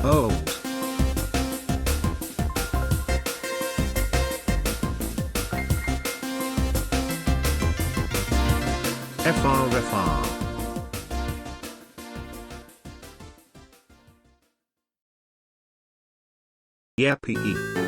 Old. FR. Yeah, PE.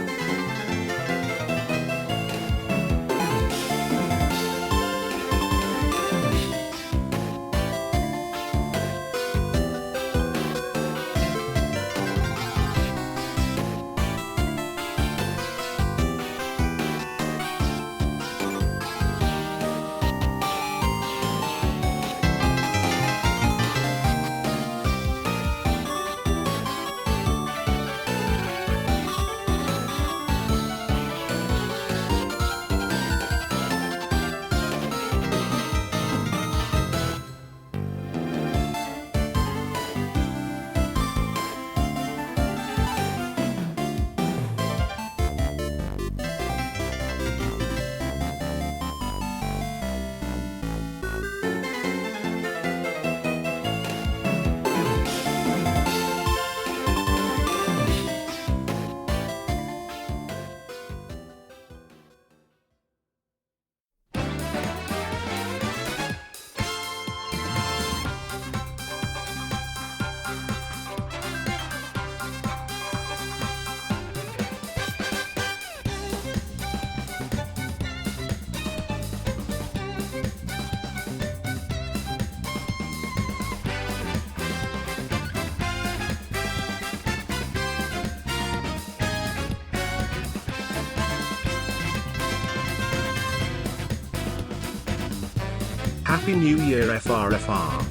Happy New Year FRFR.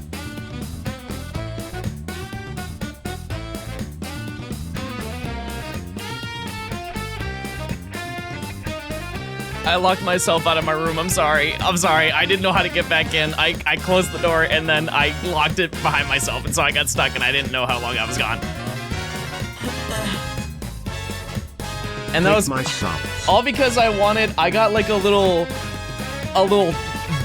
I locked myself out of my room. I'm sorry. I didn't know how to get back in. I closed the door and then I locked it behind myself, and so I got stuck and I didn't know how long I was gone. And that was my socks. all because I got like a little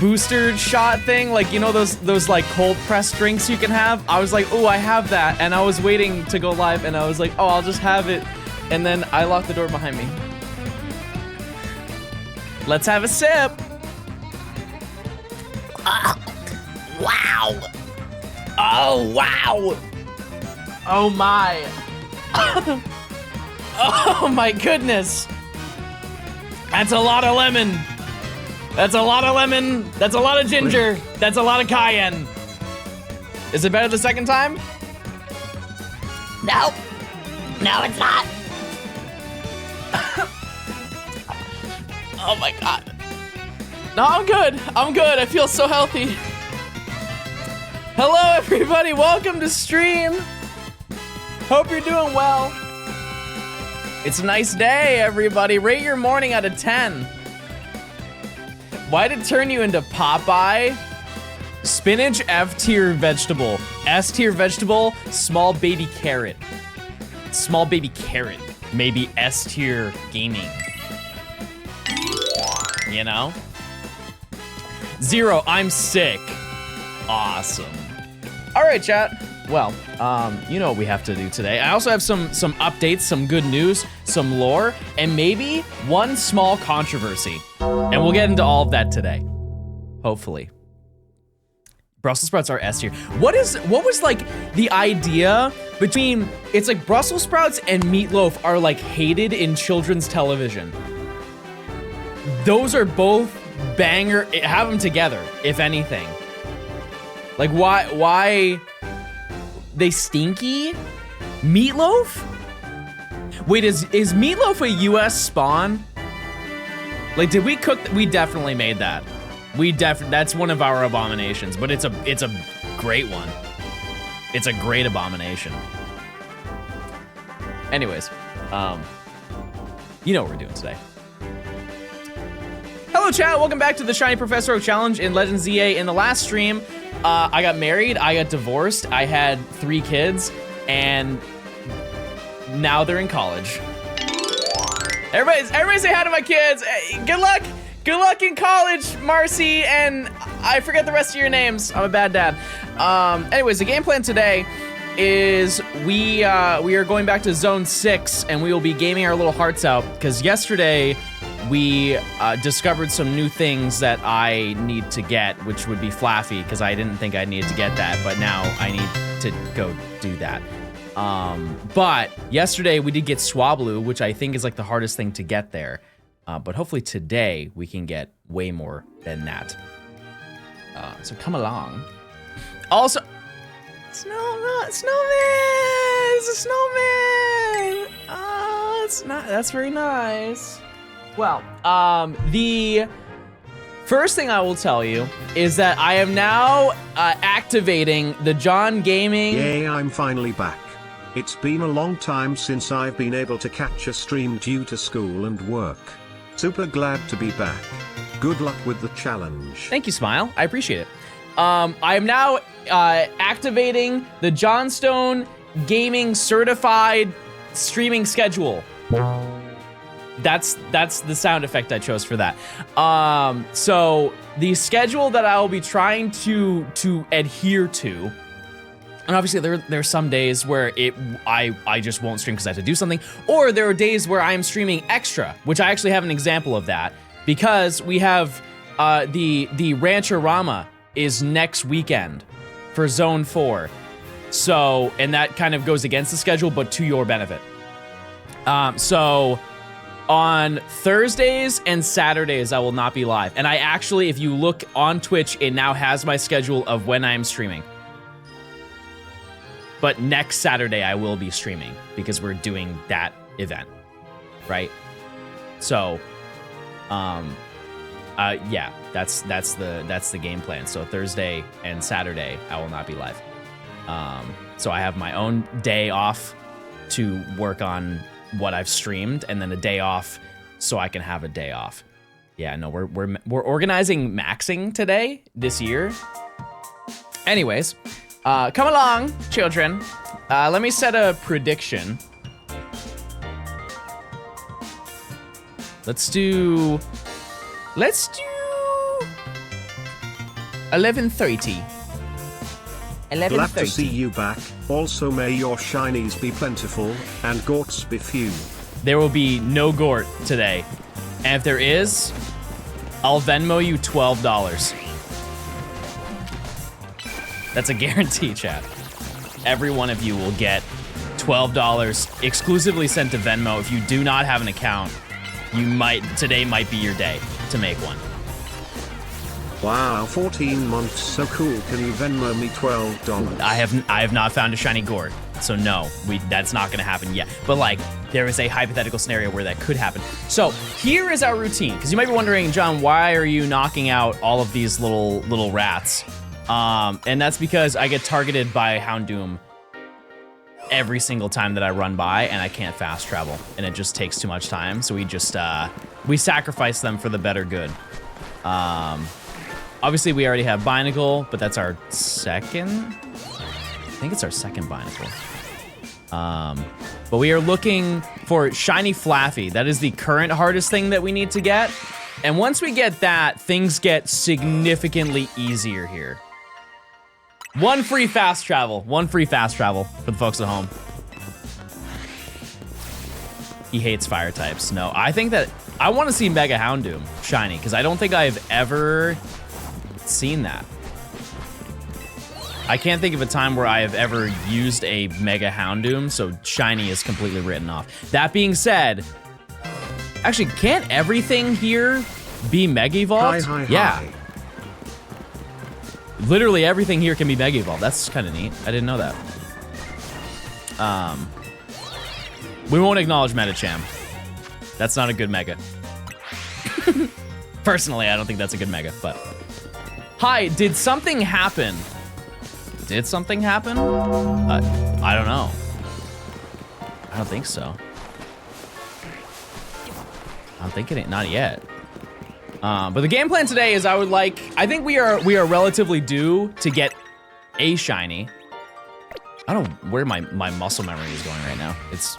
booster shot thing, like, you know, those like cold pressed drinks you can have. I was like, oh, I have that, and I was waiting to go live, and I was like, oh, I'll just have it, and then I locked the door behind me. Let's have a sip. Wow. Oh, wow. Oh my. Oh my goodness. That's a lot of lemon. That's a lot of lemon. That's a lot of ginger. That's a lot of cayenne. Is it better the second time? No. No, it's not. Oh my god. No, I'm good. I'm good. I feel so healthy. Hello, everybody. Welcome to stream. Hope you're doing well. It's a nice day, everybody. Rate your morning out of 10. Why'd it turn you into Popeye? Spinach, F tier vegetable. S tier vegetable, small baby carrot. Small baby carrot. Maybe S tier gaming. You know? 0, I'm sick. Awesome. All right, chat. Well, you know what we have to do today. I also have some updates, some good news, some lore, and maybe one small controversy. And we'll get into all of that today. Hopefully. Brussels sprouts are S tier. What was like the idea between, it's like Brussels sprouts and meatloaf are like hated in children's television. Those are both banger, have them together, if anything. Like why they stinky? Meatloaf? Wait, is meatloaf a US spawn? Like, did we cook, we definitely made that. That's one of our abominations, but it's a great one. It's a great abomination. Anyways, you know what we're doing today. Hello chat, welcome back to the Shiny Professor Oak Challenge in Legends ZA. In the last stream, I got married, I got divorced, I had 3 kids, and now they're in college. Everybody say hi to my kids. Hey, good luck in college, Marcy, and I forget the rest of your names. I'm a bad dad. Anyways, the game plan today is we are going back to Zone 6, and we will be gaming our little hearts out, because yesterday we discovered some new things that I need to get, which would be Flaffy, because I didn't think I needed to get that, but now I need to go do that. But yesterday we did get Swablu, which I think is like the hardest thing to get there. But hopefully today we can get way more than that. So come along. Also, snowman! It's a snowman! Oh, it's not. That's very nice. Well, the first thing I will tell you is that I am now activating the John Gaming. Yay, I'm finally back. It's been a long time since I've been able to catch a stream due to school and work. Super glad to be back. Good luck with the challenge. Thank you, Smile. I appreciate it. I am now activating the Johnstone Gaming Certified Streaming Schedule. That's the sound effect I chose for that. So the schedule that I will be trying to adhere to, and obviously there's some days where I just won't stream because I have to do something, or there are days where I'm streaming extra, which I actually have an example of that, because we have the Rancherama is next weekend for Zone 4. So, and that kind of goes against the schedule, but to your benefit. So on Thursdays and Saturdays, I will not be live. And I actually, if you look on Twitch, it now has my schedule of when I'm streaming. But next Saturday, I will be streaming because we're doing that event, right? So, yeah, that's the game plan. So Thursday and Saturday, I will not be live. So I have my own day off to work on what I've streamed, and then a day off so I can have a day off. Yeah, no, we're organizing maxing today this year. Anyways, come along, children. Let me set a prediction. Let's do 11:30. Glad to see you back. Also, may your shinies be plentiful and gorts be few. There will be no gort today. And if there is, I'll Venmo you $12. That's a guarantee, chat. Every one of you will get $12 exclusively sent to Venmo. If you do not have an account, today might be your day to make one. Wow, 14 months, so cool. Can you Venmo me $12? I have not found a shiny gourd, so no, that's not gonna happen yet. But like, there is a hypothetical scenario where that could happen. So here is our routine, because you might be wondering, John, why are you knocking out all of these little rats? And that's because I get targeted by Houndoom every single time that I run by, and I can't fast travel, and it just takes too much time. So we just we sacrifice them for the better good. Obviously, we already have Binacle, but that's our second. I think it's our second Binacle. But we are looking for Shiny Flaffy. That is the current hardest thing that we need to get. And once we get that, things get significantly easier here. One free fast travel for the folks at home. He hates fire types. No, I think that I want to see Mega Houndoom shiny, because I don't think I've ever seen that. I can't think of a time where I have ever used a Mega Houndoom, so shiny is completely written off. That being said, actually, can't everything here be Mega Evolved? Yeah. Literally everything here can be Mega Evolved. That's kind of neat. I didn't know that. We won't acknowledge Metacham. That's not a good Mega. Personally, I don't think that's a good Mega, but... Hi, did something happen? Did something happen? I don't know. I don't think so. I'm thinking it, not yet. But the game plan today is I think we are relatively due to get a shiny. I don't know where my muscle memory is going right now. It's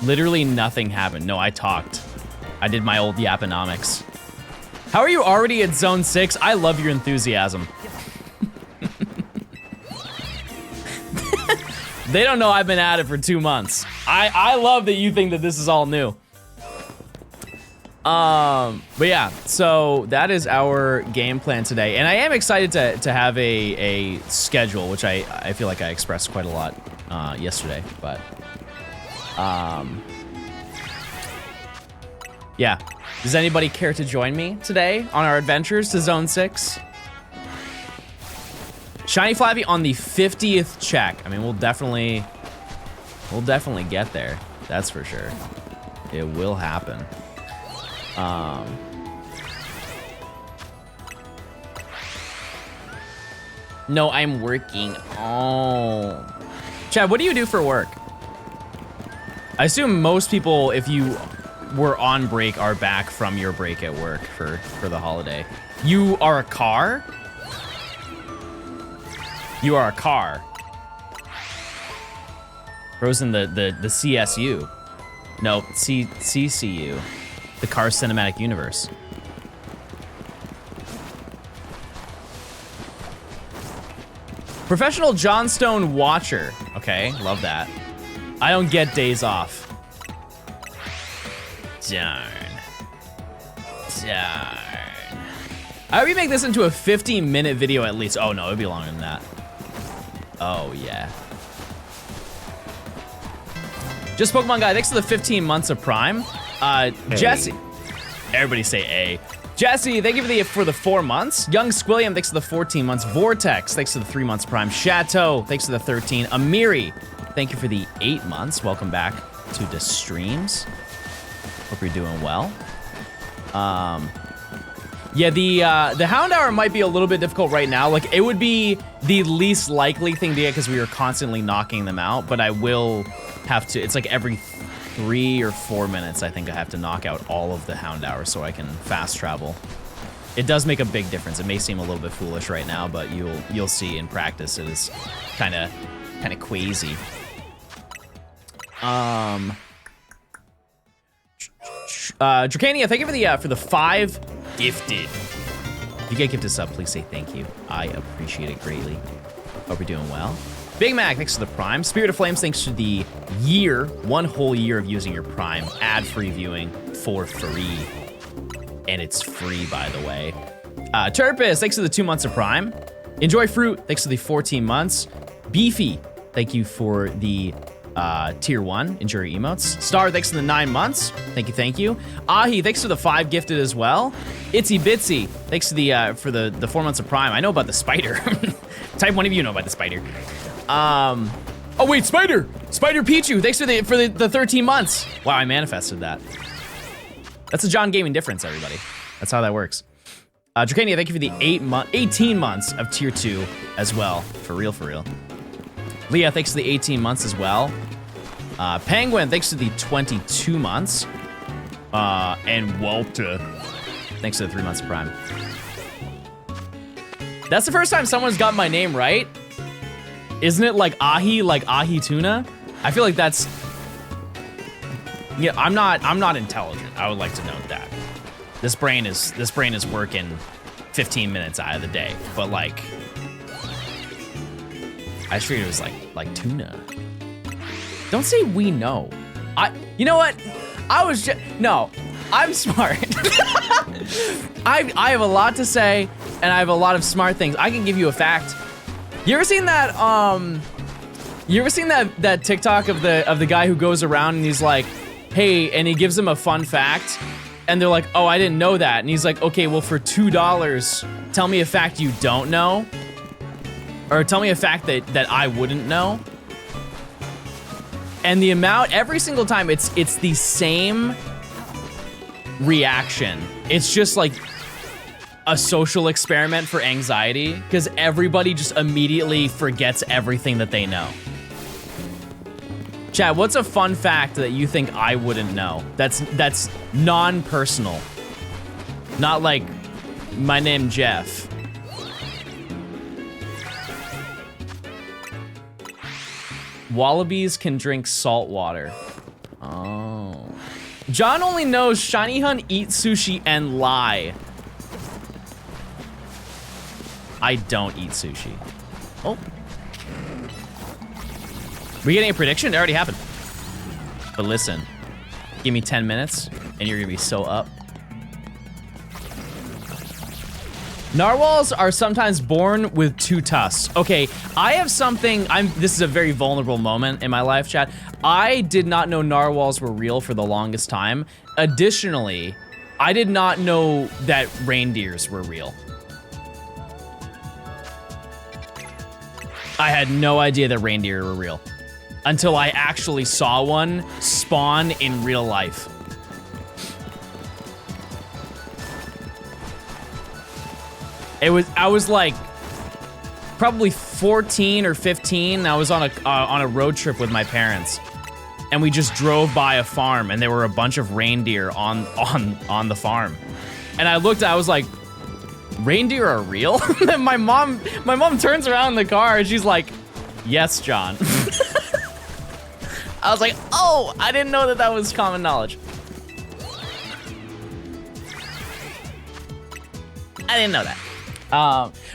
literally nothing happened. No, I talked. I did my old Yaponomics. How are you already at Zone 6? I love your enthusiasm. They don't know I've been at it for 2 months. I love that you think that this is all new. But yeah, so that is our game plan today. And I am excited to have a schedule, which I feel like I expressed quite a lot yesterday, but yeah. Does anybody care to join me today on our adventures to Zone 6? Shiny Flappy on the 50th check. I mean, we'll definitely get there. That's for sure. It will happen. No, I'm working. Oh. Chad, what do you do for work? I assume most people, if you were on break, are back from your break at work for the holiday. You are a car? You are a car. Frozen the CSU. No, CCU. The Cars Cinematic Universe. Professional Johnstone watcher. Okay, love that. I don't get days off. Darn. I hope we make this into a 15-minute video at least. Oh no, it'd be longer than that. Oh yeah. Just Pokemon Guy, thanks for the 15 months of Prime. Jesse, everybody say A. Jesse, thank you for the 4 months. Young Squilliam, thanks for the 14 months. Vortex, thanks for the 3 months Prime. Chateau, thanks for the 13. Amiri, thank you for the 8 months. Welcome back to the streams. Hope you're doing well. Yeah, the Hound Hour might be a little bit difficult right now. Like, it would be the least likely thing to get because we are constantly knocking them out, but I will have to, it's like every 3 or 4 minutes, I think I have to knock out all of the Hound Hours so I can fast travel. It does make a big difference. It may seem a little bit foolish right now, but you'll see in practice it is kind of crazy. Dracania, thank you for the 5 gifted. If you get gifted sub, please say thank you. I appreciate it greatly. Hope you're doing well. Big Mac, thanks to the Prime. Spirit of Flames, thanks to the year, 1 whole year of using your Prime. Ad-free viewing for free. And it's free, by the way. Turpus, thanks to the 2 months of Prime. Enjoy Fruit, thanks to the 14 months. Beefy, thank you for the tier 1. Enjoy your emotes. Star, thanks to the 9 months. Thank you. Ahi, thanks to the 5 gifted as well. Itsy Bitsy, thanks to the for the 4 months of Prime. I know about the spider. Type 1 of you know about the spider. Oh wait, Spider Pichu, thanks for the 13 months. Wow, I manifested that. That's a John Gaming difference, everybody. That's how that works. Dracania, thank you for the 18 months of tier 2 as well. For real. Leah, thanks for the 18 months as well. Penguin, thanks to the 22 months. And Walter, thanks to the 3 months of Prime. That's the first time someone's got my name right. Isn't it like ahi tuna? I feel like that's, yeah, I'm not intelligent. I would like to note that. This brain is working 15 minutes out of the day, but like, I just figured it was like tuna. Don't say we know. You know what? No, I'm smart. I have a lot to say, and I have a lot of smart things. I can give you a fact. You ever seen that? That TikTok of the guy who goes around and he's like, "Hey," and he gives them a fun fact, and they're like, "Oh, I didn't know that," and he's like, "Okay, well for $2, tell me a fact you don't know, or tell me a fact that I wouldn't know." And the amount every single time, it's the same reaction. It's just like a social experiment for anxiety because everybody just immediately forgets everything that they know. Chad, what's a fun fact that you think I wouldn't know? That's non-personal. Not like my name Jeff. Wallabies can drink salt water. Oh. John only knows Shiny Hunt, eat sushi, and lie. I don't eat sushi. Oh. We getting a prediction? It already happened. But listen, give me 10 minutes and you're gonna be so up. Narwhals are sometimes born with 2 tusks. Okay, I have something, this is a very vulnerable moment in my life, chat. I did not know narwhals were real for the longest time. Additionally, I did not know that reindeers were real. I had no idea that reindeer were real until I actually saw one spawn in real life. I was like probably 14 or 15. I was on a road trip with my parents, and we just drove by a farm, and there were a bunch of reindeer on the farm. And I looked, I was like, reindeer are real? And my mom turns around in the car and she's like, yes, John. I was like, oh, I didn't know that was common knowledge. I didn't know that.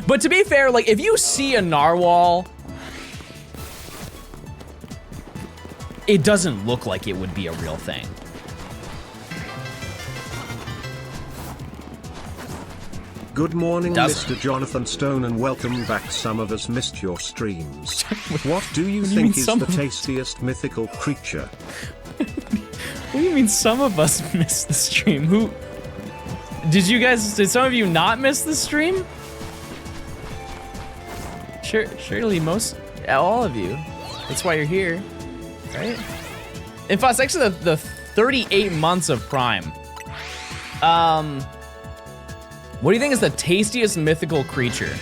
But to be fair, like, if you see a narwhal, it doesn't look like it would be a real thing. Good morning, Mr. Jonathan Stone, and welcome back. Some of us missed your streams. What do you think is the tastiest mythical creature? What do you mean some of us missed the stream? Who? Did some of you not miss the stream? Surely all of you. That's why you're here, right? In fact, it's actually the 38 months of Prime. What do you think is the tastiest mythical creature?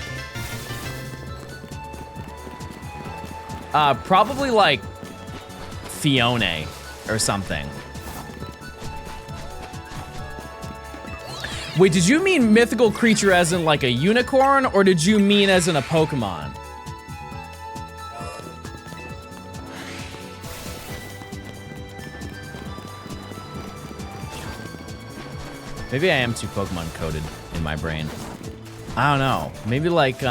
Probably like Fiona or something. Wait, did you mean mythical creature as in like a unicorn, or did you mean as in a Pokemon? Maybe I am too Pokemon coded in my brain. I don't know. Maybe like,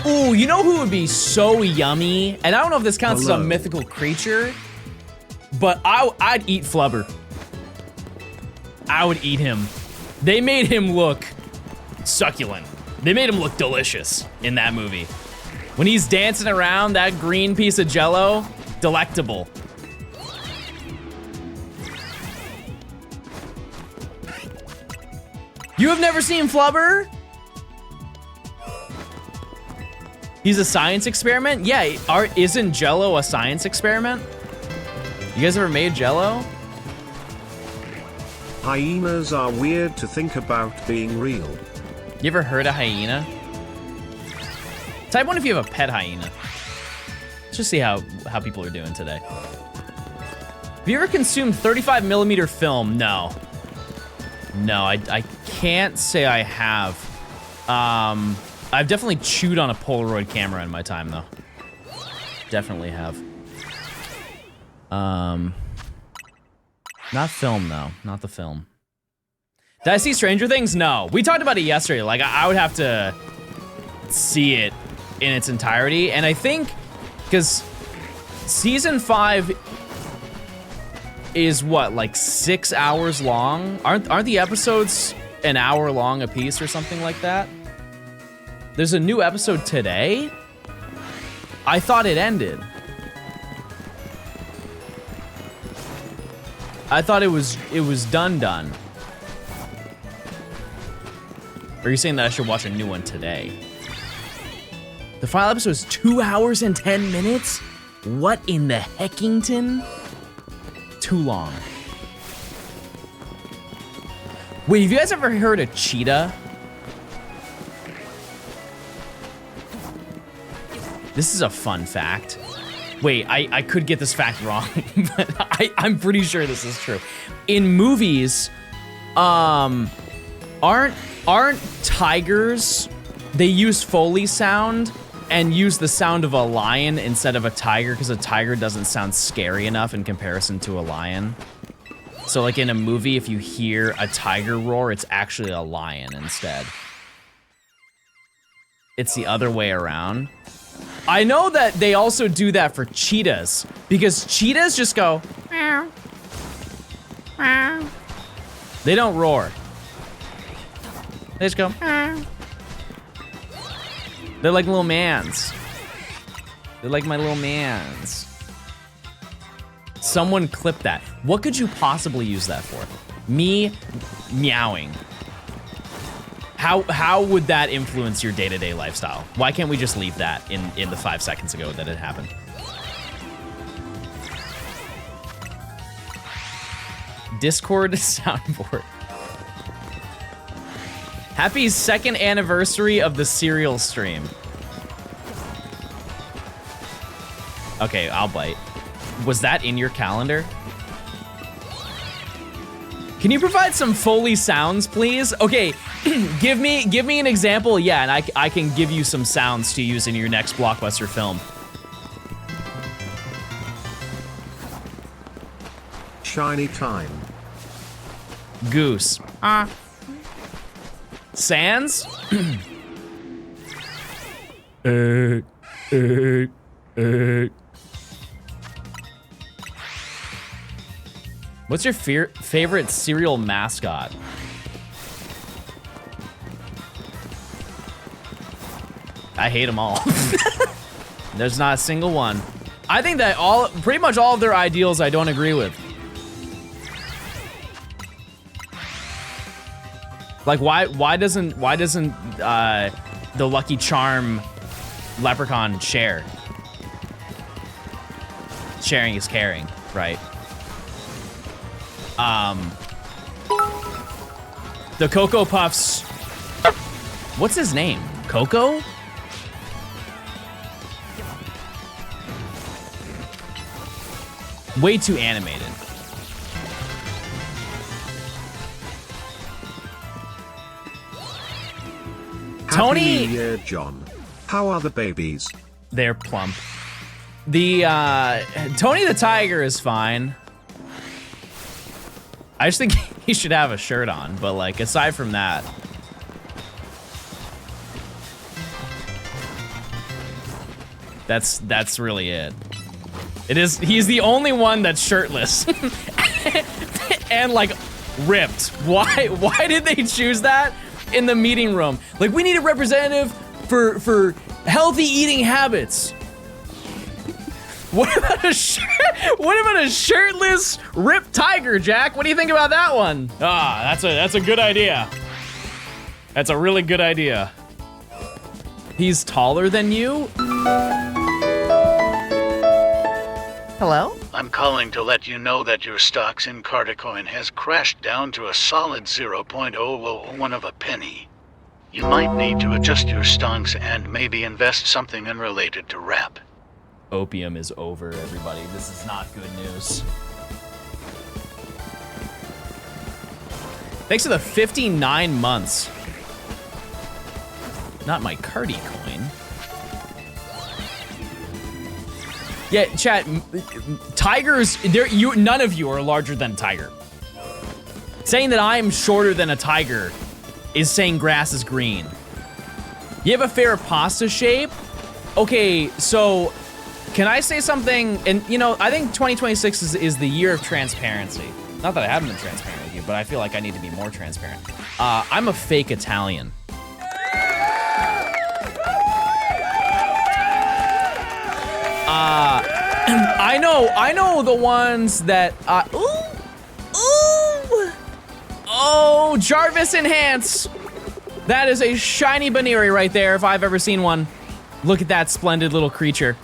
ooh, you know who would be so yummy? And I don't know if this counts as a mythical creature, but I'd eat Flubber. I would eat him. They made him look succulent. They made him look delicious in that movie. When he's dancing around that green piece of Jello, delectable. You have never seen Flubber? He's a science experiment? Yeah, isn't Jello a science experiment? You guys ever made Jello? Hyenas are weird to think about being real. You ever heard a hyena? Type 1 if you have a pet hyena. Let's just see how people are doing today. Have you ever consumed 35mm film? No. No, I can't say I have. I've definitely chewed on a Polaroid camera in my time, though. Definitely have. Not film, though. Not the film. Did I see Stranger Things? No. We talked about it yesterday. Like, I would have to see it in its entirety. And I think, because season 5 is what, like 6 hours long? Aren't the episodes an hour long a piece or something like that? There's a new episode today? I thought it ended. I thought it was done. Or are you saying that I should watch a new one today? The final episode is 2 hours and 10 minutes? What in the Heckington? Too long. Wait, have you guys ever heard of cheetah? This is a fun fact. Wait, I could get this fact wrong, but I'm pretty sure this is true. In movies, aren't tigers, they use Foley sound and use the sound of a lion instead of a tiger because a tiger doesn't sound scary enough in comparison to a lion. So like in a movie, if you hear a tiger roar, it's actually a lion instead. It's the other way around. I know that they also do that for cheetahs, because cheetahs just go, meow, meow. They don't roar. They just go, meow. They're like little mans. They're like my little mans. Someone clip that. What could you possibly use that for? Me meowing. How would that influence your day-to-day lifestyle? Why can't we just leave that in the 5 seconds ago that it happened? Discord soundboard. Happy 2nd anniversary of the cereal stream. Okay, I'll bite. Was that in your calendar? Can you provide some Foley sounds, please? Okay, give me an example, yeah, and I can give you some sounds to use in your next blockbuster film. Shiny time. Goose. Sans? What's your favorite cereal mascot? I hate them all. There's not a single one. I think that pretty much all of their ideals I don't agree with. Like why doesn't the Lucky Charm leprechaun share? Sharing is caring, right? The Cocoa Puffs. What's his name? Coco? Way too animated. Tony. Happy New Year, John. How are the babies? They're plump. The Tony the Tiger is fine. I just think he should have a shirt on, but like aside from that. That's really it. He's the only one that's shirtless. And like ripped. Why did they choose that in the meeting room? Like, we need a representative for healthy eating habits. What about a shirtless ripped tiger, Jack? What do you think about that one? Ah, that's a good idea. That's a really good idea. He's taller than you? Hello? I'm calling to let you know that your stocks in Carticoin has crashed down to a solid 0.001 of a penny. You might need to adjust your stocks and maybe invest something unrelated to rap. Opium is over, everybody. This is not good news. Thanks for the 59 months. Not my Cardi coin. Yeah, chat. Tigers, none of you are larger than a tiger. Saying that I am shorter than a tiger is saying grass is green. You have a fair pasta shape? Okay, so can I say something? And you know, I think 2026 is the year of transparency. Not that I haven't been transparent with you, but I feel like I need to be more transparent. I'm a fake Italian. I know the ones that, oh, Jarvis Enhance. That is a shiny Baneri right there, if I've ever seen one. Look at that splendid little creature.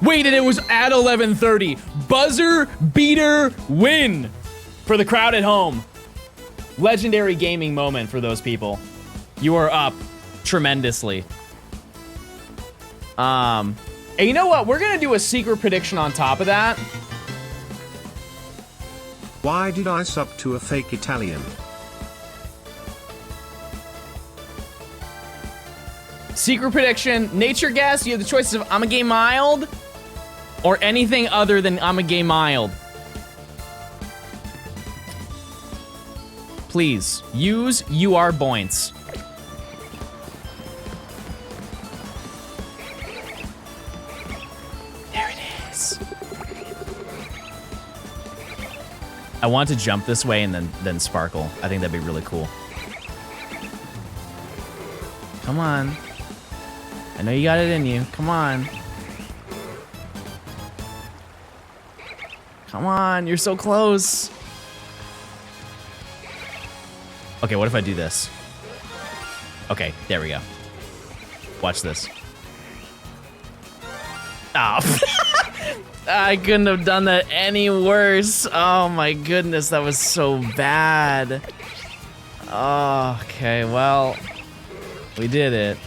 Wait, and it was at 11:30. Buzzer beater win for the crowd at home. Legendary gaming moment for those people. You are up tremendously. And you know what? We're gonna do a secret prediction on top of that. Why did I sub to a fake Italian? Secret prediction, nature guess. You have the choices of I'm a gay mild or anything other than I'm a gay mild. please, use your points. There it is. I want to jump this way and then sparkle. I think that'd be really cool. Come on. I know you got it in you. Come on. Come on, you're so close. Okay, what if I do this? Okay, there we go. Watch this. Oh. I couldn't have done that any worse. Oh my goodness, that was so bad. Oh, okay, well, we did it,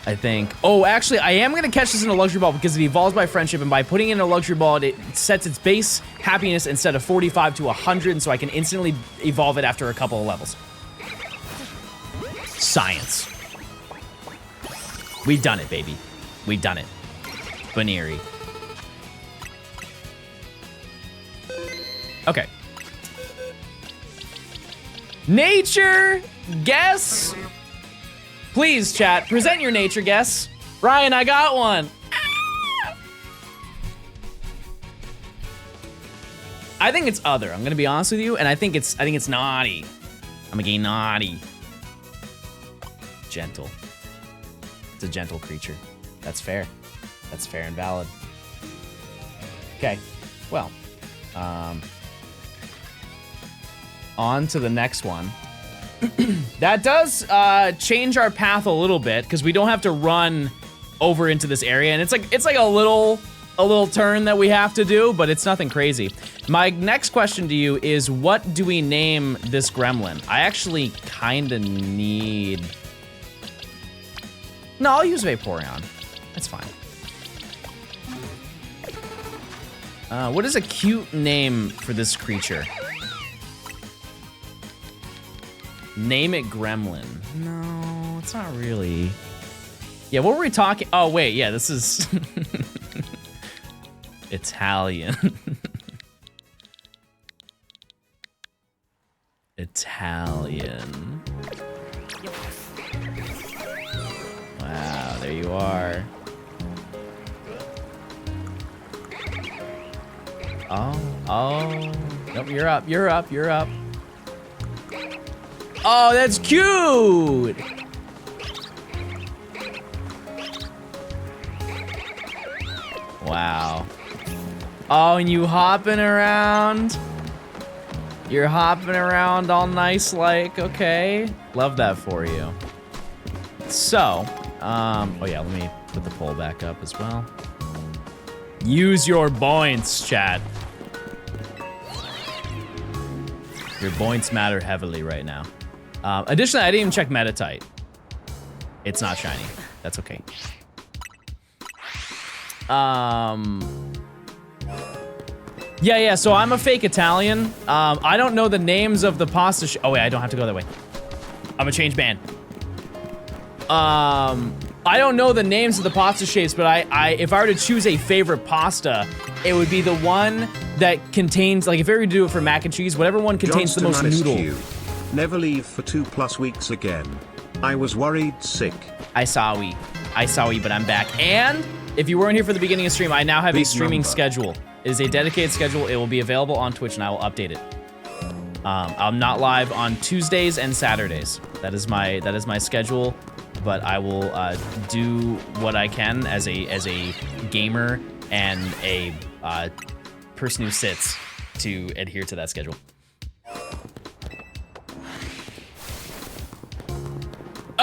I think. Oh, actually, I am gonna catch this in a luxury ball because it evolves by friendship, and by putting it in a luxury ball, it sets its base happiness instead of 45 to 100, and so I can instantly evolve it after a couple of levels. Science. We've done it, baby. We've done it. Baneri. Okay. Nature guess. Please, chat, present your nature guess. Ryan, I got one. I think it's other. I'm gonna be honest with you, and I think it's naughty. I'm gonna get naughty. Gentle. It's a gentle creature. That's fair. That's fair and valid. Okay. Well, on to the next one. That does change our path a little bit because we don't have to run over into this area, and it's like a little turn that we have to do, but it's nothing crazy. My next question to you is, what do we name this gremlin? I actually kind of need. No, I'll use Vaporeon. That's fine. What is a cute name for this creature? Name it Gremlin. No, it's not really. Yeah, what were we talking? Oh, wait, yeah, this is Italian. Italian. Wow, there you are. Oh. Nope, you're up. Oh, that's cute! Wow. Oh, and you hopping around? You're hopping around all nice like, okay. Love that for you. So, oh yeah, let me put the poll back up as well. Use your points, chat. Your points matter heavily right now. Additionally, I didn't even check Metatite. It's not shiny. That's okay. Yeah, so I'm a fake Italian. I don't know the names of the pasta oh wait, I don't have to go that way. I'm a change band. I don't know the names of the pasta shapes, but if I were to choose a favorite pasta, it would be the one that contains, like if I were to do it for mac and cheese, whatever one contains the most noodle. Never leave for 2+ weeks again. I was worried sick. I saw we, but I'm back. And if you weren't here for the beginning of stream, I now have a streaming schedule. It is a dedicated schedule. It will be available on Twitch, and I will update it. I'm not live on Tuesdays and Saturdays. That is my schedule. But I will do what I can as a gamer and a person who sits to adhere to that schedule.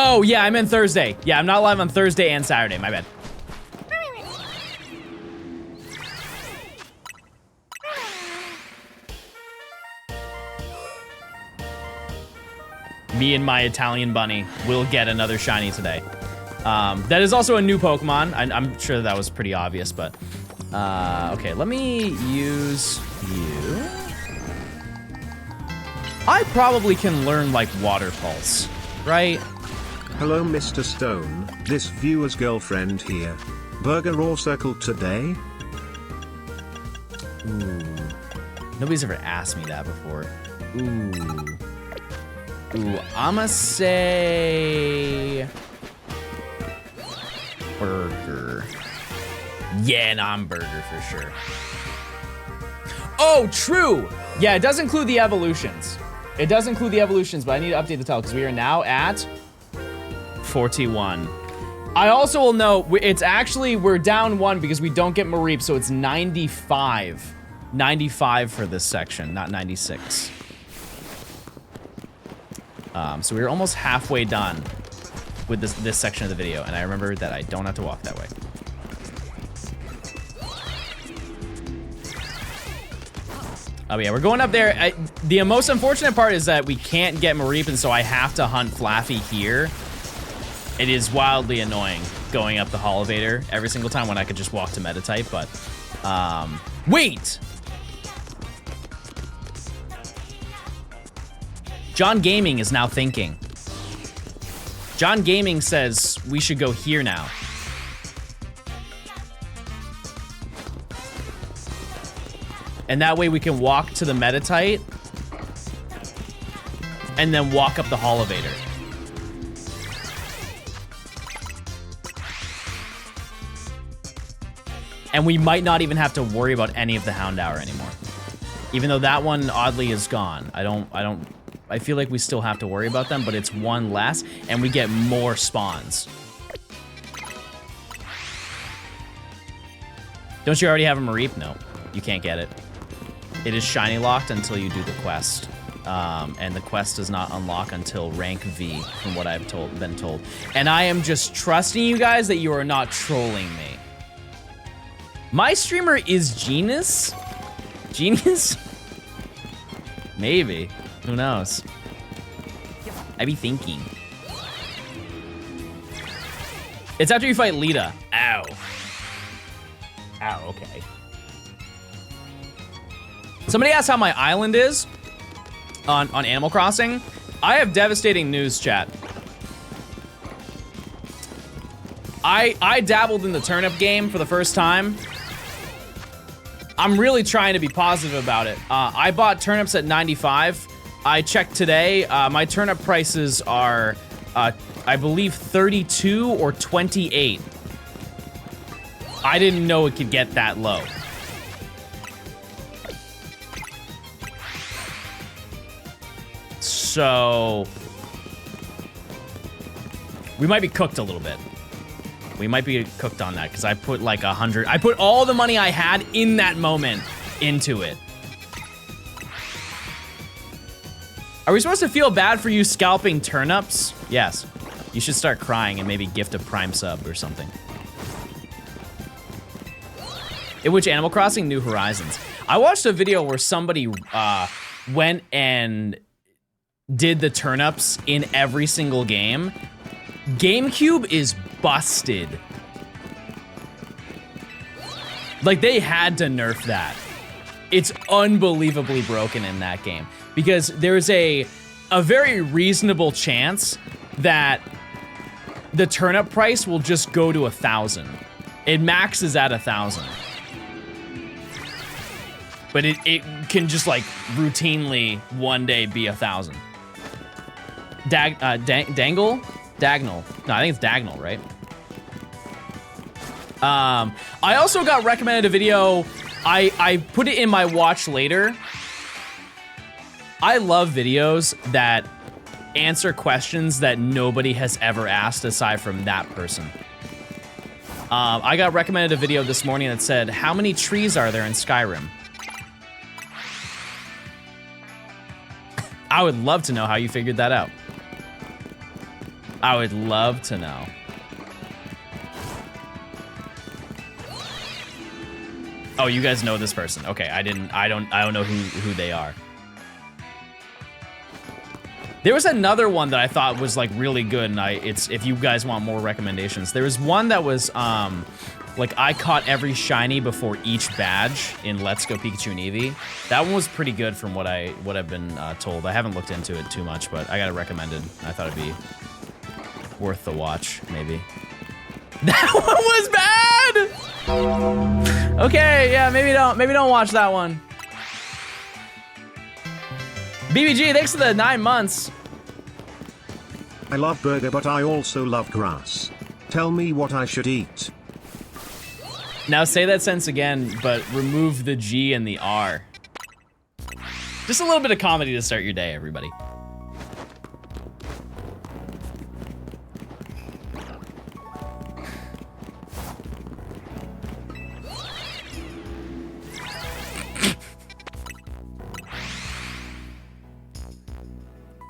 Oh yeah, I meant Thursday. Yeah, I'm not live on Thursday and Saturday. My bad. Me and my Italian bunny will get another shiny today. That is also a new Pokemon. I'm sure that was pretty obvious, but okay, let me use you. I probably can learn like Water Pulse, right? Hello, Mr. Stone. This viewer's girlfriend here. Burger or circle today? Ooh. Nobody's ever asked me that before. Ooh. Ooh, I'ma say burger. Yeah, no, I'm burger for sure. Oh, true. Yeah, it does include the evolutions. It does include the evolutions, but I need to update the title because we are now at 41. I also will note, it's actually, we're down 1 because we don't get Mareep, so it's 95. 95 for this section, not 96. So we're almost halfway done with this section of the video, and I remember that I don't have to walk that way. Oh yeah, we're going up there. The most unfortunate part is that we can't get Mareep, and so I have to hunt Flaffy here. It is wildly annoying going up the Holovator every single time when I could just walk to Metatype, but... wait! John Gaming is now thinking. John Gaming says we should go here now. And that way we can walk to the Metatite and then walk up the Holovator. And we might not even have to worry about any of the Hound Hour anymore. Even though that one oddly is gone. I feel like we still have to worry about them, but it's one less and we get more spawns. Don't you already have a Mareep? No, you can't get it. It is shiny locked until you do the quest. And the quest does not unlock until rank V, from what I've been told. And I am just trusting you guys that you are not trolling me. My streamer is Genius? Genius? Maybe. Who knows? I be thinking. It's after you fight Lita. Ow. Ow, okay. Somebody asked how my island is on Animal Crossing. I have devastating news, chat. I dabbled in the turnip game for the first time. I'm really trying to be positive about it. I bought turnips at 95. I checked today. My turnip prices are, I believe, 32 or 28. I didn't know it could get that low. So we might be cooked a little bit. We might be cooked on that because I put like 100. I put all the money I had in that moment into it. Are we supposed to feel bad for you scalping turnips? Yes. You should start crying and maybe gift a Prime sub or something. In which Animal Crossing New Horizons. I watched a video where somebody went and did the turnips in every single game. GameCube is busted. Like, they had to nerf that. It's unbelievably broken in that game because there's a very reasonable chance that the turnip price will just go to 1,000. It maxes at 1,000. But it can just like routinely one day be 1,000. Dangle? Dagnall. No, I think it's Dagnall, right? I also got recommended a video. I put it in my watch later. I love videos that answer questions that nobody has ever asked aside from that person. I got recommended a video this morning that said, how many trees are there in Skyrim? I would love to know how you figured that out. I would love to know. Oh, you guys know this person. Okay, I don't know who they are. There was another one that I thought was like really good, and if you guys want more recommendations. There was one that was like I caught every shiny before each badge in Let's Go Pikachu and Eevee. That one was pretty good from what I've been told. I haven't looked into it too much, but I got it recommended. I thought it'd be worth the watch, maybe. That one was bad. Okay, yeah, maybe don't watch that one. BBG, thanks for the 9 months. I love burger, but I also love grass. Tell me what I should eat. Now say that sentence again, but remove the G and the R. Just a little bit of comedy to start your day, everybody.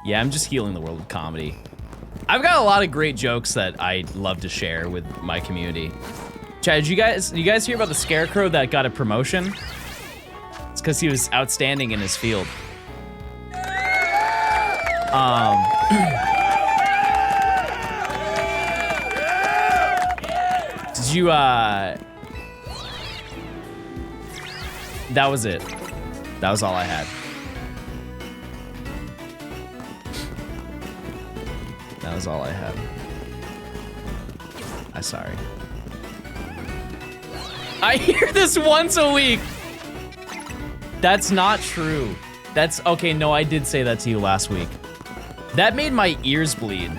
Yeah, I'm just healing the world with comedy. I've got a lot of great jokes that I love to share with my community. Chad, did you guys hear about the scarecrow that got a promotion? It's because he was outstanding in his field. Did you, that was it. That was all I had. That was all I had. I'm sorry. I hear this once a week. That's not true. That's, okay, no, I did say that to you last week. That made my ears bleed.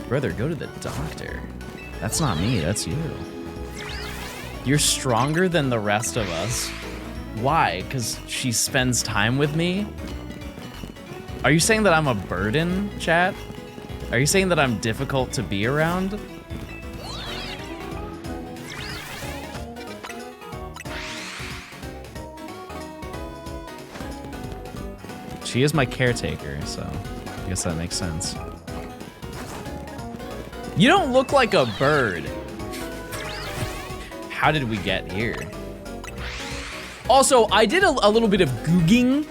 Brother, go to the doctor. That's not me, that's you. You're stronger than the rest of us. Why? Because she spends time with me? Are you saying that I'm a burden, chat? Are you saying that I'm difficult to be around? She is my caretaker, so I guess that makes sense. You don't look like a bird. How did we get here? Also, I did a little bit of googing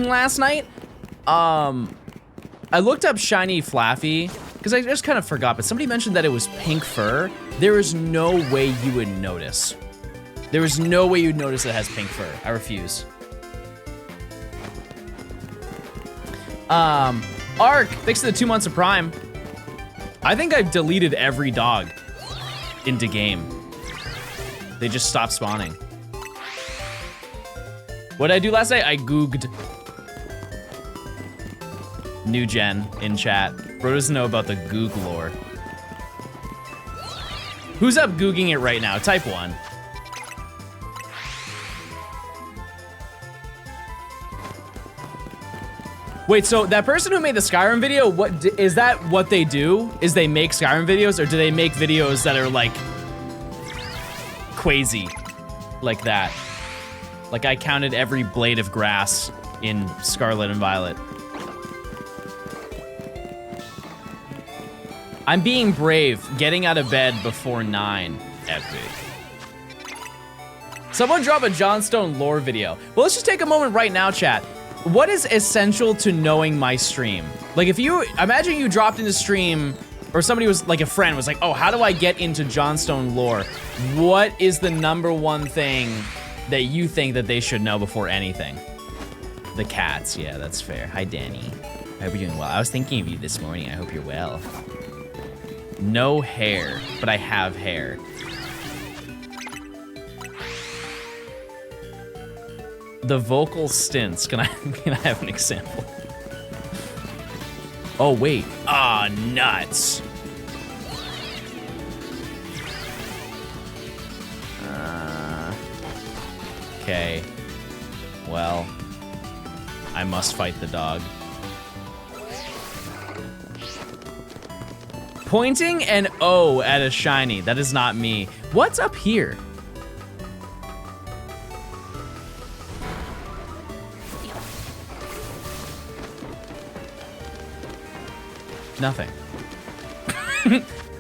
last night. I looked up shiny Flaffy because I just kind of forgot, but somebody mentioned that it was pink fur. There is no way you would notice. There is no way you'd notice it has pink fur. I refuse. Ark, thanks to the 2 months of Prime. I think I've deleted every dog into game. They just stopped spawning. What did I do last night? I googled New Gen in chat. Bro doesn't know about the Goog lore. Who's up googing it right now? Type 1. Wait, so that person who made the Skyrim video, is that what they do? Is they make Skyrim videos, or do they make videos that are like crazy, like that? Like I counted every blade of grass in Scarlet and Violet. I'm being brave, getting out of bed before 9. Epic. Someone drop a Johnstone lore video. Well, let's just take a moment right now, chat. What is essential to knowing my stream? Like if you, imagine you dropped into stream, or somebody was, like a friend was like, oh, how do I get into Johnstone lore? What is the #1 thing that you think that they should know before anything? The cats, yeah, that's fair. Hi, Danny. I hope you're doing well. I was thinking of you this morning. I hope you're well. No hair, but I have hair. The vocal stints. Can I have an example? Oh wait. Ah, nuts. Okay. Well, I must fight the dog. Pointing an O at a shiny. That is not me. What's up here? Nothing.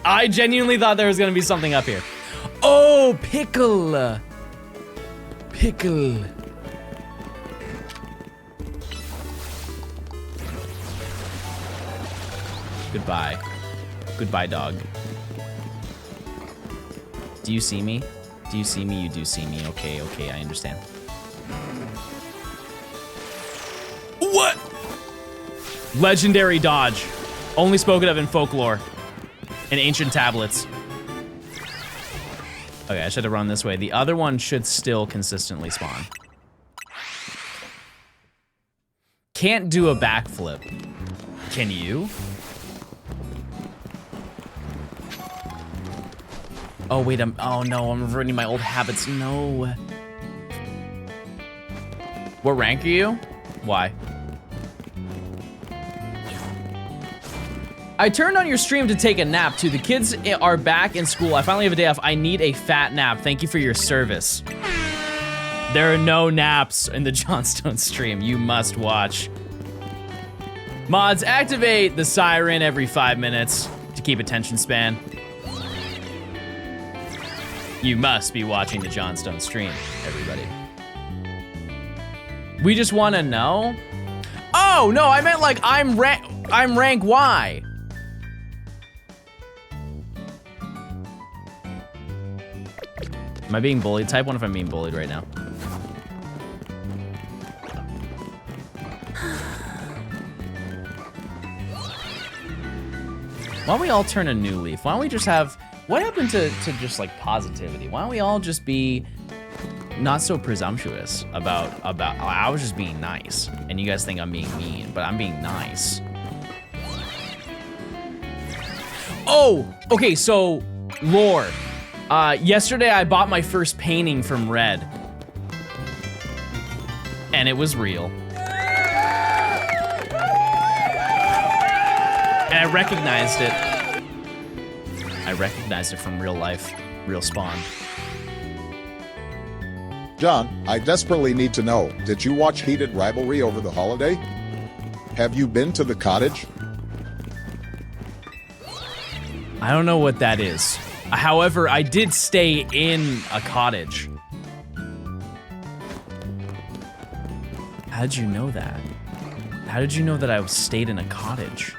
I genuinely thought there was gonna be something up here. Oh, pickle. Pickle. Goodbye. Goodbye, dog. Do you see me? Do you see me? You do see me. Okay, okay, I understand. What? Legendary dodge. Only spoken of in folklore. In ancient tablets. Okay, I should have run this way. The other one should still consistently spawn. can't do a backflip. Can you? Oh wait, oh no, I'm reverting my old habits. No. What rank are you? Why? I turned on your stream to take a nap too. The kids are back in school. I finally have a day off. I need a fat nap. Thank you for your service. There are no naps in the Johnstone stream. You must watch. Mods, activate the siren every 5 minutes to keep attention span. You must be watching the Johnstone stream, everybody. We just want to know. Oh no, I meant like I'm rank Y. Am I being bullied? Type 1 if I'm being bullied right now. Why don't we all turn a new leaf? Why don't we just have, what happened to just like positivity? Why don't we all just be not so presumptuous about, I was just being nice. And you guys think I'm being mean, but I'm being nice. Oh, okay, so lore. Yesterday I bought my first painting from Red. And it was real. And I recognized it. I recognized it from real life, real spawn. John, I desperately need to know, did you watch Heated Rivalry over the holiday? Have you been to the cottage? I don't know what that is. However, I did stay in a cottage. How did you know that? How did you know that I stayed in a cottage?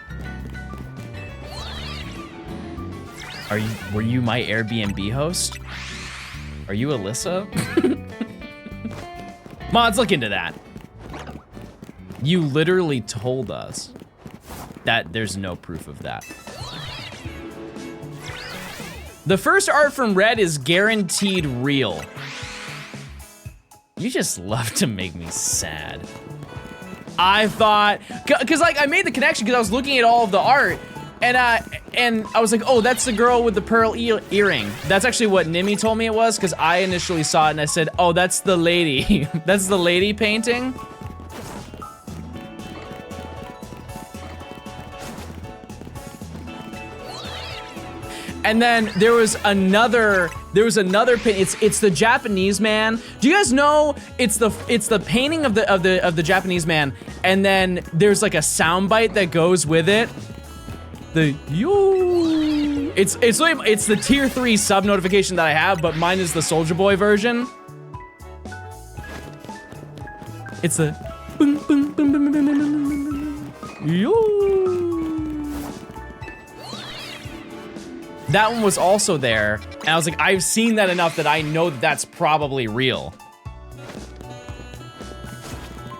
Were you my Airbnb host? Are you Alyssa? Mods, look into that. You literally told us that there's no proof of that. The first art from Red is guaranteed real. You just love to make me sad. I thought, cause like I made the connection because I was looking at all of the art, and I was like, oh, that's the girl with the pearl earring. That's actually what Nimi told me it was, because I initially saw it and I said, oh, that's the lady. That's the lady painting. And then there was another painting. It's the Japanese man. Do you guys know it's the painting of the Japanese man, and then there's like a soundbite that goes with it. The yo. It's the tier 3 sub notification that I have, but mine is the Soulja Boy version. It's the boom, boom, boom, boom, boom, boom, boom, boom, yo. That one was also there, and I was like, I've seen that enough that I know that that's probably real.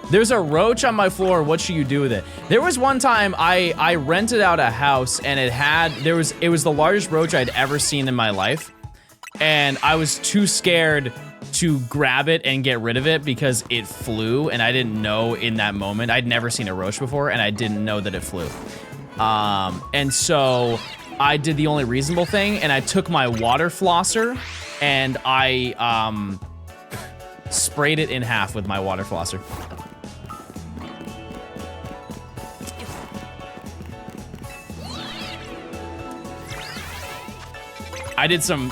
There's a roach on my floor, what should you do with it? There was one time I rented out a house and it was the largest roach I'd ever seen in my life. And I was too scared to grab it and get rid of it because it flew, and I didn't know in that moment. I'd never seen a roach before, and I didn't know that it flew. And so I did the only reasonable thing, and I took my water flosser and I sprayed it in half with my water flosser. I did some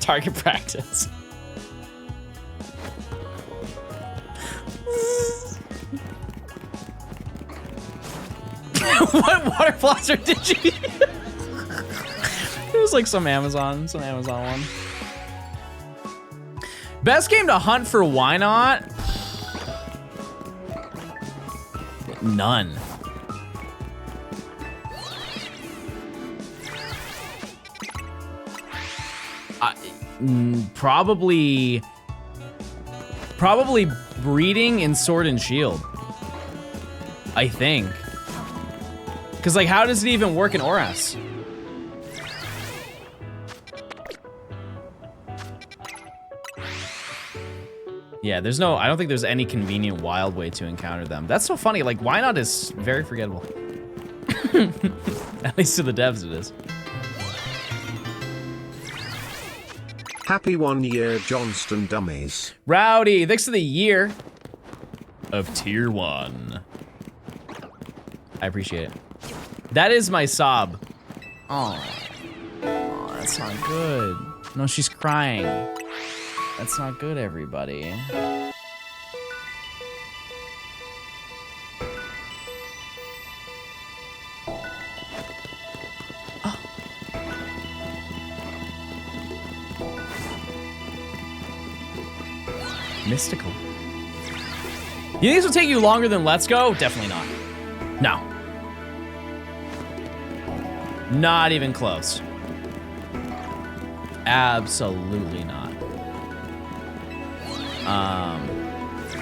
target practice. What water flosser did you use? It was like some Amazon one. Best game to hunt for, why not? None. Probably breeding in Sword and Shield, I think. Cause like, how does it even work in Oras? Yeah, there's no, I don't think there's any convenient wild way to encounter them. That's so funny. Like, why not is very forgettable. At least to the devs it is. Happy 1 year, Johnstone dummies. Rowdy, thanks for the year of tier 1. I appreciate it. That is my sob. Oh, that's not good. No, she's crying. That's not good, everybody. Oh. Mystical. You think this will take you longer than Let's Go? Definitely not. No. Not even close. Absolutely not.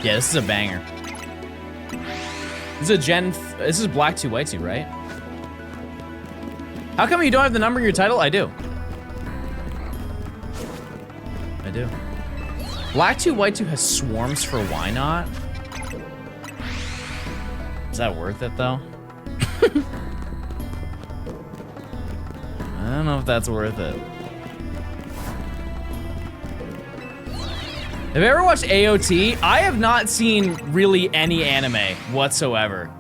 Yeah, this is a banger. This is a this is Black 2 White 2, right? How come you don't have the number in your title? I do. I do. Black 2 White 2 has swarms for why not? Is that worth it though? I don't know if that's worth it. Have you ever watched AOT? I have not seen really any anime whatsoever.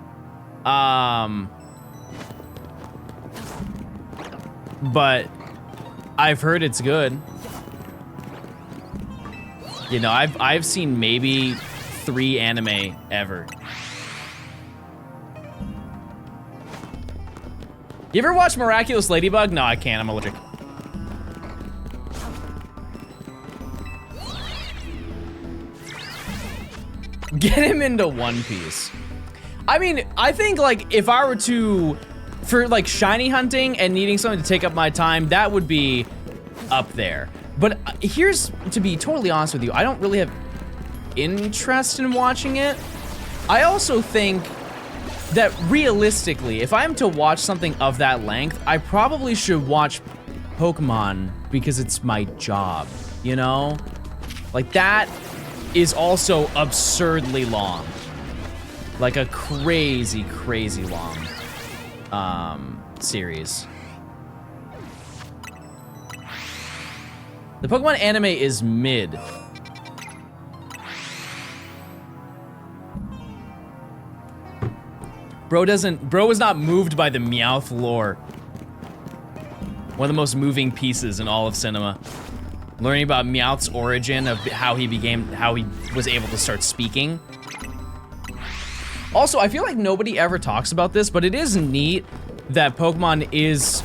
But I've heard it's good. You know, I've seen maybe 3 anime ever. You ever watch Miraculous Ladybug? No, I can't, I'm allergic. Get him into One Piece. I mean, I think like if I were to, for like shiny hunting and needing something to take up my time, that would be up there. But here's, to be totally honest with you, I don't really have interest in watching it. I also think that realistically, if I'm to watch something of that length, I probably should watch Pokemon because it's my job, you know? Like that is also absurdly long. Like a crazy, crazy long series. The Pokemon anime is mid. Bro was not moved by the Meowth lore. One of the most moving pieces in all of cinema. Learning about Meowth's origin of how he was able to start speaking. Also, I feel like nobody ever talks about this, but it is neat that Pokemon is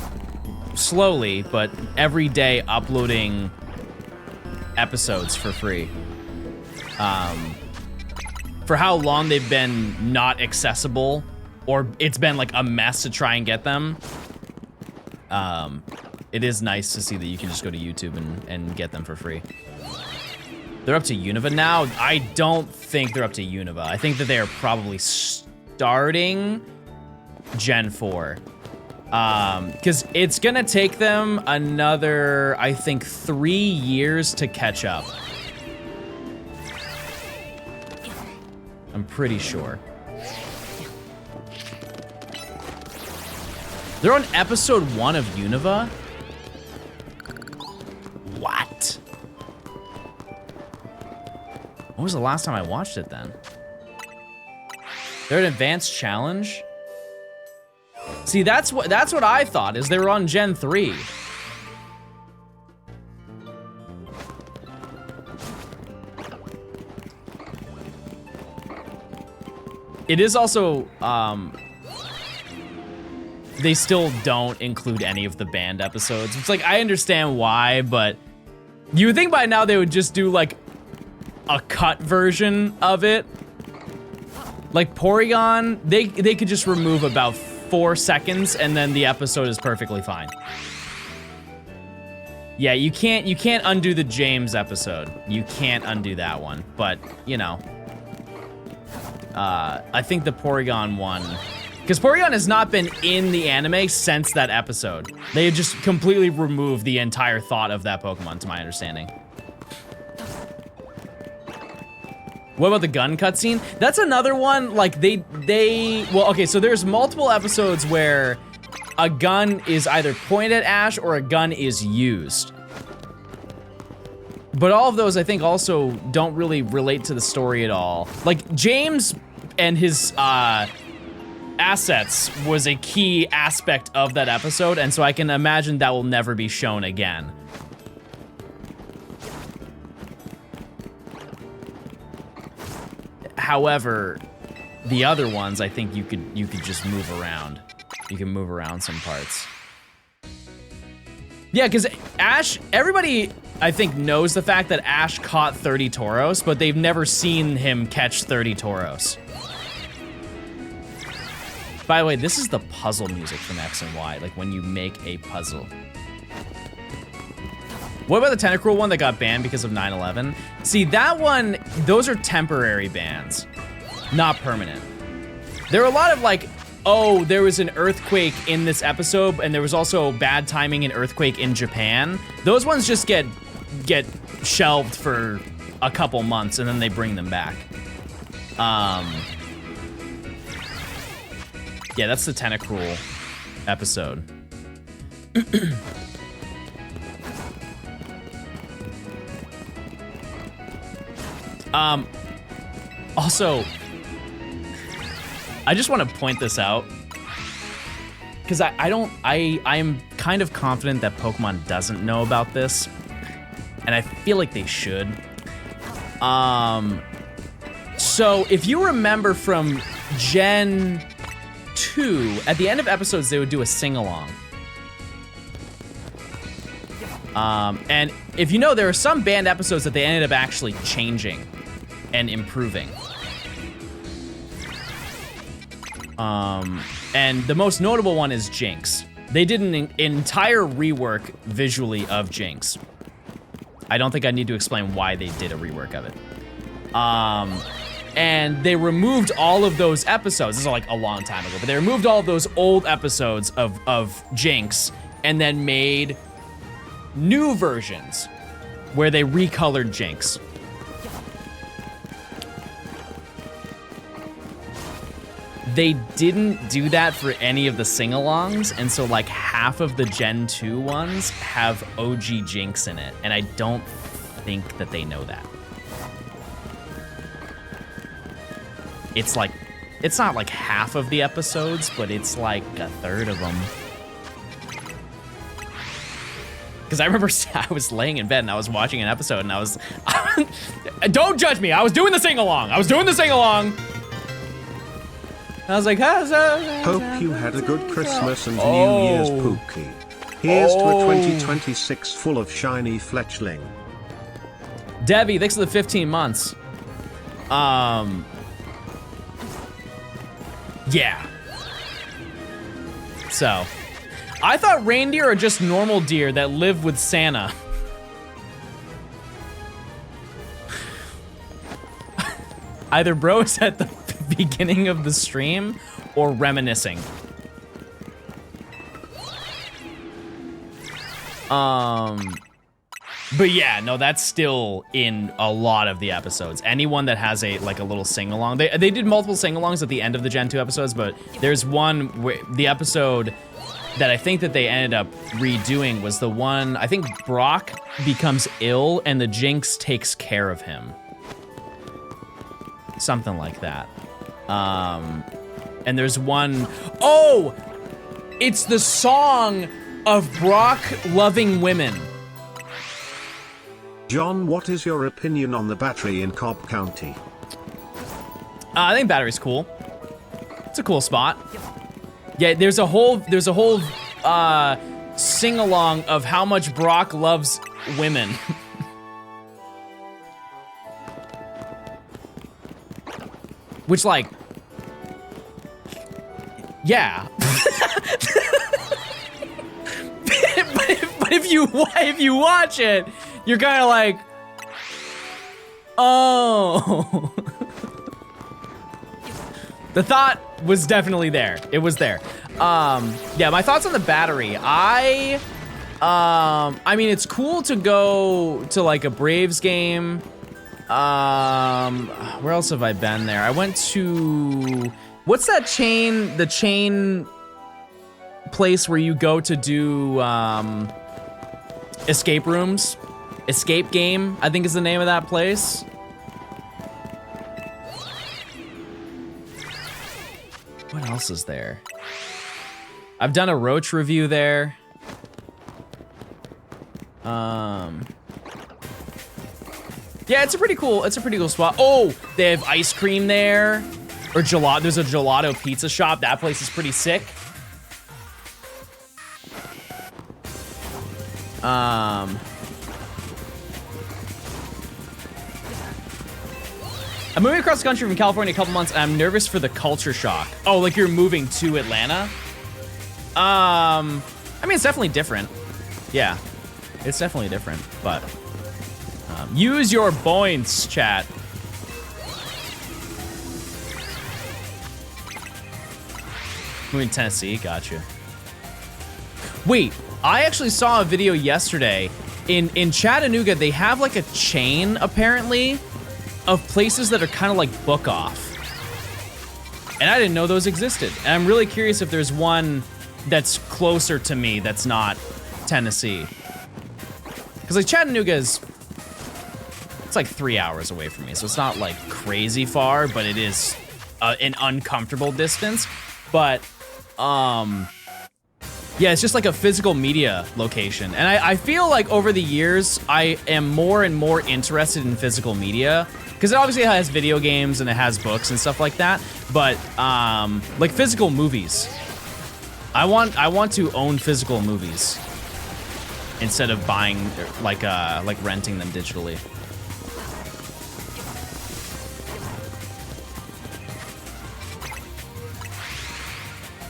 slowly, but every day uploading episodes for free. For how long they've been not accessible, or it's been like a mess to try and get them. It is nice to see that you can just go to YouTube and get them for free. They're up to Unova now? I don't think they're up to Unova. I think that they are probably starting Gen 4. Because it's gonna take them another, I think, 3 years to catch up. I'm pretty sure. They're on episode 1 of Unova? What? When was the last time I watched it then? They're an advanced challenge? See, that's what I thought, is they were on Gen 3. It is also, they still don't include any of the banned episodes. It's like, I understand why, but you would think by now they would just do like a cut version of it. Like Porygon, they could just remove about 4 seconds and then the episode is perfectly fine. Yeah, you can't undo the James episode. You can't undo that one, but you know. I think the Porygon one, because Porygon has not been in the anime since that episode. They just completely removed the entire thought of that Pokemon, to my understanding. What about the gun cutscene? That's another one, like well, okay, so there's multiple episodes where a gun is either pointed at Ash or a gun is used. But all of those, I think, also don't really relate to the story at all. Like, James and his assets was a key aspect of that episode, and so I can imagine that will never be shown again. However, the other ones, I think you could just move around. You can move around some parts. Yeah, because Ash, everybody, I think, knows the fact that Ash caught 30 Tauros, but they've never seen him catch 30 Tauros. By the way, this is the puzzle music from X and Y, like when you make a puzzle. What about the Tentacruel one that got banned because of 9/11? See, that one, those are temporary bans, not permanent. There are a lot of like, oh, there was an earthquake in this episode, and there was also bad timing in earthquake in Japan. Those ones just get shelved for a couple months, and then they bring them back. Yeah, that's the Tentacruel episode. Also, I just want to point this out because I am kind of confident that Pokemon doesn't know about this, and I feel like they should. So if you remember from Gen 2, at the end of episodes, they would do a sing-along. And if you know, there are some banned episodes that they ended up actually changing and improving. And the most notable one is Jinx. They did an entire rework visually of Jinx. I don't think I need to explain why they did a rework of it. And they removed all of those episodes. This is like a long time ago, but they removed all of those old episodes of Jinx and then made new versions where they recolored Jinx. They didn't do that for any of the sing-alongs, and so like half of the Gen 2 ones have OG Jinx in it, and I don't think that they know that. It's like, it's not like half of the episodes, but it's like a third of them. Because I remember I was laying in bed and I was watching an episode and I was, don't judge me, I was doing the sing-along. I was doing the sing-along. I was like, Hope you had a good Christmas and New Year's, Pookie. Here's to a 2026 full of shiny fletchling. Debbie, thanks for the 15 months. Yeah. So, I thought reindeer are just normal deer that live with Santa. Either bro is at the beginning of the stream or reminiscing. But yeah, no, that's still in a lot of the episodes. Anyone that has a little sing-along, they did multiple sing-alongs at the end of the Gen 2 episodes, but there's one where the episode that I think that they ended up redoing was the one, I think Brock becomes ill and the Jinx takes care of him. Something like that. And there's one, oh, it's the song of Brock loving women. John, what is your opinion on the battery in Cobb County? I think battery's cool. It's a cool spot. Yeah, there's a whole sing-along of how much Brock loves women. Which, like, yeah. but if you watch it, you're kind of like, oh. The thought was definitely there. It was there. Yeah, my thoughts on the battery. I mean, it's cool to go to like a Braves game Where else have I been there? I went to, what's that chain, the chain place where you go to do escape rooms? Escape Game, I think is the name of that place. What else is there? I've done a Roach review there. Yeah, it's a pretty cool spot. Oh, they have ice cream there. Or gelato, there's a gelato pizza shop. That place is pretty sick. I'm moving across the country from California in a couple months, and I'm nervous for the culture shock. Oh, like you're moving to Atlanta? I mean, it's definitely different. Yeah, it's definitely different, but use your points, chat. Moving to Tennessee, gotcha. Wait, I actually saw a video yesterday. In Chattanooga, they have like a chain, apparently, of places that are kind of like book off. And I didn't know those existed. And I'm really curious if there's one that's closer to me that's not Tennessee. Because like Chattanooga is, it's like 3 hours away from me. So it's not like crazy far, but it is an uncomfortable distance. But yeah, it's just like a physical media location. And I feel like over the years, I am more and more interested in physical media. Because it obviously has video games and it has books and stuff like that. But like physical movies. I want to own physical movies instead of buying, like renting them digitally.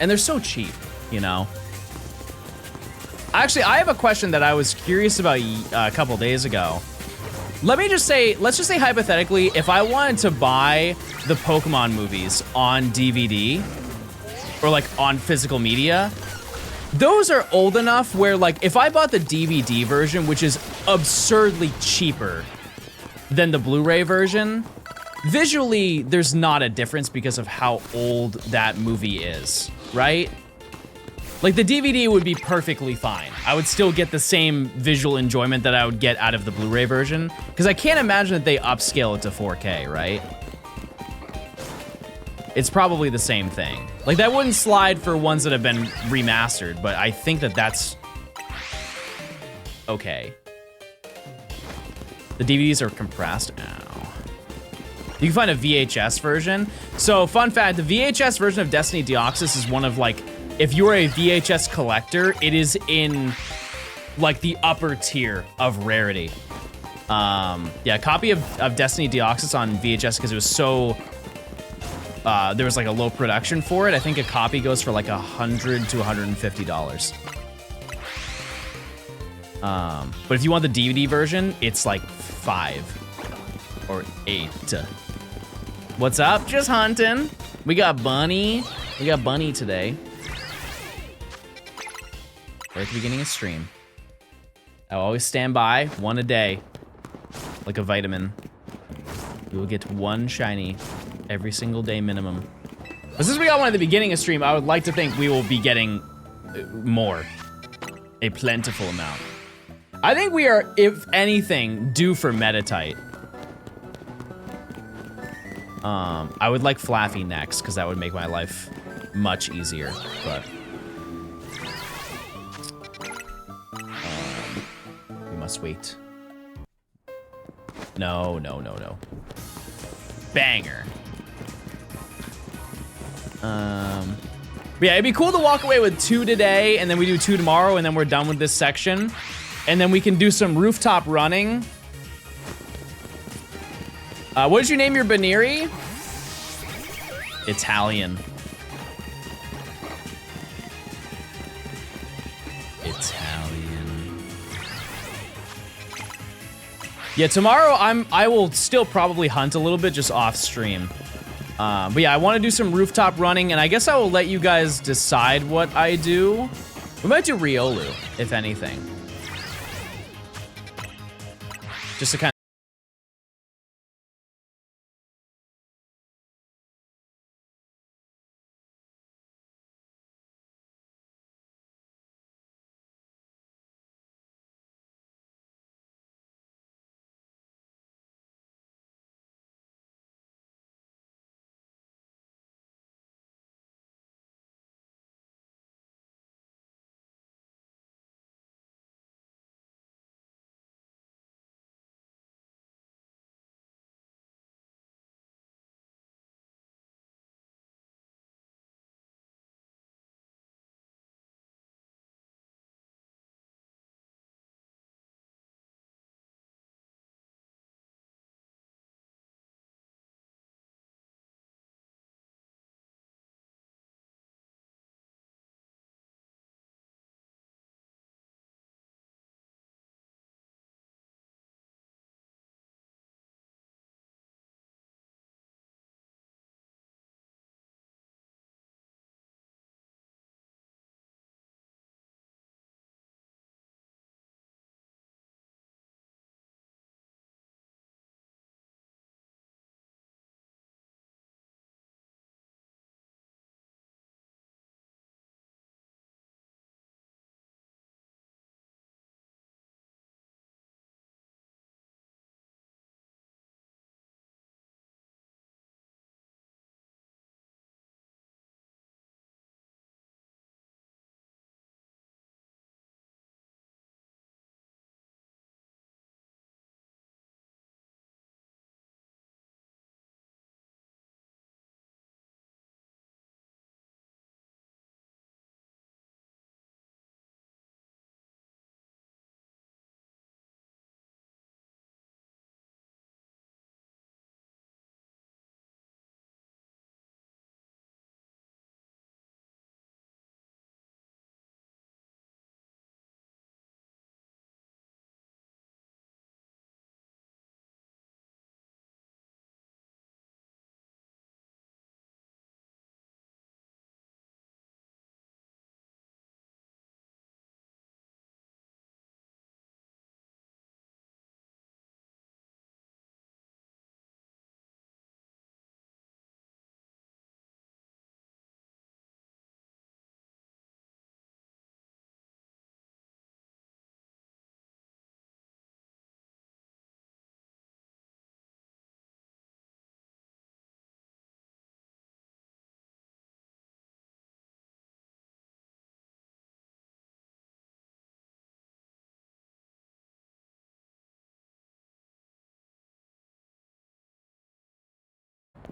And they're so cheap, you know? Actually, I have a question that I was curious about a couple days ago. Let's just say hypothetically, if I wanted to buy the Pokemon movies on DVD or like on physical media, those are old enough where like if I bought the DVD version, which is absurdly cheaper than the Blu-ray version, visually there's not a difference because of how old that movie is, right? Like the DVD would be perfectly fine. I would still get the same visual enjoyment that I would get out of the Blu-ray version, because I can't imagine that they upscale it to 4K, right? It's probably the same thing. Like that wouldn't slide for ones that have been remastered, but I think that that's okay. The DVDs are compressed. Ow. You can find a VHS version. So fun fact, the VHS version of Destiny Deoxys is one of like, if you're a VHS collector, it is in like the upper tier of rarity. Yeah, a copy of Destiny Deoxys on VHS, because it was so, there was like a low production for it. I think a copy goes for like $100 to $150. But if you want the DVD version, it's like $5 or $8. What's up? Just hunting. We got Bunny. We got Bunny today. Right at the beginning of stream. I'll always stand by, one a day. Like a vitamin. We will get one shiny every single day minimum. But since we got one at the beginning of stream, I would like to think we will be getting more. A plentiful amount. I think we are, if anything, due for Metatite. I would like Flaffy next, because that would make my life much easier, but... we must wait. No. Banger. But yeah, it'd be cool to walk away with 2 today, and then we do 2 tomorrow, and then we're done with this section. And then we can do some rooftop running. What did you name your Baneri? Italian. Yeah, tomorrow I will still probably hunt a little bit just off stream. But yeah, I want to do some rooftop running, and I guess I will let you guys decide what I do. We might do Riolu, if anything. Just to kind of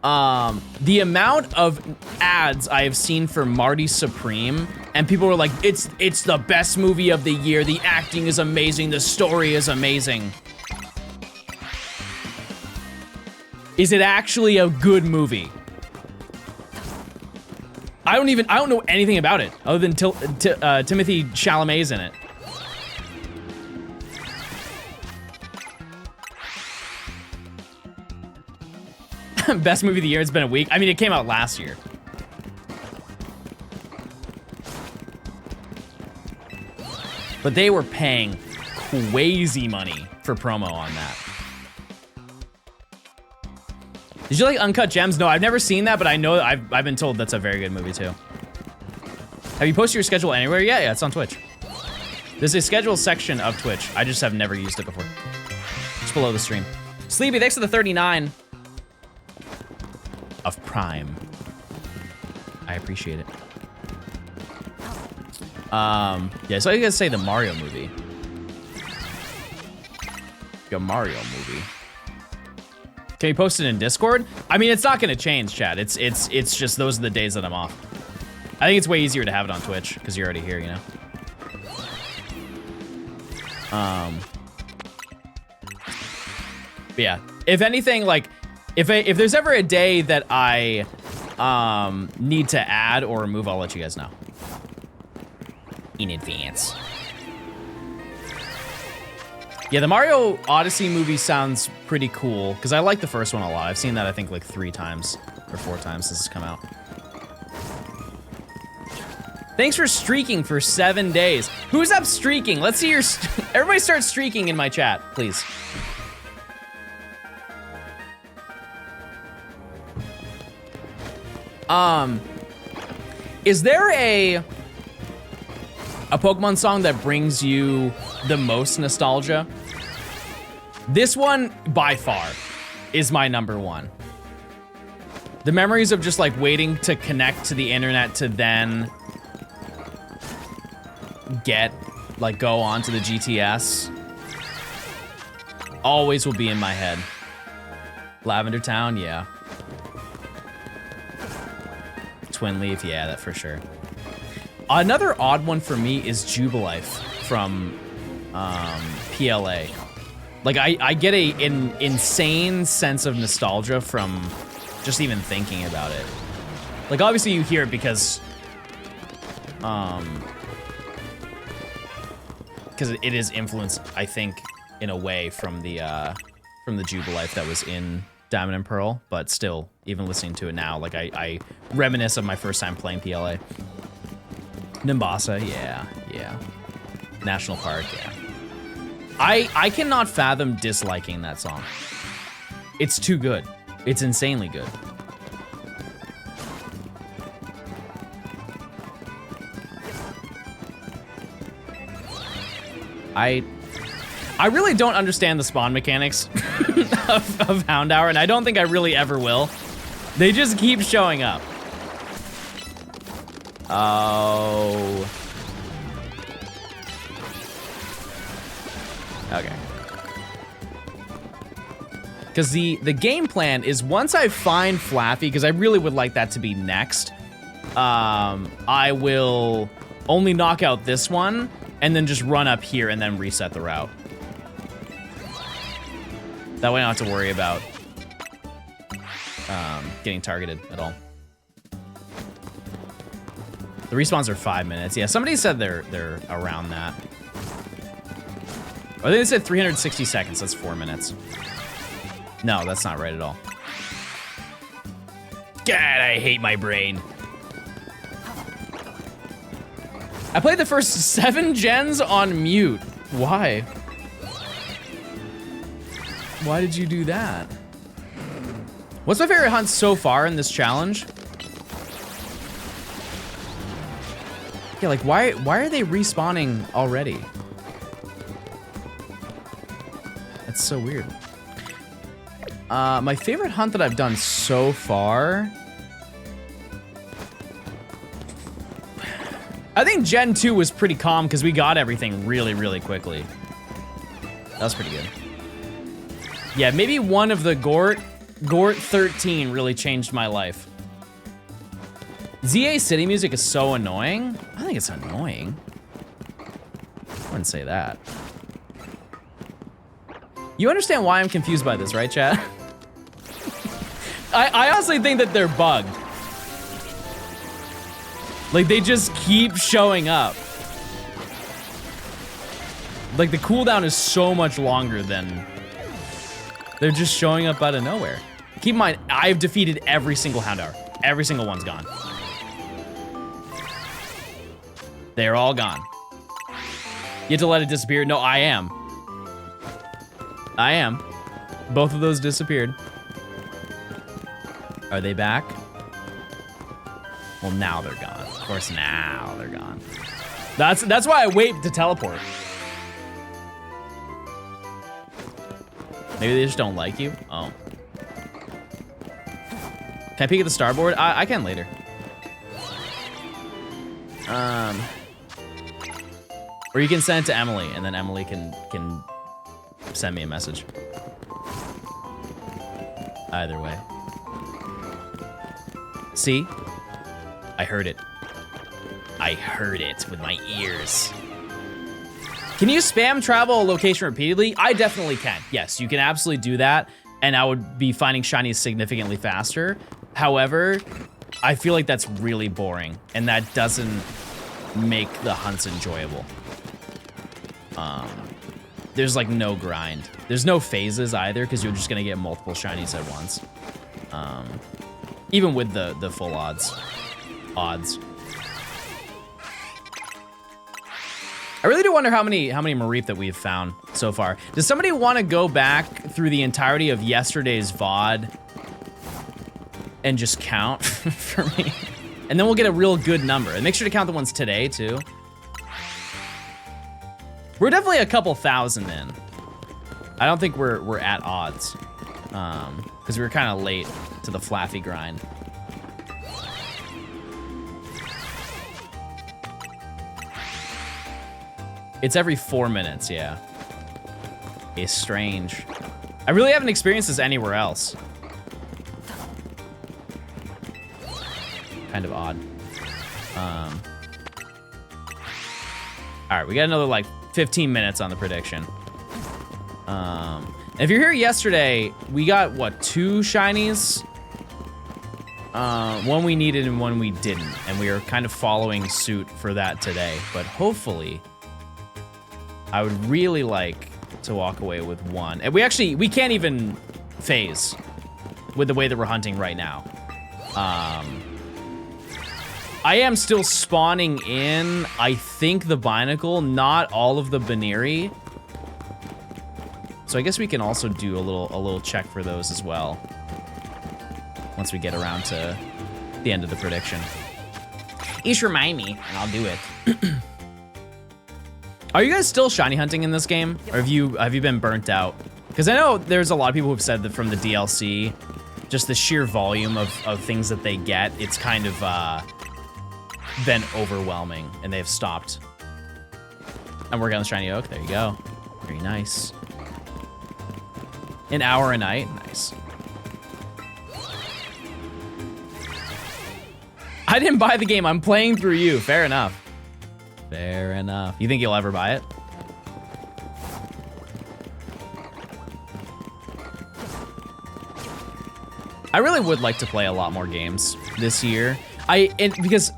The amount of ads I have seen for Marty Supreme, and people were like, it's the best movie of the year. The acting is amazing. The story is amazing. Is it actually a good movie? I don't know anything about it other than Timothy Chalamet's in it. Best movie of the year, it's been a week. I mean, it came out last year. But they were paying crazy money for promo on that. Did you like Uncut Gems? No, I've never seen that, but I know I've been told that's a very good movie too. Have you posted your schedule anywhere? Yeah, it's on Twitch. There's a schedule section of Twitch. I just have never used it before. Just below the stream. Sleepy, thanks for the 39 of Prime. I appreciate it. Yeah, so I gotta say the Mario movie. The Mario movie. Can you post it in Discord? I mean, it's not gonna change, chat. It's just those are the days that I'm off. I think it's way easier to have it on Twitch because you're already here, you know. But yeah, if anything, like, if there's ever a day that I need to add or remove, I'll let you guys know in advance. Yeah, the Mario Odyssey movie sounds pretty cool because I like the first one a lot. I've seen that I think like 3 times or 4 times since it's come out. Thanks for streaking for 7 days. Who's up streaking? Let's see your... Everybody start streaking in my chat, please. Is there a Pokemon song that brings you the most nostalgia? This one, by far, is my #1. The memories of just like waiting to connect to the internet to then go on to the GTS always will be in my head. Lavender Town, yeah. Twin Leaf, yeah, that for sure. Another odd one for me is Jubilife from PLA. Like I get an insane sense of nostalgia from just even thinking about it. Like obviously you hear it because it is influenced, I think, in a way from the Jubilife that was in Diamond and Pearl, but still, even listening to it now, like I reminisce of my first time playing PLA. Nimbasa, yeah. National Park, yeah. I cannot fathom disliking that song. It's too good. It's insanely good. I really don't understand the spawn mechanics of Hound Hour, and I don't think I really ever will. They just keep showing up. Oh. Okay. Because the game plan is once I find Flaffy, because I really would like that to be next, I will only knock out this one, and then just run up here and then reset the route. That way I don't have to worry about getting targeted at all. The respawns are 5 minutes. Yeah, somebody said they're around that. Or they said 360 seconds, that's 4 minutes. No, that's not right at all. God, I hate my brain. I played the first 7 gens on mute. Why? Why did you do that? What's my favorite hunt so far in this challenge? Yeah, like why are they respawning already? That's so weird. My favorite hunt that I've done so far, I think Gen 2 was pretty calm because we got everything really, really quickly. That was pretty good. Yeah, maybe one of the Gort. Gort 13 really changed my life. ZA City music is so annoying. I think it's annoying. I wouldn't say that. You understand why I'm confused by this, right, chat? I honestly think that they're bugged. Like, they just keep showing up. Like, the cooldown is so much longer than... They're just showing up out of nowhere. Keep in mind, I've defeated every single Houndour. Every single one's gone. They're all gone. You have to let it disappear? No, I am. I am. Both of those disappeared. Are they back? Well, now they're gone. Of course, now they're gone. That's why I wait to teleport. Maybe they just don't like you? Oh. Can I peek at the starboard? I can later. Or you can send it to Emily, and then Emily can send me a message. Either way. See? I heard it. I heard it with my ears. Can you spam travel a location repeatedly? I definitely can. Yes, you can absolutely do that, and I would be finding shinies significantly faster. However, I feel like that's really boring, and that doesn't make the hunts enjoyable. There's like no grind. There's no phases either, because you're just gonna get multiple shinies at once. Even with the full odds. I really do wonder how many Mareep that we've found so far. Does somebody want to go back through the entirety of yesterday's VOD and just count for me? And then we'll get a real good number. And make sure to count the ones today too. We're definitely a couple thousand in. I don't think we're at odds. Because we were kind of late to the Flaffy grind. It's every 4 minutes, yeah. It's strange. I really haven't experienced this anywhere else. Kind of odd. All right, we got another like 15 minutes on the prediction. If you're here yesterday, we got what, 2 shinies? One we needed and one we didn't, and we are kind of following suit for that today. But hopefully, I would really like to walk away with one. And we can't even phase with the way that we're hunting right now. I am still spawning in, I think, the Binacle, not all of the Baneri. So I guess we can also do a little check for those as well. Once we get around to the end of the prediction. Each remind me, and I'll do it. Are you guys still shiny hunting in this game? Or have you been burnt out? Because I know there's a lot of people who've said that from the DLC, just the sheer volume of things that they get, it's kind of been overwhelming, and they've stopped. I'm working on the shiny oak. There you go. Very nice. An hour a night. Nice. I didn't buy the game. I'm playing through you. Fair enough. Fair enough. You think you'll ever buy it? I really would like to play a lot more games this year. Because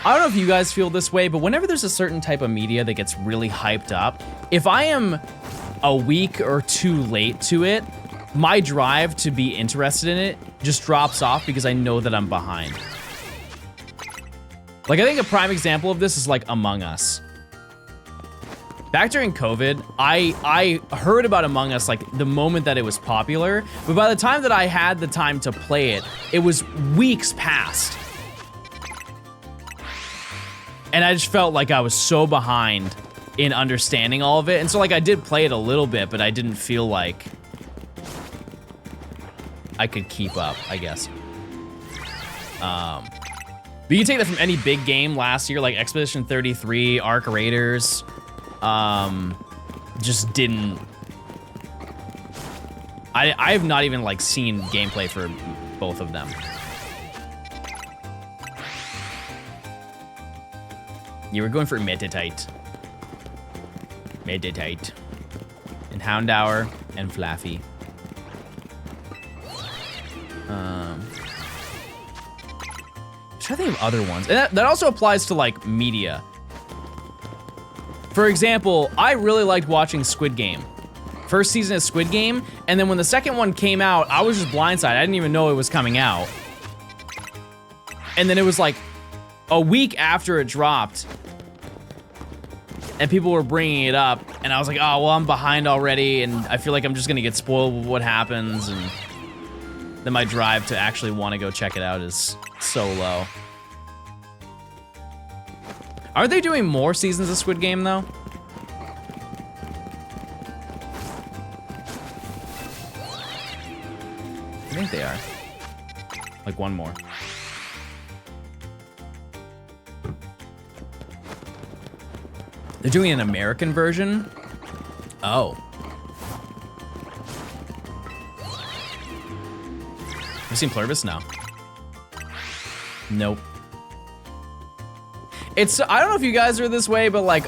I don't know if you guys feel this way, but whenever there's a certain type of media that gets really hyped up, if I am a week or 2 late to it, my drive to be interested in it just drops off because I know that I'm behind. Like, I think a prime example of this is like Among Us. Back during COVID, I heard about Among Us like the moment that it was popular, but by the time that I had the time to play it, it was weeks past. And I just felt like I was so behind in understanding all of it. And so like I did play it a little bit, but I didn't feel like I could keep up, I guess. But you can take that from any big game last year, like Expedition 33, Arc Raiders. Just didn't... I have not even like seen gameplay for both of them. You were going for Meditate. Meditate. And Houndour and Flaffy. I'm trying to think of other ones. And that also applies to like media. For example, I really liked watching Squid Game. First season of Squid Game, and then when the second one came out, I was just blindsided. I didn't even know it was coming out. And then it was like a week after it dropped, and people were bringing it up, and I was like, oh, well, I'm behind already, and I feel like I'm just gonna get spoiled with what happens, and then my drive to actually want to go check it out is so low. Are they doing more seasons of Squid Game, though? I think they are. Like one more. They're doing an American version? Oh. Have you seen Pluribus? No. Nope. It's, I don't know if you guys are this way, but like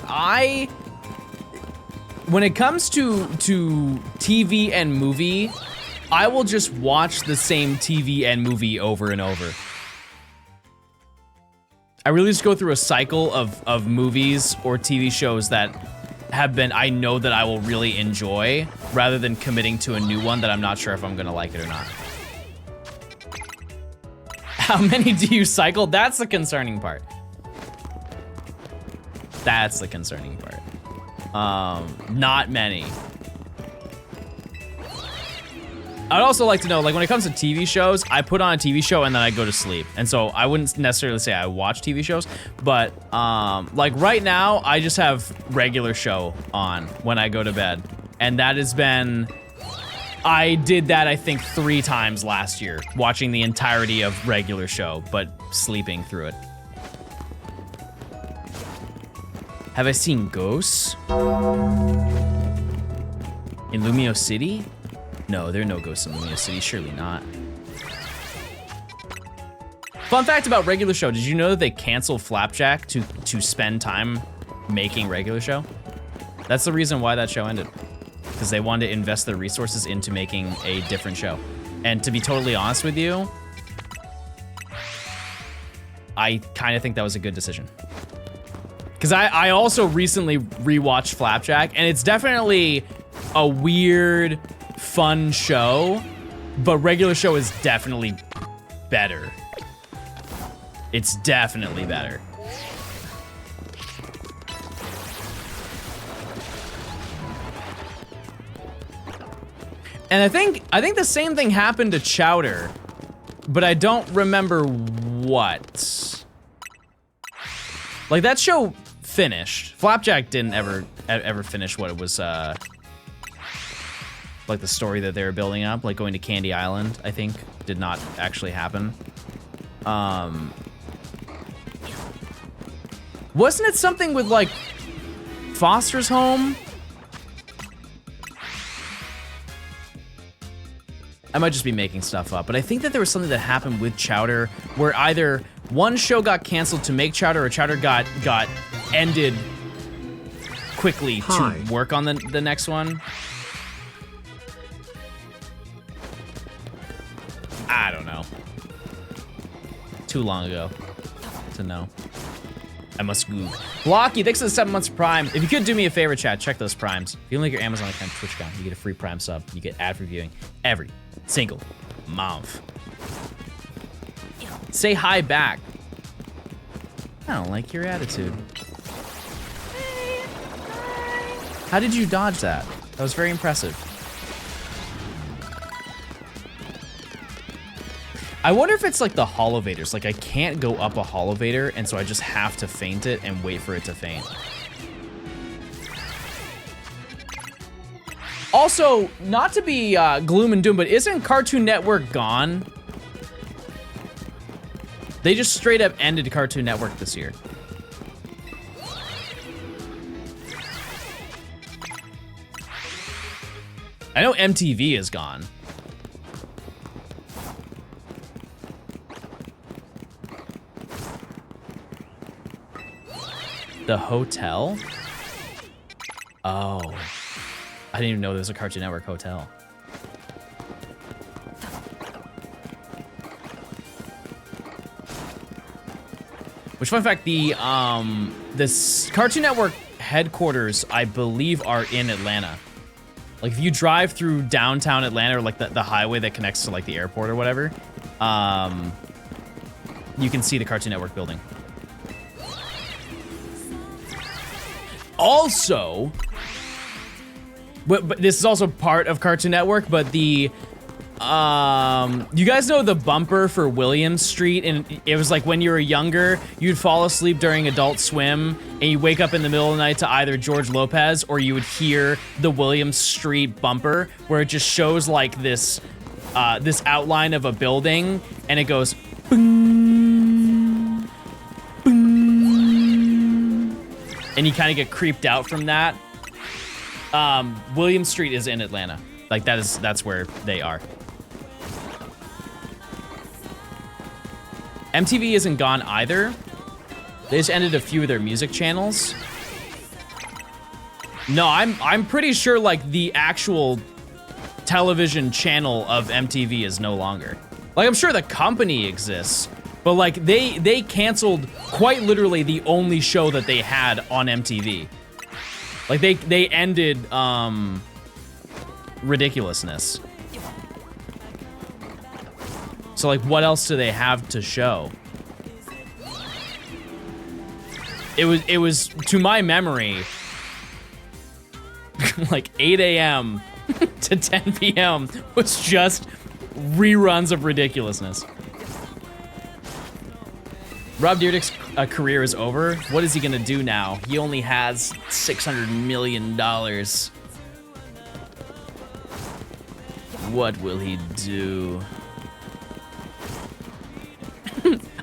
when it comes to TV and movie, I will just watch the same TV and movie over and over. I really just go through a cycle of movies or TV shows that have been, I know that I will really enjoy, rather than committing to a new one that I'm not sure if I'm gonna like it or not. How many do you cycle? That's the concerning part. That's the concerning part. Not many. I'd also like to know, like when it comes to TV shows, I put on a TV show and then I go to sleep. And so I wouldn't necessarily say I watch TV shows, but like right now, I just have regular show on when I go to bed. And that has been, I did that I think 3 times last year, watching the entirety of regular show, but sleeping through it. Have I seen ghosts? In Lumio City? No, there are no ghosts in Lumio City, surely not. Fun fact about regular show, did you know that they canceled Flapjack to spend time making regular show? That's the reason why that show ended. Because they wanted to invest their resources into making a different show. And to be totally honest with you, I kind of think that was a good decision. Because I also recently rewatched Flapjack, and it's definitely a weird, fun show, but regular show is definitely better. It's definitely better. And I think the same thing happened to Chowder, but I don't remember what. Like that show finished. Flapjack didn't ever finish what it was like the story that they were building up, like going to Candy Island, I think did not actually happen. Wasn't it something with like Foster's Home? I might just be making stuff up, but I think that there was something that happened with Chowder where either one show got canceled to make Chowder or Chowder got ended quickly to work on the next one. I don't know. Too long ago to know. I must Goog. Blocky, thanks for the 7 months of Prime. If you could do me a favor, chat, check those Primes. If you link your Amazon account, Twitch account, you get a free Prime sub. You get ad reviewing every single month. Say hi back. I don't like your attitude. How did you dodge that? That was very impressive. I wonder if it's like the holovators. Like I can't go up a holovator, and so I just have to feint it and wait for it to faint. Also, not to be gloom and doom, but isn't Cartoon Network gone? They just straight up ended Cartoon Network this year. I know MTV is gone. The hotel? Oh. I didn't even know there was a Cartoon Network hotel. Which, fun fact, this Cartoon Network headquarters, I believe, are in Atlanta. Like, if you drive through downtown Atlanta, or like the highway that connects to like the airport or whatever, you can see the Cartoon Network building. Also, but this is also part of Cartoon Network, but the, you guys know the bumper for Williams Street? And it was like when you were younger, you'd fall asleep during Adult Swim, and you wake up in the middle of the night to either George Lopez, or you would hear the Williams Street bumper, where it just shows like this, this outline of a building, and it goes, boom, boom. And you kind of get creeped out from that. Williams Street is in Atlanta. Like that's where they are. MTV isn't gone either. They just ended a few of their music channels. No, I'm pretty sure like the actual television channel of MTV is no longer. Like, I'm sure the company exists, but like they canceled quite literally the only show that they had on MTV. Like they ended Ridiculousness. So like, what else do they have to show? It was to my memory like 8 a.m. to 10 p.m. was just reruns of Ridiculousness. Rob Dyrdek's career is over. What is he gonna do now? He only has $600 million. What will he do?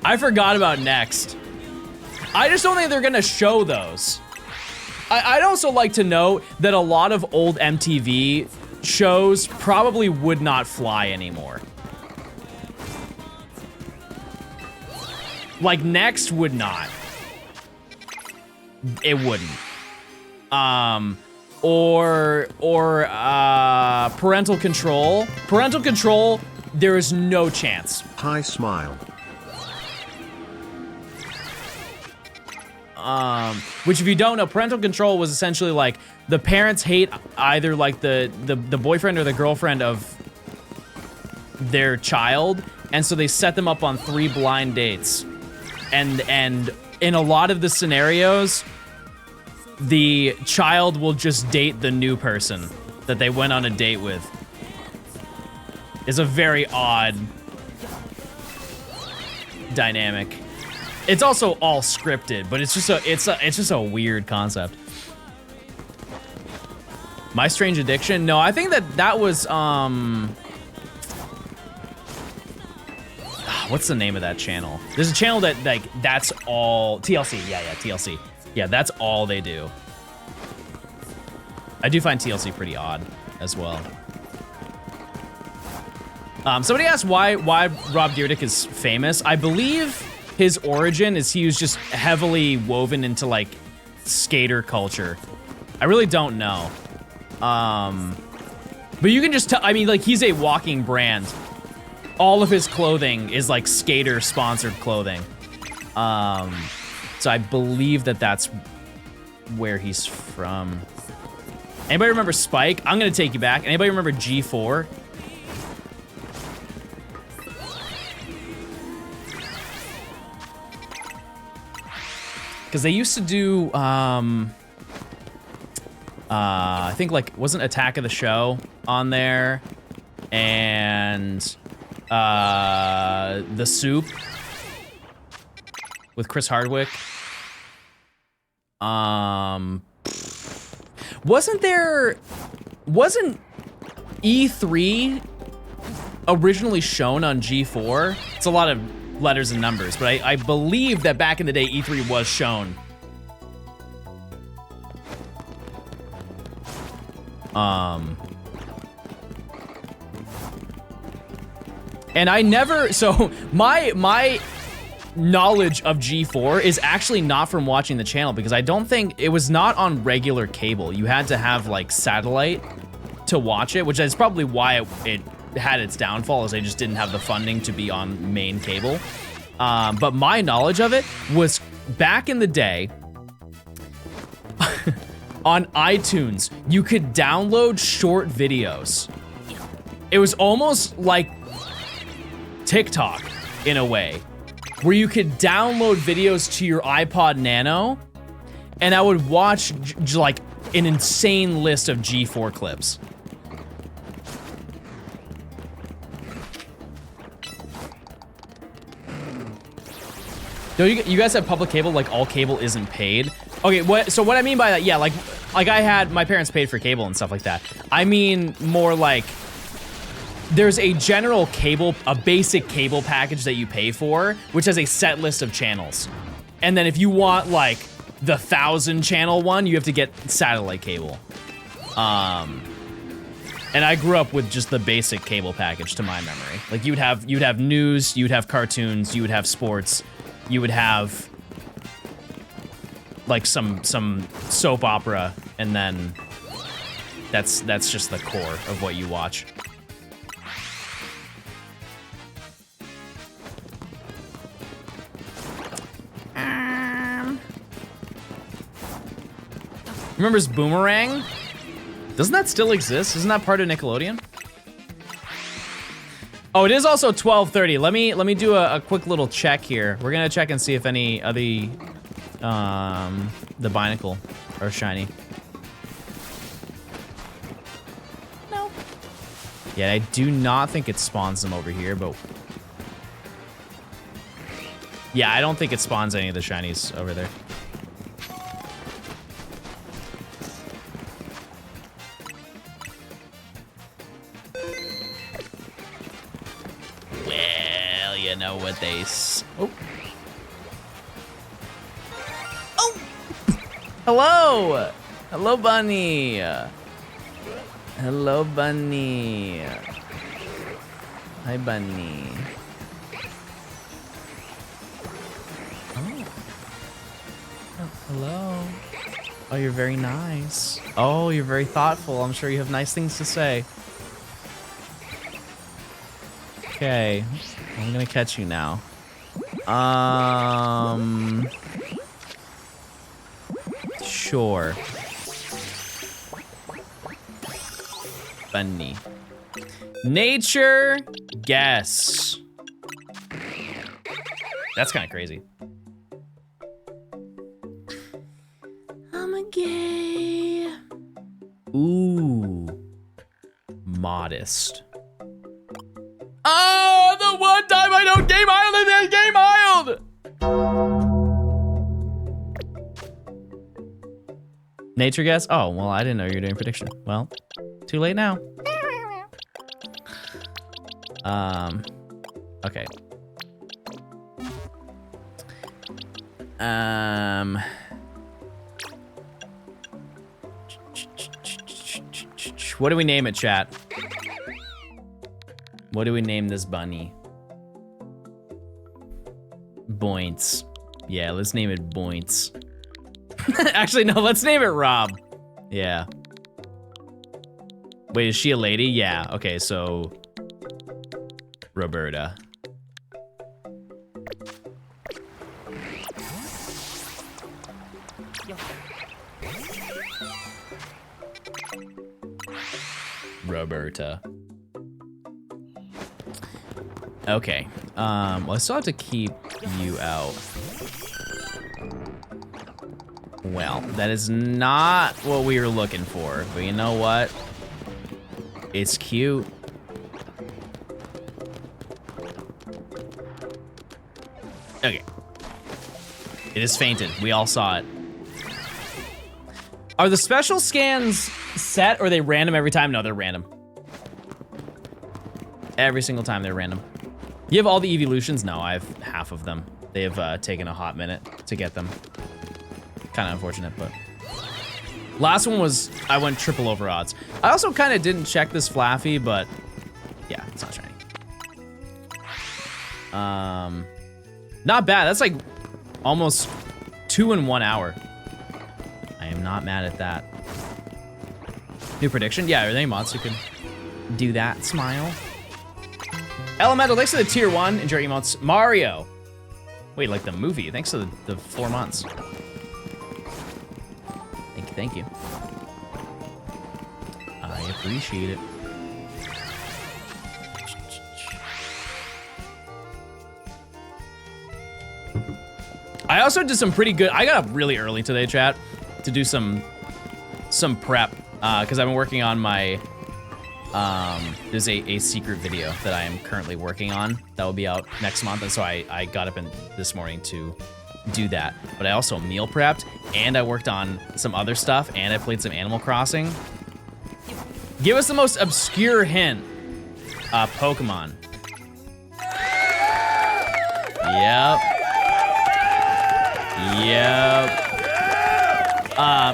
I forgot about Next. I just don't think they're gonna show those. I'd also like to note that a lot of old MTV shows probably would not fly anymore. Like, Next would not. It wouldn't. Or Parental Control. Parental Control, there is no chance. Hi, smile. Which, if you don't know, Parental Control was essentially like the parents hate either like the boyfriend or the girlfriend of their child, and so they set them up on 3 blind dates. And in a lot of the scenarios, the child will just date the new person that they went on a date with. It's a very odd dynamic. It's also all scripted, but it's just a weird concept. My Strange Addiction? No, I think that was what's the name of that channel? There's a channel that like that's all TLC. Yeah, TLC. Yeah, that's all they do. I do find TLC pretty odd as well. Somebody asked why Rob Dyrdek is famous. I believe his origin is he was just heavily woven into like skater culture. I really don't know. But you can just tell, I mean, like, he's a walking brand. All of his clothing is like skater sponsored clothing. So I believe that's where he's from. Anybody remember Spike? I'm gonna take you back. Anybody remember G4? Because they used to do, I think like, wasn't Attack of the Show on there? And The Soup with Chris Hardwick. Wasn't E3 originally shown on G4? It's a lot of letters and numbers, but I believe that back in the day, E3 was shown. And I never, so my knowledge of G4 is actually not from watching the channel, because I don't think it was not on regular cable. You had to have like satellite to watch it, which is probably why it had its downfall, is they just didn't have the funding to be on main cable. But my knowledge of it was back in the day on iTunes, you could download short videos. It was almost like TikTok in a way, where you could download videos to your iPod Nano, and I would watch like an insane list of G4 clips. Don't you guys have public cable? Like all cable isn't paid? Okay, so what I mean by that, yeah, like I had, my parents paid for cable and stuff like that. I mean more like, there's a general cable, a basic cable package that you pay for, which has a set list of channels. And then if you want like the 1,000 channel one, you have to get satellite cable. And I grew up with just the basic cable package to my memory. Like you'd have news, you'd have cartoons, you would have sports, you would have like some soap opera, and then that's just the core of what you watch. Remembers Boomerang? Doesn't that still exist? Isn't that part of Nickelodeon? Oh, it is also 12:30. Let me do a quick little check here. We're gonna check and see if any of the Binacle are shiny. No. Yeah, I do not think it spawns them over here, but yeah, I don't think it spawns any of the shinies over there. Well, you know what they oh. Oh! Hello! Hello, Bunny! Hello, Bunny. Hi, Bunny. Oh, hello. Oh, you're very nice. Oh, you're very thoughtful. I'm sure you have nice things to say. Okay, I'm gonna catch you now. Sure. Bunny. Nature guess. That's kind of crazy. I'm a gay. Ooh. Modest. Oh, the one time I don't Game Island and then Game Island! Nature guess? Oh, well, I didn't know you were doing prediction. Well, too late now. Okay. What do we name it, chat? What do we name this bunny? Boints. Yeah, let's name it Boints. Actually, no, let's name it Rob. Yeah. Wait, is she a lady? Yeah, okay, so... Roberta. Roberta. Okay, well, I still have to keep you out. Well, that is not what we were looking for, but you know what? It's cute. Okay. It is fainted. We all saw it. Are the special scans set or are they random every time? No, they're random. Every single time they're random. You have all the evolutions? No, I have half of them. They have taken a hot minute to get them. Kind of unfortunate, but. Last one was, I went triple over odds. I also kind of didn't check this Flaffy, but yeah, it's not shiny. Not bad. That's like almost 2 in 1 hour. I am not mad at that. New prediction? Yeah, are there any mods who can do that? Smile. Elemental, thanks to the tier 1. Enjoy your emotes. Mario. Wait, like the movie. Thanks to the 4 months. Thank you. I appreciate it. I also did some pretty good, I got up really early today, chat, to do some prep, because I've been working on my, there's a secret video that I am currently working on that will be out next month, and so I got up this morning to do that. But I also meal prepped, and I worked on some other stuff, and I played some Animal Crossing. Give us the most obscure hint. Pokemon. Yep.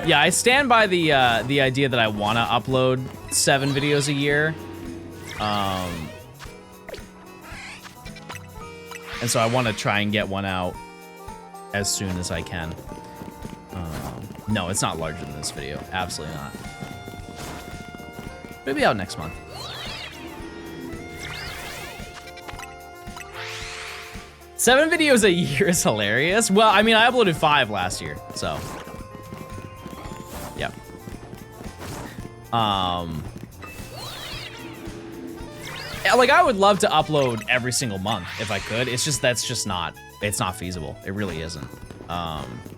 Yeah, I stand by the idea that I want to upload 7 videos a year. And so I want to try and get one out as soon as I can. No, it's not larger than this video. Absolutely not. It'll be out next month. Seven videos a year is hilarious. Well, I mean, I uploaded 5 last year, so. Yeah. Yeah, like, I would love to upload every single month if I could. It's just, it's not feasible. It really isn't.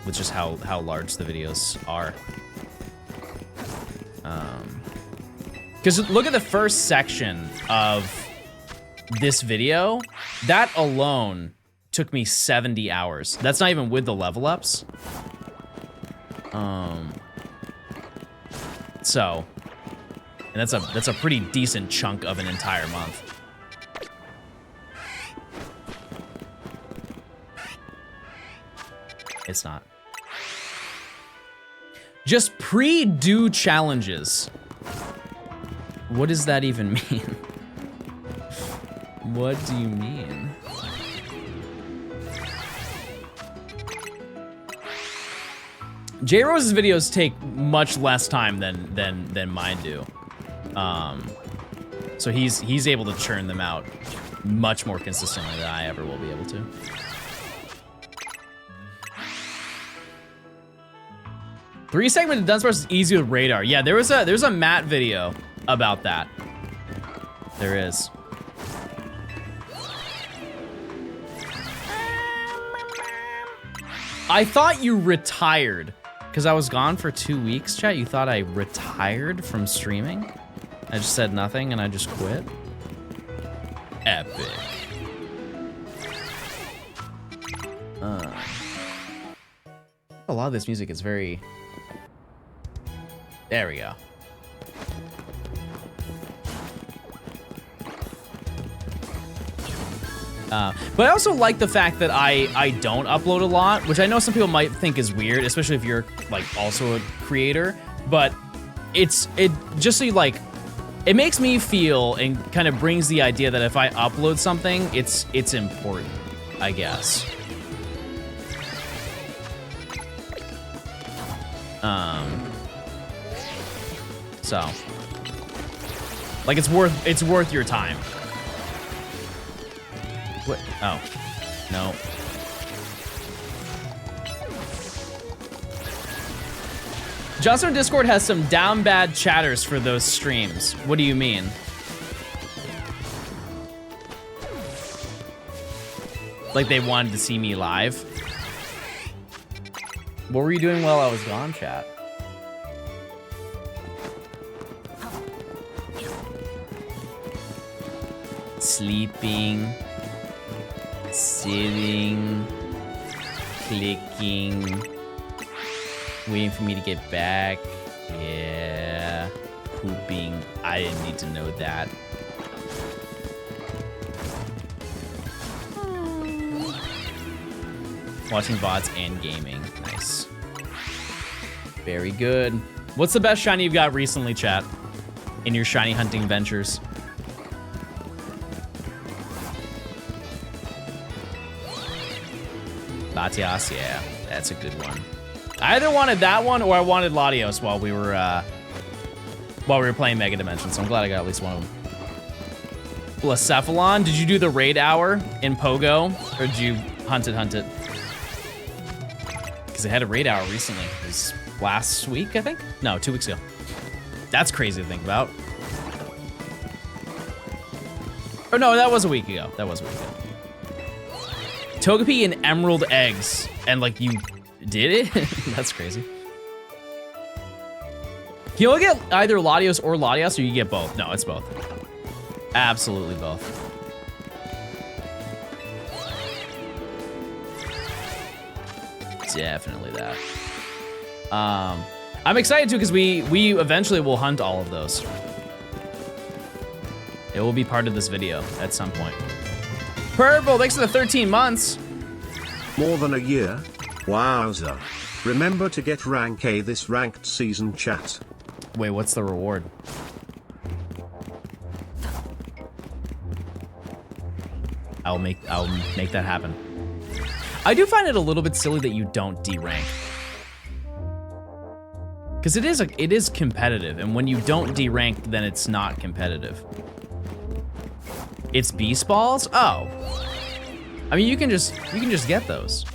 With just how large the videos are. Because look at the first section of this video. That alone took me 70 hours. That's not even with the level ups. So, and that's a pretty decent chunk of an entire month. It's not. Just pre-do challenges. What does that even mean? What do you mean? J Rose's videos take much less time than mine do. So he's able to churn them out much more consistently than I ever will be able to. Three-segmented Dunce Bars is easy with radar. Yeah, there's a Matt video about that. There is. I thought you retired because I was gone for 2 weeks, chat. You thought I retired from streaming? I just said nothing and I just quit? Epic. A lot of this music is very... There we go. But I also like the fact that I don't upload a lot, which I know some people might think is weird, especially if you're like also a creator. But it just so you like, it makes me feel and kind of brings the idea that if I upload something, it's important, I guess. So, like it's worth your time. What? Oh, no. Johnstone Discord has some down bad chatters for those streams. What do you mean? Like they wanted to see me live? What were you doing while I was gone, chat? Sleeping, sitting, clicking, waiting for me to get back. Yeah, pooping. I didn't need to know that. Watching VODs and gaming. Nice. Very good. What's the best shiny you've got recently, chat? In your shiny hunting ventures? Latias, yeah, that's a good one. I either wanted that one or I wanted Latios while we were playing Mega Dimension, so I'm glad I got at least one of them. Blacephalon, did you do the raid hour in Pogo, or did you hunt it? Because it had a raid hour recently. It was last week, I think? No, 2 weeks ago. That's crazy to think about. Oh no, that was a week ago. Togepi and Emerald Eggs, and like you did it? That's crazy. You only get either Latios or Latias, or you get both? No, it's both. Absolutely both. Definitely that. I'm excited too because we eventually will hunt all of those. It will be part of this video at some point. Purple, thanks for the 13 months. More than a year? Wowza. Remember to get rank A this ranked season, chat. Wait, what's the reward? I'll make that happen. I do find it a little bit silly that you don't D-rank. Because it is competitive, and when you don't D-rank, then it's not competitive. It's Beast Balls? Oh. I mean, you can just get those.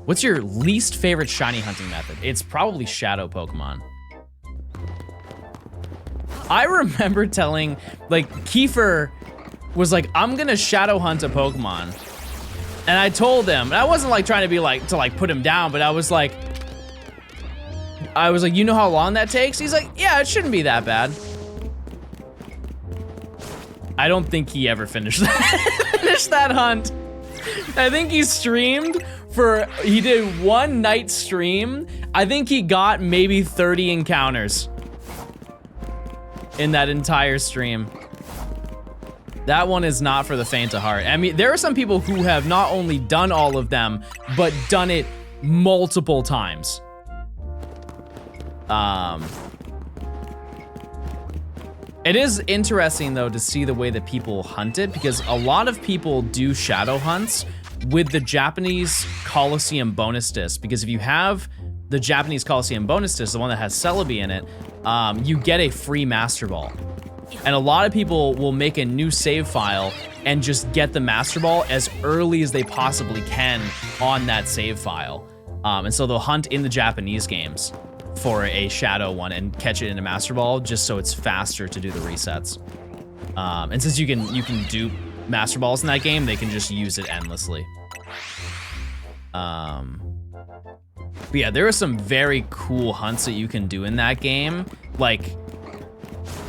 What's your least favorite shiny hunting method? It's probably shadow Pokemon. I remember telling, like, Kiefer was like, I'm gonna shadow hunt a Pokemon. And I told him, and I wasn't like trying to be like, to like put him down, but I was like, you know how long that takes? He's like, yeah, it shouldn't be that bad. I don't think he ever finished that hunt. I think he did one night stream. I think he got maybe 30 encounters in that entire stream. That one is not for the faint of heart. I mean, there are some people who have not only done all of them, but done it multiple times. It is interesting though to see the way that people hunt it, because a lot of people do shadow hunts with the Japanese Coliseum bonus disc, because if you have the Japanese Coliseum bonus disc, the one that has Celebi in it, you get a free Master Ball. And a lot of people will make a new save file and just get the Master Ball as early as they possibly can on that save file. And so they'll hunt in the Japanese games for a shadow one and catch it in a Master Ball just so it's faster to do the resets. And since you can do Master Balls in that game, they can just use it endlessly. But yeah, there are some very cool hunts that you can do in that game. Like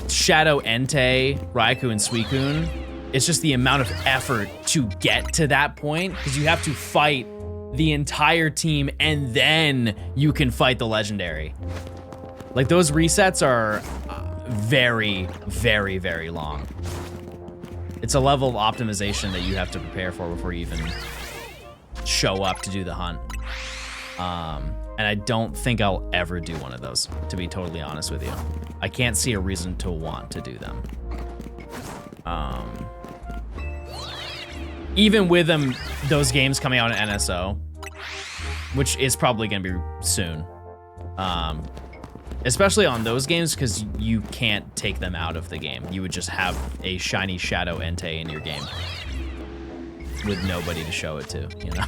Shadow Entei, Raikou, and Suicune. It's just the amount of effort to get to that point, because you have to fight the entire team and then you can fight the legendary. Like those resets are very, very, very long. It's a level of optimization that you have to prepare for before you even show up to do the hunt. And I don't think I'll ever do one of those, to be totally honest with you. I can't see a reason to want to do them. Even with those games coming out in NSO, which is probably gonna be soon. Especially on those games, because you can't take them out of the game. You would just have a shiny Shadow Entei in your game with nobody to show it to, you know?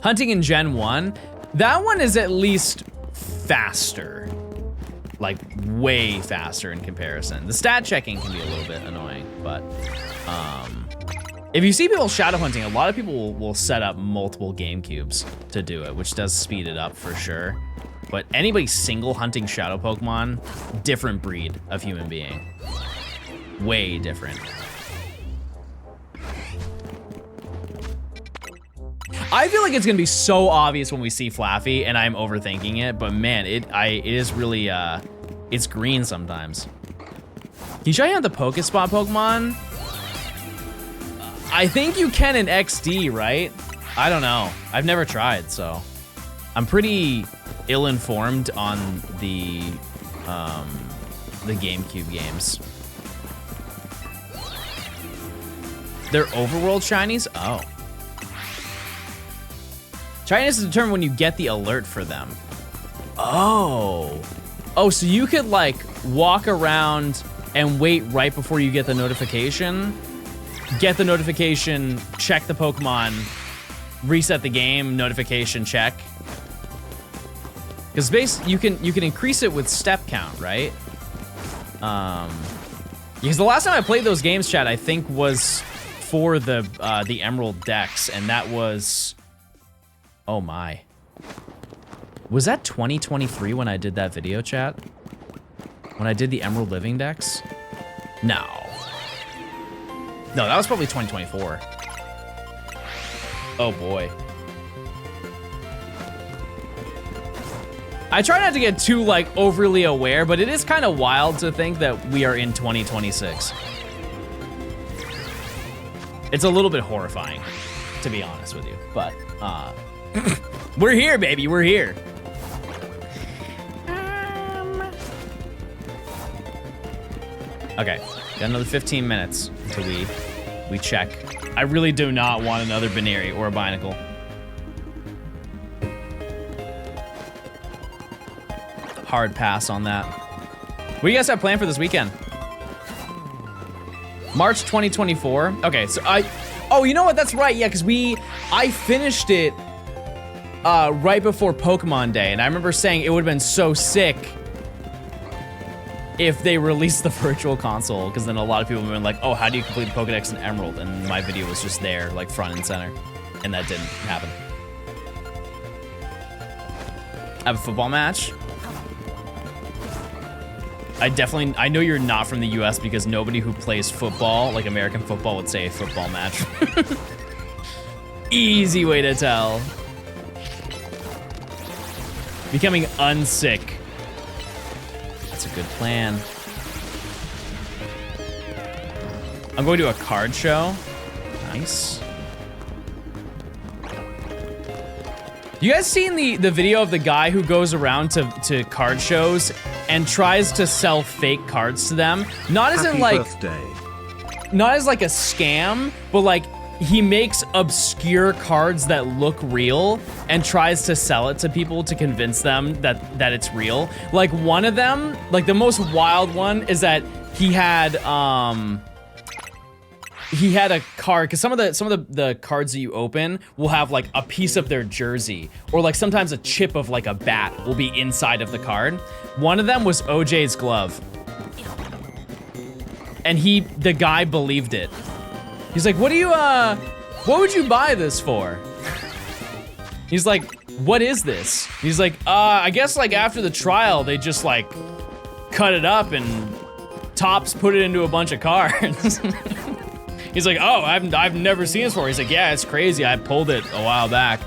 Hunting in Gen 1, that one is at least faster. Like, way faster in comparison. The stat checking can be a little bit annoying, but if you see people shadow hunting, a lot of people will set up multiple GameCubes to do it, which does speed it up for sure. But anybody single hunting shadow Pokemon, different breed of human being. Way different. I feel like it's gonna be so obvious when we see Flaffy, and I'm overthinking it, but man, it is really, it's green sometimes. Can you try out the Pokespot Pokemon? I think you can in XD, right? I don't know. I've never tried, so. I'm pretty ill-informed on the GameCube games. They're overworld shinies? Oh. Shinies is determined when you get the alert for them. Oh. Oh, so you could like walk around and wait right before you get the notification, check the Pokemon, reset the game, notification, check. Because you can increase it with step count, right? Because the last time I played those games, chat, I think was for the Emerald Dex, and that was, oh my. Was that 2023 when I did that video, chat? When I did the Emerald Living Dex? No. No, that was probably 2024. Oh boy. I try not to get too like overly aware, but it is kind of wild to think that we are in 2026. It's a little bit horrifying, to be honest with you, but we're here, baby, we're here. Okay, got another 15 minutes until we check. I really do not want another Baneri or a Binacle. Hard pass on that. What do you guys have planned for this weekend? March 2024. Okay, so oh, you know what? That's right. Yeah, because I finished it right before Pokemon Day, and I remember saying it would have been so sick if they released the Virtual Console, because then a lot of people have been like, oh, how do you complete the Pokedex in Emerald? And my video was just there, like front and center, and that didn't happen. I have a football match. I know you're not from the US because nobody who plays football, like American football, would say a football match. Easy way to tell. Becoming unsick. That's a good plan. I'm going to a card show. Nice. You guys seen the video of the guy who goes around to card shows and tries to sell fake cards to them? Not as in like, not as like a scam, but like he makes obscure cards that look real and tries to sell it to people to convince them that it's real. Like one of them, like the most wild one is that he had a card, because some of the cards that you open will have like a piece of their jersey, or like sometimes a chip of like a bat will be inside of the card. One of them was OJ's glove. And the guy believed it. He's like, what would you buy this for? He's like, what is this? He's like, I guess like after the trial, they just like cut it up and Topps put it into a bunch of cards. He's like, oh, I've never seen this before. He's like, yeah, it's crazy. I pulled it a while back.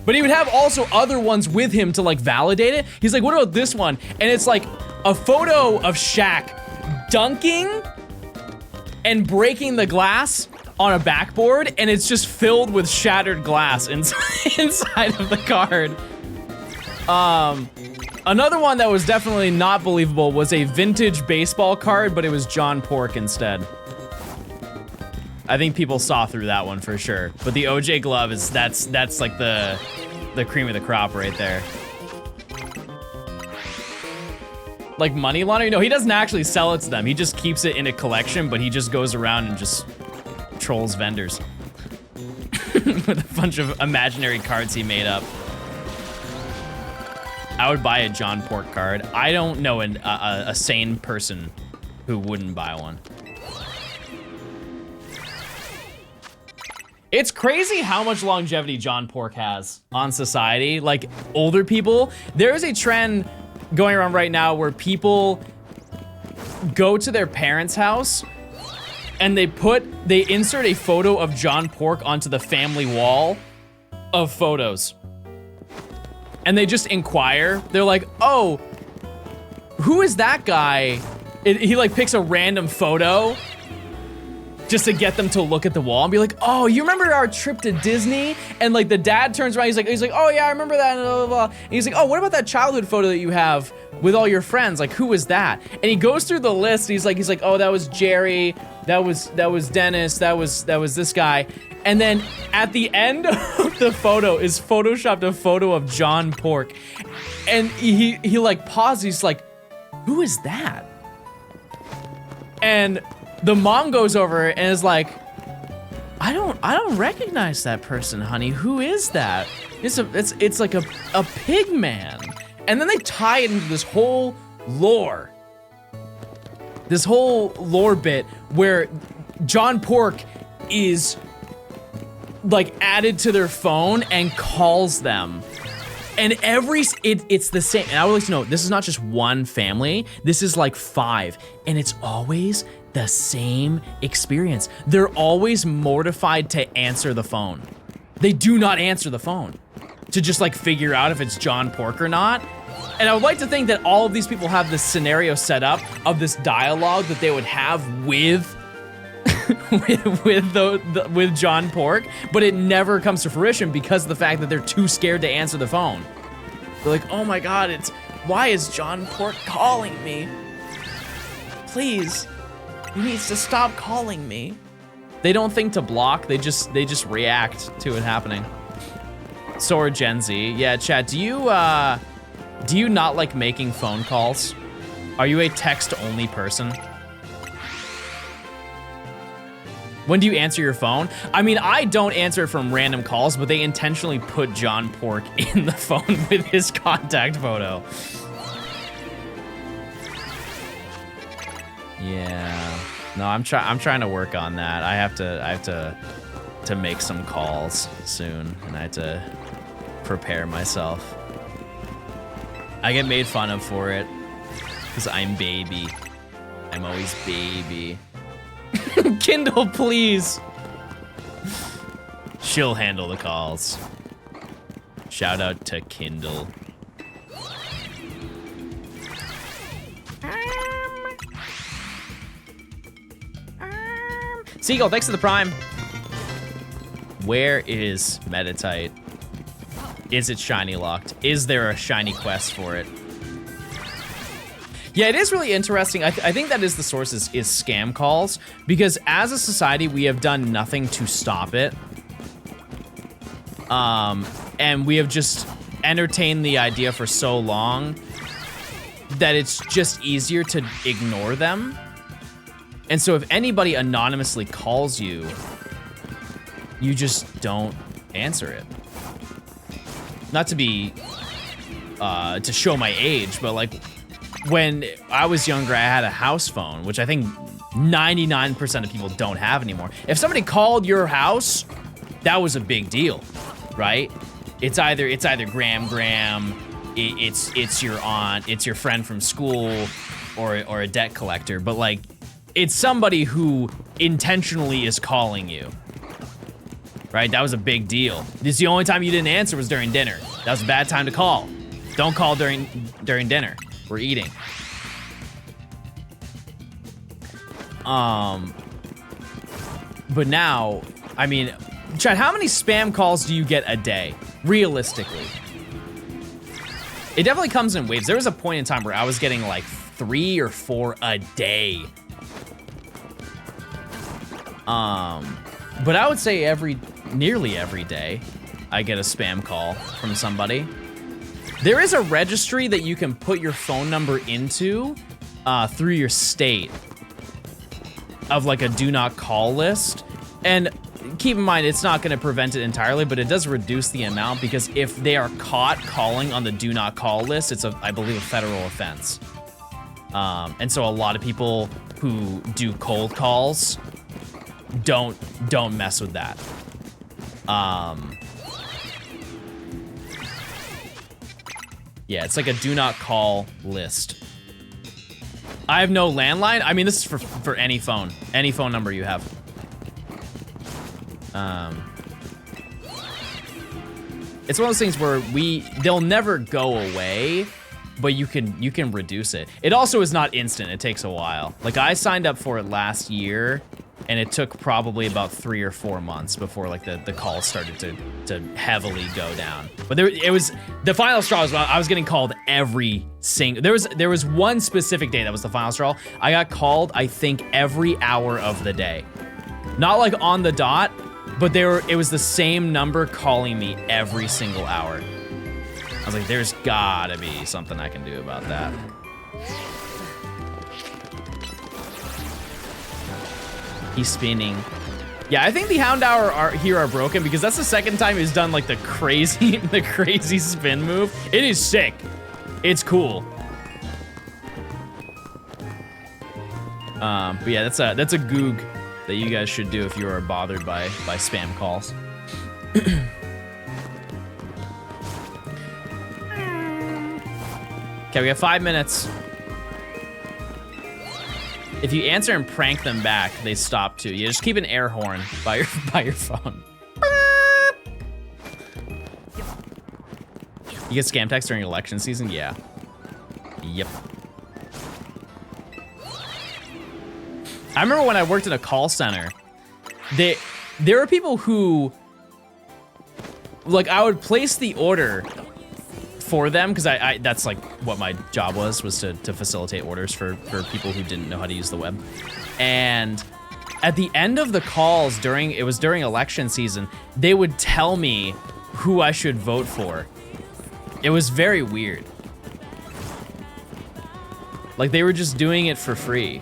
But he would have also other ones with him to like validate it. He's like, what about this one? And it's like a photo of Shaq dunking and breaking the glass on a backboard, and it's just filled with shattered glass inside of the card. Another one that was definitely not believable was a vintage baseball card, but it was John Pork instead. I think people saw through that one for sure. But the OJ glove that's like the cream of the crop right there. Like money laundering? No, he doesn't actually sell it to them. He just keeps it in a collection, but he just goes around and just trolls vendors. With a bunch of imaginary cards he made up. I would buy a John Pork card. I don't know a sane person who wouldn't buy one. It's crazy how much longevity John Pork has on society. Like older people, there is a trend going around right now where people go to their parents' house and they insert a photo of John Pork onto the family wall of photos. And they just inquire. They're like, oh, who is that guy? He like picks a random photo just to get them to look at the wall and be like, oh, you remember our trip to Disney? And like the dad turns around, he's like, oh yeah, I remember that, and blah, blah, blah. And he's like, oh, what about that childhood photo that you have with all your friends. Like, who was that? And he goes through the list. He's like, oh, that was Jerry. That was Dennis. That was this guy. And then at the end of the photo is photoshopped a photo of John Pork. And he like pauses. He's like, who is that? And the mom goes over and is like, I don't recognize that person, honey. Who is that? It's like a pig man. And then they tie it into this whole lore. This whole lore bit where John Pork is like added to their phone and calls them. And it's the same. And I would like to know, this is not just one family. This is like 5. And it's always the same experience. They're always mortified to answer the phone. They do not answer the phone to just like figure out if it's John Pork or not. And I would like to think that all of these people have this scenario set up of this dialogue that they would have with with John Pork, but it never comes to fruition because of the fact that they're too scared to answer the phone. They're like, oh my God, why is John Pork calling me? Please, he needs to stop calling me. They don't think to block, they just react to it happening. So are Gen Z. Yeah, chat, do you not like making phone calls? Are you a text-only person? When do you answer your phone? I mean, I don't answer it from random calls, but they intentionally put John Pork in the phone with his contact photo. Yeah. No, I'm trying to work on that. I have to make some calls soon, and I have to prepare myself. I get made fun of for it because I'm baby. I'm always baby. Kindle, please. She'll handle the calls. Shout out to Kindle. Seagull, thanks for the prime. Where is Metatite? Is it shiny locked? Is there a shiny quest for it? Yeah, it is really interesting. I think that is the source is scam calls, because as a society, we have done nothing to stop it. And we have just entertained the idea for so long that it's just easier to ignore them. And so if anybody anonymously calls you, you just don't answer it. Not to be, to show my age, but like, when I was younger, I had a house phone, which I think 99% of people don't have anymore. If somebody called your house, that was a big deal, right? It's either Graham, it's your aunt, it's your friend from school, or a debt collector. But like, it's somebody who intentionally is calling you, right? That was a big deal. This the only time you didn't answer was during dinner. That was a bad time to call. Don't call during dinner. We're eating. But now, I mean, Chad, how many spam calls do you get a day, realistically? It definitely comes in waves. There was a point in time where I was getting like 3 or 4 a day. But I would say nearly every day, I get a spam call from somebody. There is a registry that you can put your phone number into through your state of like a do not call list. And keep in mind, it's not gonna prevent it entirely, but it does reduce the amount, because if they are caught calling on the do not call list, it's I believe a federal offense. And so a lot of people who do cold calls don't mess with that. Yeah, it's like a do not call list. I have no landline. I mean, this is for any phone number you have. It's one of those things where they'll never go away, but you can reduce it. It also is not instant. It takes a while. Like I signed up for it last year, and it took probably about 3 or 4 months before like the calls started to heavily go down. But it was the final straw was I was getting called every single. There was one specific day that was the final straw. I got called I think every hour of the day, not like on the dot, but it was the same number calling me every single hour. I was like, there's gotta be something I can do about that. He's spinning. Yeah, I think the Houndour here are broken because that's the second time he's done like the crazy spin move. It is sick. It's cool. But yeah, that's a goog that you guys should do if you are bothered by spam calls. Okay, we have 5 minutes. If you answer and prank them back, they stop too. You just keep an air horn by your phone. You get scam texts during election season? Yeah. Yep. I remember when I worked in a call center, there were people who, like, I would place the order for them because I that's like what my job was to facilitate orders for people who didn't know how to use the web. And at the end of the calls during election season, they would tell me who I should vote for. It was very weird. Like they were just doing it for free.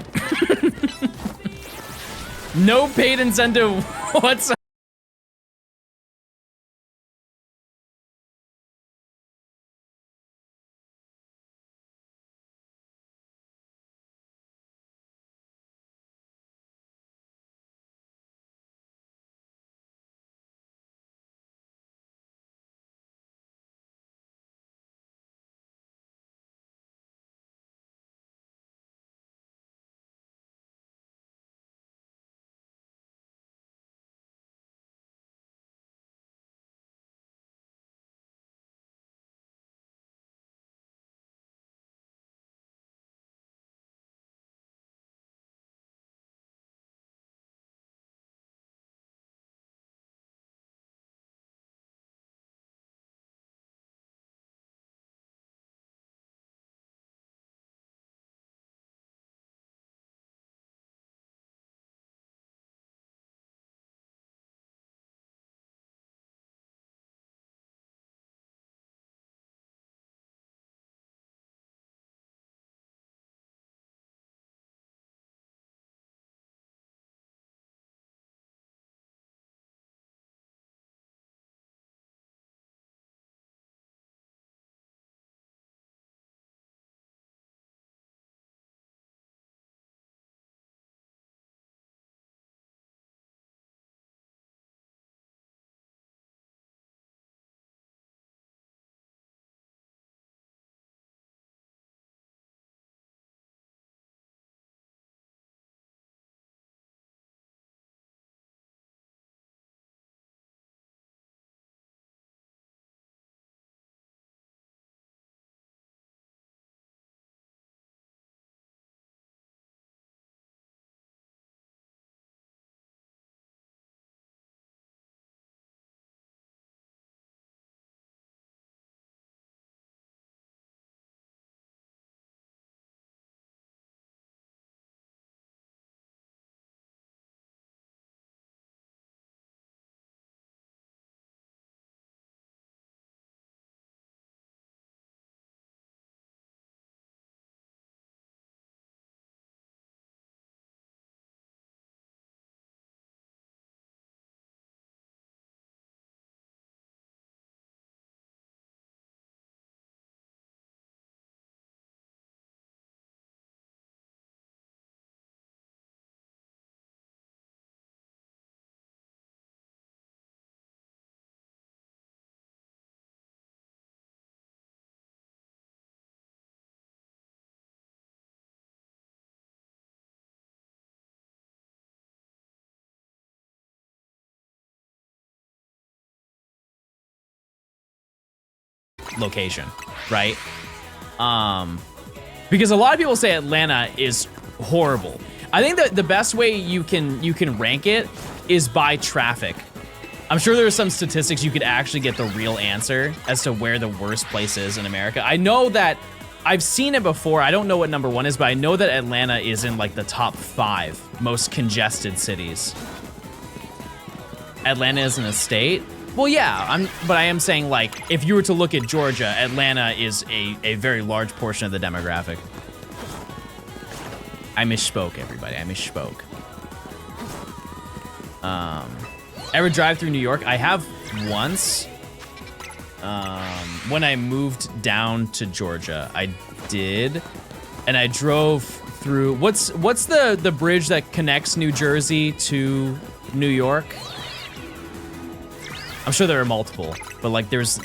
No paid incentive whatsoever. Location, right? Because a lot of people say Atlanta is horrible. I think that the best way you can rank it is by traffic. I'm sure there are some statistics you could actually get the real answer as to where the worst place is in America. I know that I've seen it before. I don't know what number 1 is, but I know that Atlanta is in like the top 5 most congested cities. Atlanta isn't a state? Well, yeah, but I am saying, like, if you were to look at Georgia, Atlanta is a very large portion of the demographic. I misspoke, everybody. I misspoke. Ever drive through New York? I have once. When I moved down to Georgia, I did, and I drove through. What's the bridge that connects New Jersey to New York? I'm sure there are multiple, but like there's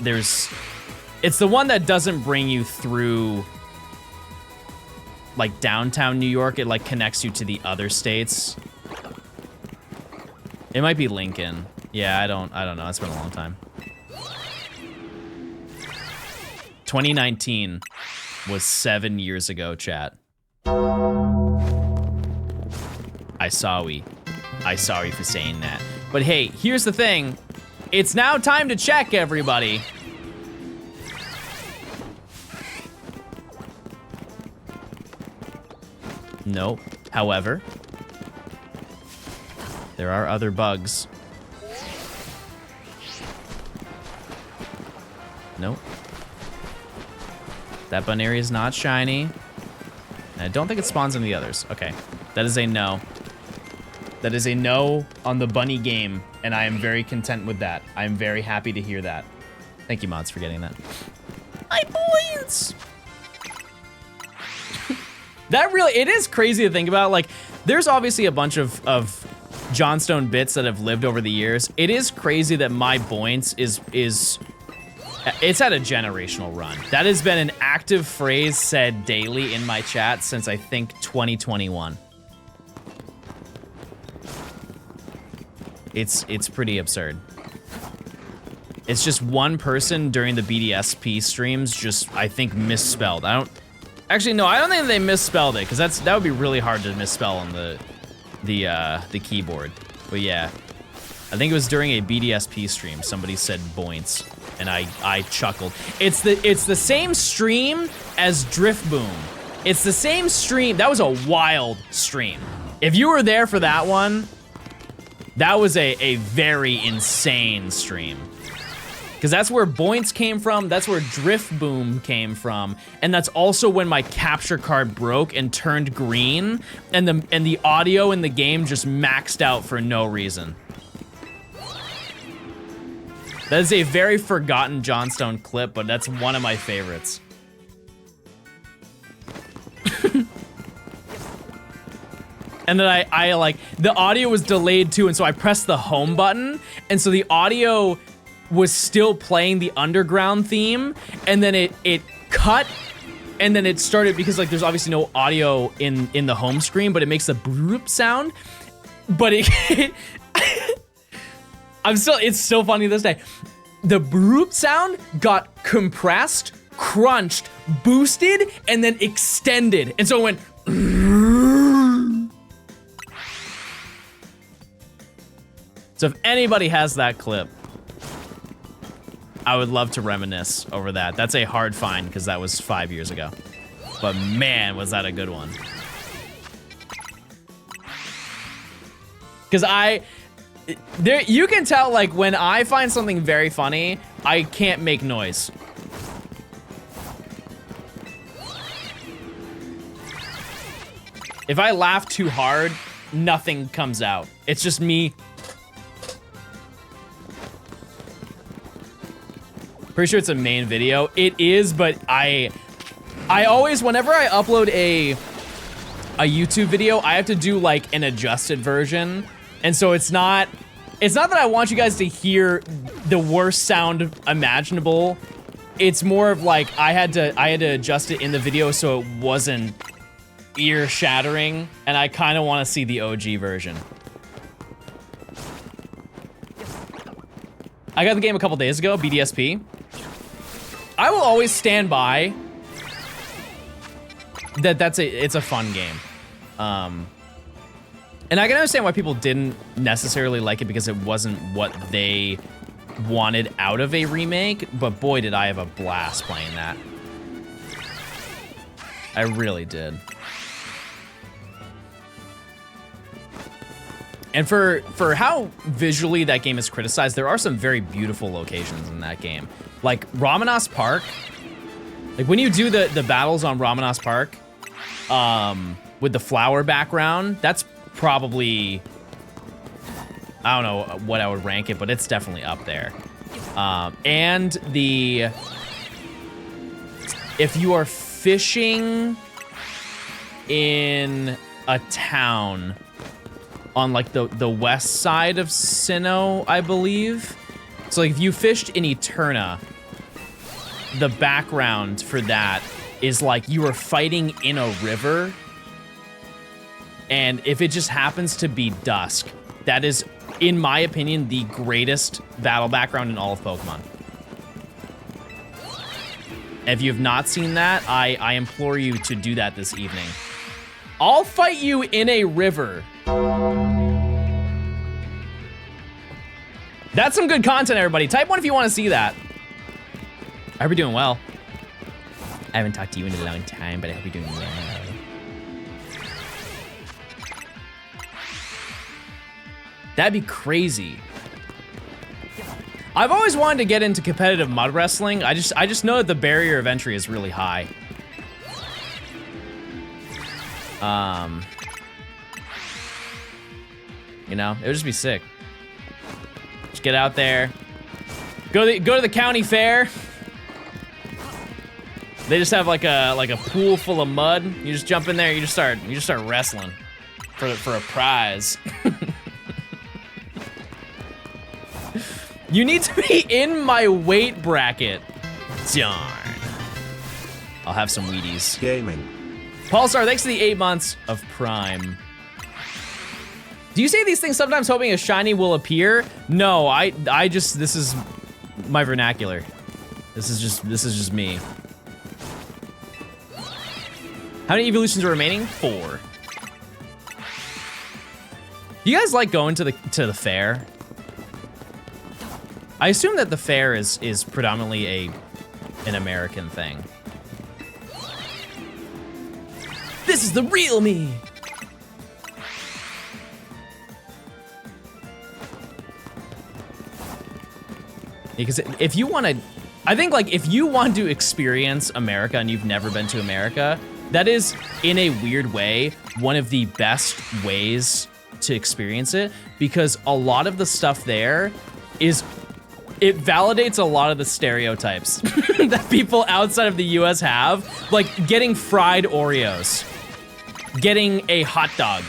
it's the one that doesn't bring you through like downtown New York. It like connects you to the other states. It might be Lincoln. Yeah, I don't know. It's been a long time. 2019 was 7 years ago, chat. I'm sorry for saying that. But hey, here's the thing. It's now time to check, everybody. Nope. However, there are other bugs. Nope. That bun area is not shiny. And I don't think it spawns in the others. Okay. That is a no. That is a no on the bunny game, and I am very content with that. I am very happy to hear that. Thank you, mods, for getting that. My points! That really, it is crazy to think about. Like, there's obviously a bunch of Johnstone bits that have lived over the years. It is crazy that my points is it's had a generational run. That has been an active phrase said daily in my chat since I think 2021. It's pretty absurd. It's just one person during the BDSP streams just, I think, misspelled. I don't think they misspelled it, because that would be really hard to misspell on the keyboard. But yeah, I think it was during a BDSP stream. Somebody said boints, and I chuckled. It's the same stream as Drift Boom. It's the same stream. That was a wild stream. If you were there for that one, that was a very insane stream. Because that's where Boints came from, that's where Drift Boom came from, and that's also when my capture card broke and turned green, and the audio in the game just maxed out for no reason. That is a very forgotten Johnstone clip, but that's one of my favorites. And then I like, the audio was delayed too, and so I pressed the home button, and so the audio was still playing the underground theme, and then it cut, and then it started, because like there's obviously no audio in the home screen, but it makes a bloop sound, but it's still funny to this day. The bloop sound got compressed, crunched, boosted, and then extended, and so it went. So if anybody has that clip, I would love to reminisce over that. That's a hard find, because that was 5 years ago. But man, was that a good one. Because you can tell, like, when I find something very funny, I can't make noise. If I laugh too hard, nothing comes out. It's just me. Pretty sure it's a main video. It is, but I always, whenever I upload a YouTube video, I have to do like an adjusted version. And so it's not that I want you guys to hear the worst sound imaginable. It's more of like I had to adjust it in the video so it wasn't ear shattering, and I kind of want to see the OG version. I got the game a couple days ago, BDSP. I will always stand by it's a fun game. And I can understand why people didn't necessarily like it because it wasn't what they wanted out of a remake, but boy, did I have a blast playing that. I really did. And for how visually that game is criticized, there are some very beautiful locations in that game. Like Ramanas Park. Like when you do the battles on Ramanas Park, with the flower background, that's probably, I don't know what I would rank it, but it's definitely up there. And if you are fishing in a town on like the west side of Sinnoh, I believe. So like if you fished in Eterna, the background for that is like you are fighting in a river. And if it just happens to be dusk, that is, in my opinion, the greatest battle background in all of Pokemon. If you have not seen that, I implore you to do that this evening. I'll fight you in a river. That's some good content, everybody. Type 1 if you want to see that. I hope you're doing well. I haven't talked to you in a long time, but I hope you're doing well. That'd be crazy. I've always wanted to get into competitive mud wrestling. I just know that the barrier of entry is really high. You know, it would just be sick. Just get out there. Go to the county fair. They just have like a pool full of mud. You just jump in there, you just start wrestling for a prize. You need to be in my weight bracket. Darn. I'll have some Wheaties. Gaming. Paulstar, thanks to the 8 months of Prime. Do you say these things sometimes hoping a shiny will appear? No, I just, this is my vernacular. This is just me. How many evolutions are remaining? 4. Do you guys like going to the fair? I assume that the fair is predominantly an American thing. This is the real me. Because if you want to, I think like if you want to experience America and you've never been to America, that is in a weird way one of the best ways to experience it, because a lot of the stuff there it validates a lot of the stereotypes that people outside of the US have, like getting fried Oreos, getting a hot dog,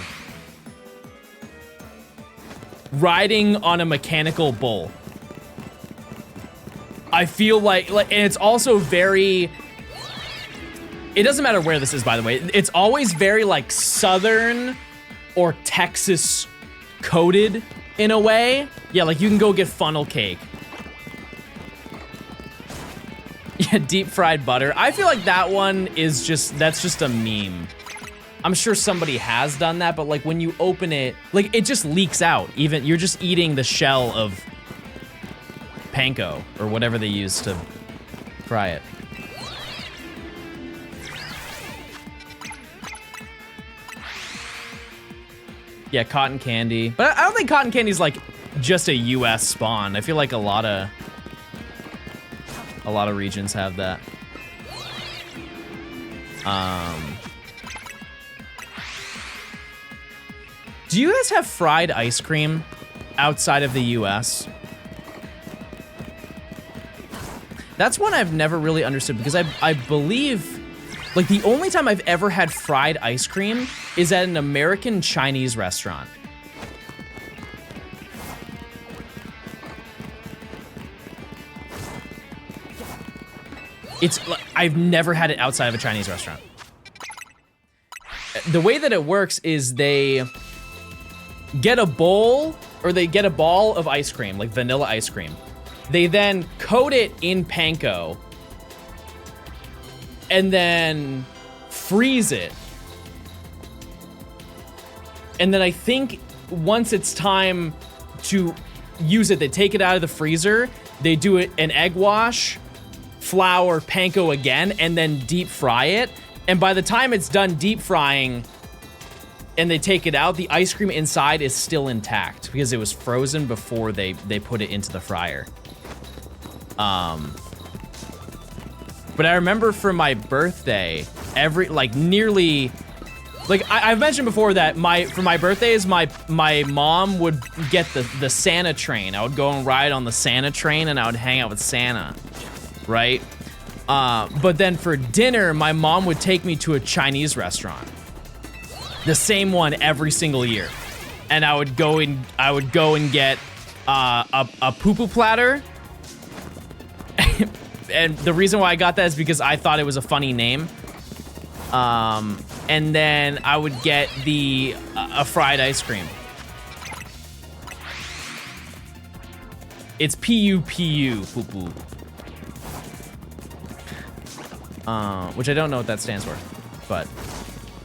riding on a mechanical bull. I feel like and it's also very, it doesn't matter where this is, by the way, it's always very like Southern or Texas coded in a way. Yeah, like you can go get funnel cake. Yeah, deep fried butter. I feel like that one is that's just a meme. I'm sure somebody has done that, but like when you open it, like it just leaks out. Even you're just eating the shell of panko or whatever they use to fry it. Yeah, cotton candy. But I don't think cotton candy is like just a US spawn. I feel like a lot of regions have that. Do you guys have fried ice cream outside of the US? That's one I've never really understood, because I believe, like the only time I've ever had fried ice cream is at an American Chinese restaurant. I've never had it outside of a Chinese restaurant. The way that it works is they get a bowl, or they get a ball of ice cream, like vanilla ice cream. They then coat it in panko and then freeze it. And then I think once it's time to use it, they take it out of the freezer, they do it an egg wash, flour, panko again, and then deep fry it. And by the time it's done deep frying and they take it out, the ice cream inside is still intact because it was frozen before they put it into the fryer. But I remember for my birthday, I've mentioned before that for my birthdays, my mom would get the Santa train. I would go and ride on the Santa train and I would hang out with Santa, right? But then for dinner, my mom would take me to a Chinese restaurant. The same one every single year. And I would go and get a poo-poo platter. And the reason why I got that is because I thought it was a funny name. And then I would get a fried ice cream. It's P-U-P-U, poo-poo. Which I don't know what that stands for, but,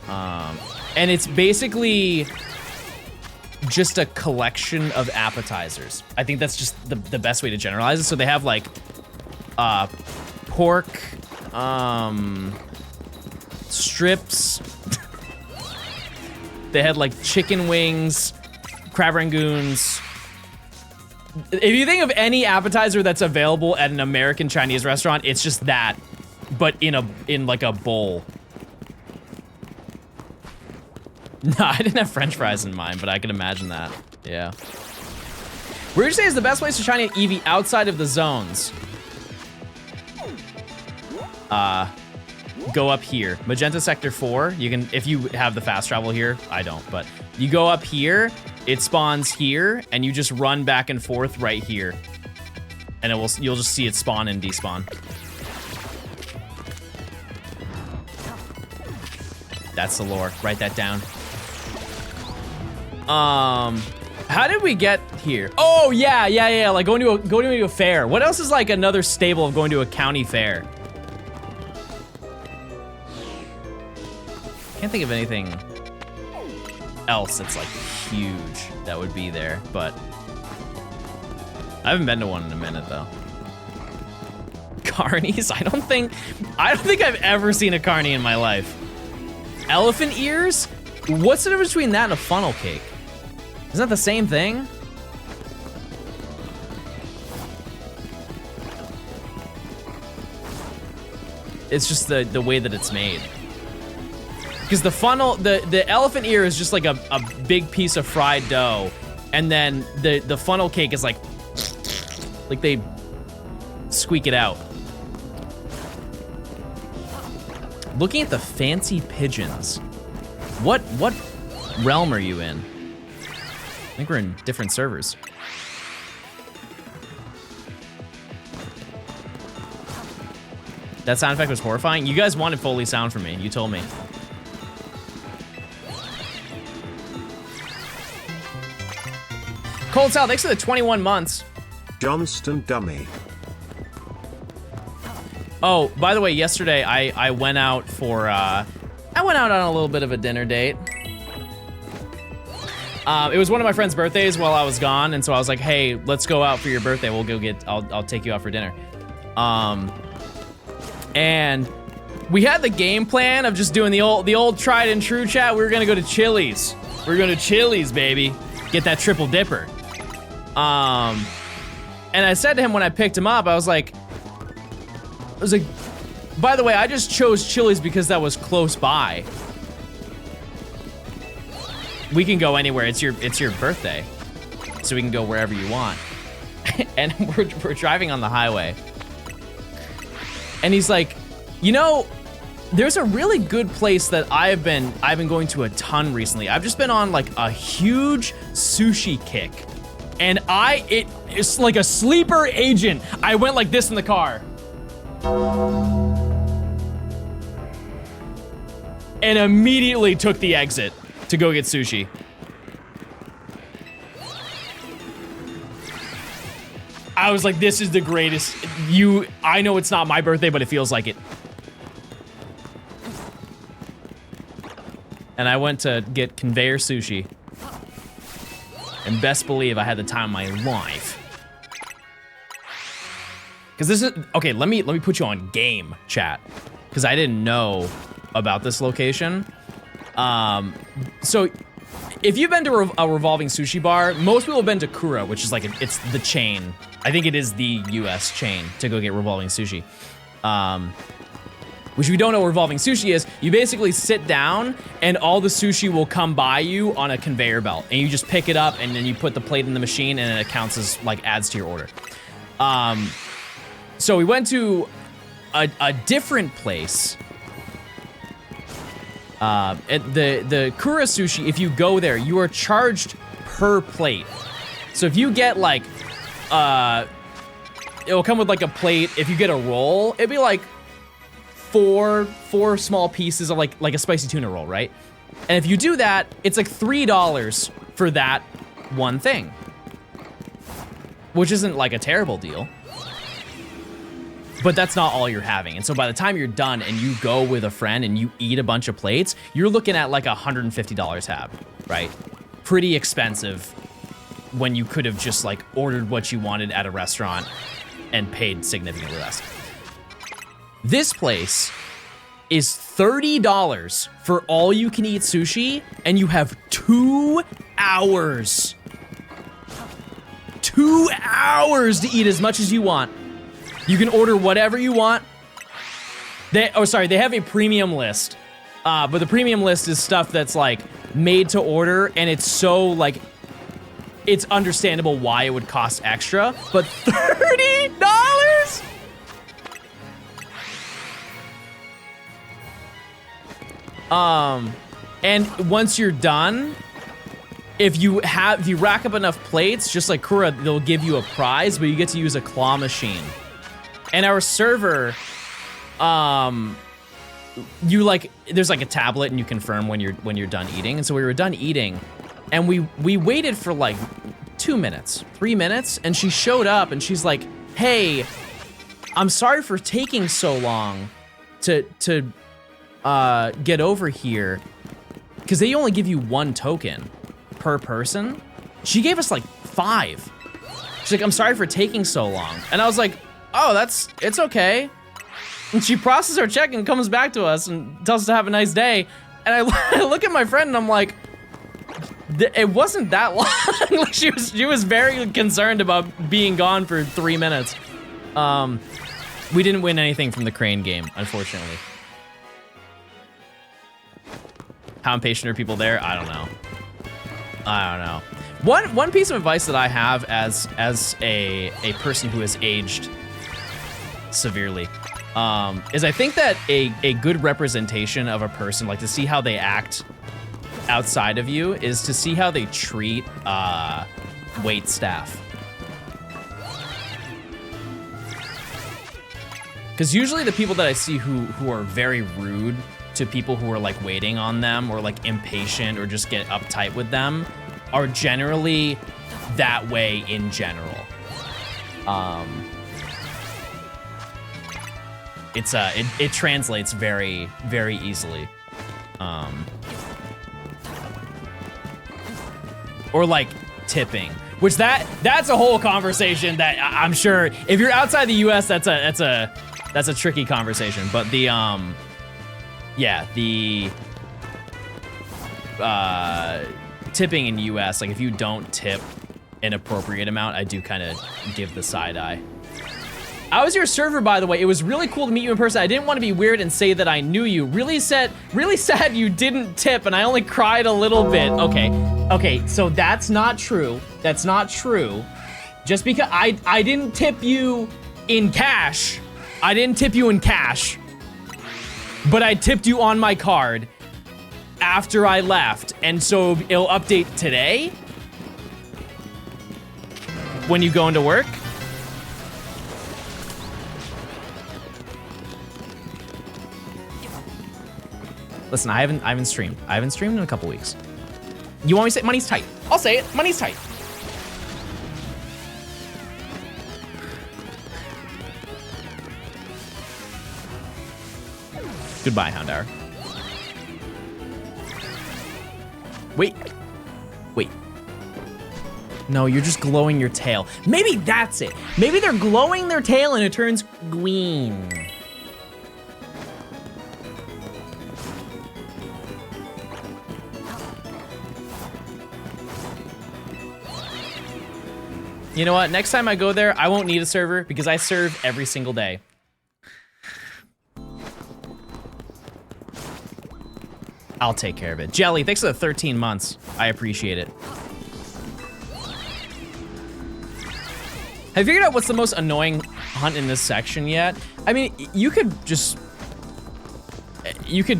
and it's basically just a collection of appetizers. I think that's just the best way to generalize it. So they have like, pork, strips. They had like chicken wings, crab rangoons. If you think of any appetizer that's available at an American Chinese restaurant, it's just that, but in like a bowl. No, I didn't have French fries in mind, but I can imagine that. Yeah. Where would you say is the best place to shine an EV outside of the zones? Go up here. Magenta Sector 4. You can, if you have the fast travel here. I don't, but you go up here, it spawns here, and you just run back and forth right here. And you'll just see it spawn and despawn. That's the lore. Write that down. How did we get here? Oh, yeah. Like going to a fair. What else is like another stable of going to a county fair? Can't think of anything else that's like huge that would be there, but I haven't been to one in a minute though. Carnies? I don't think I've ever seen a carny in my life. Elephant ears? What's the difference between that and a funnel cake? Isn't that the same thing? It's just the way that it's made. Because the funnel, the elephant ear is just like a big piece of fried dough, and then the funnel cake is like they squeak it out. Looking at the fancy pigeons. What realm are you in? I think we're in different servers. That sound effect was horrifying. You guys wanted Foley sound from me. You told me. Cold Sal, thanks for the 21 months. Johnstone dummy. Oh, by the way, yesterday I went out for I went out on a little bit of a dinner date. It was one of my friend's birthdays while I was gone, and so I was like, "Hey, let's go out for your birthday. We'll go get. I'll take you out for dinner." And we had the game plan of just doing the old tried and true chat. We were gonna go to Chili's. We're going to Chili's, baby. Get that triple dipper. And I said to him when I picked him up, I was like, by the way, I just chose Chili's because that was close by. We can go anywhere. It's your birthday, so we can go wherever you want. And we're driving on the highway, and he's like, you know, there's a really good place that I've been going to a ton recently. I've just been on like a huge sushi kick, and it's like a sleeper agent. I went like this in the car. And immediately took the exit to go get sushi. I was like, this is the greatest. I know it's not my birthday, but it feels like it. and I went to get conveyor sushi. And best believe I had the time of my life. Cause this is, okay, let me put you on game, chat. Cause I didn't know about this location. So if you've been to a revolving sushi bar, most people have been to Kura, which is like, it's the chain. I think it is the US chain to go get revolving sushi. Which if you don't know what revolving sushi is, you basically sit down and all the sushi will come by you on a conveyor belt. And you just pick it up and then you put the plate in the machine and it counts as like adds to your order. So we went to a different place. At the Kura sushi, if you go there, you are charged per plate. So if you get like, it'll come with like a plate. If you get a roll, it'd be like four small pieces of like a spicy tuna roll, right? And if you do that, it's like $3 for that one thing, which isn't like a terrible deal. But that's not all you're having. And so by the time you're done and you go with a friend and you eat a bunch of plates, you're looking at like $150 tab, right? Pretty expensive when you could have just like ordered what you wanted at a restaurant and paid significantly less. This place is $30 for all you can eat sushi, and you have 2 hours. 2 hours to eat as much as you want. You can order whatever you want. They have a premium list. But the premium list is stuff that's like made to order, and it's so like, it's understandable why it would cost extra, but $30? And once you're done, if you rack up enough plates, just like Kura, they'll give you a prize, but you get to use a claw machine. And our server, there's like a tablet and you confirm when you're done eating. And so we were done eating, and we waited for like 2 minutes, 3 minutes, and she showed up and she's like, "Hey, I'm sorry for taking so long to get over here, because they only give you 1 token per person." She gave us like 5. She's like, "I'm sorry for taking so long." And I was like, "Oh, it's okay." And she processes our check and comes back to us and tells us to have a nice day. And I look at my friend and I'm like, it wasn't that long. Like she was very concerned about being gone for 3 minutes. We didn't win anything from the crane game, unfortunately. How impatient are people there? I don't know. One piece of advice that I have as a person who has aged severely, is I think that a good representation of a person, like to see how they act outside of you, is to see how they treat wait staff. Because usually the people that I see who are very rude to people who are like waiting on them, or like impatient, or just get uptight with them, are generally that way in general. It translates very, very easily. Or like tipping, which that's a whole conversation that I'm sure if you're outside the US, that's a tricky conversation. But the tipping in US, like if you don't tip an appropriate amount, I do kind of give the side eye. I was your server, by the way. It was really cool to meet you in person. I didn't want to be weird and say that I knew you. Really sad you didn't tip, and I only cried a little bit. Okay, so that's not true. That's not true. Just because I didn't tip you in cash. I didn't tip you in cash. But I tipped you on my card after I left. And so it'll update today when you go into work. Listen, I haven't streamed. I haven't streamed in a couple weeks. You want me to say money's tight? I'll say it. Money's tight. Goodbye, Houndour. Wait. Wait. No, you're just glowing your tail. Maybe that's it. Maybe they're glowing their tail and it turns green. You know what? Next time I go there, I won't need a server because I serve every single day. I'll take care of it. Jelly, thanks for the 13 months. I appreciate it. Have you figured out what's the most annoying hunt in this section yet? I mean, you could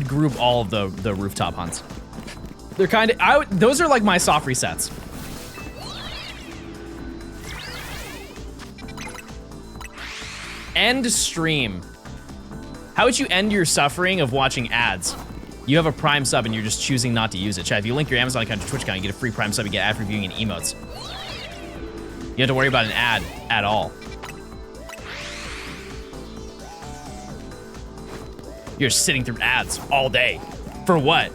group all of the rooftop hunts. They're kind of, those are like my soft resets. End stream. How would you end your suffering of watching ads? You have a Prime sub and you're just choosing not to use it. Chat, if you link your Amazon account to Twitch account, you get a free Prime sub, you get ad reviewing and emotes. You don't have to worry about an ad at all. You're sitting through ads all day. For what?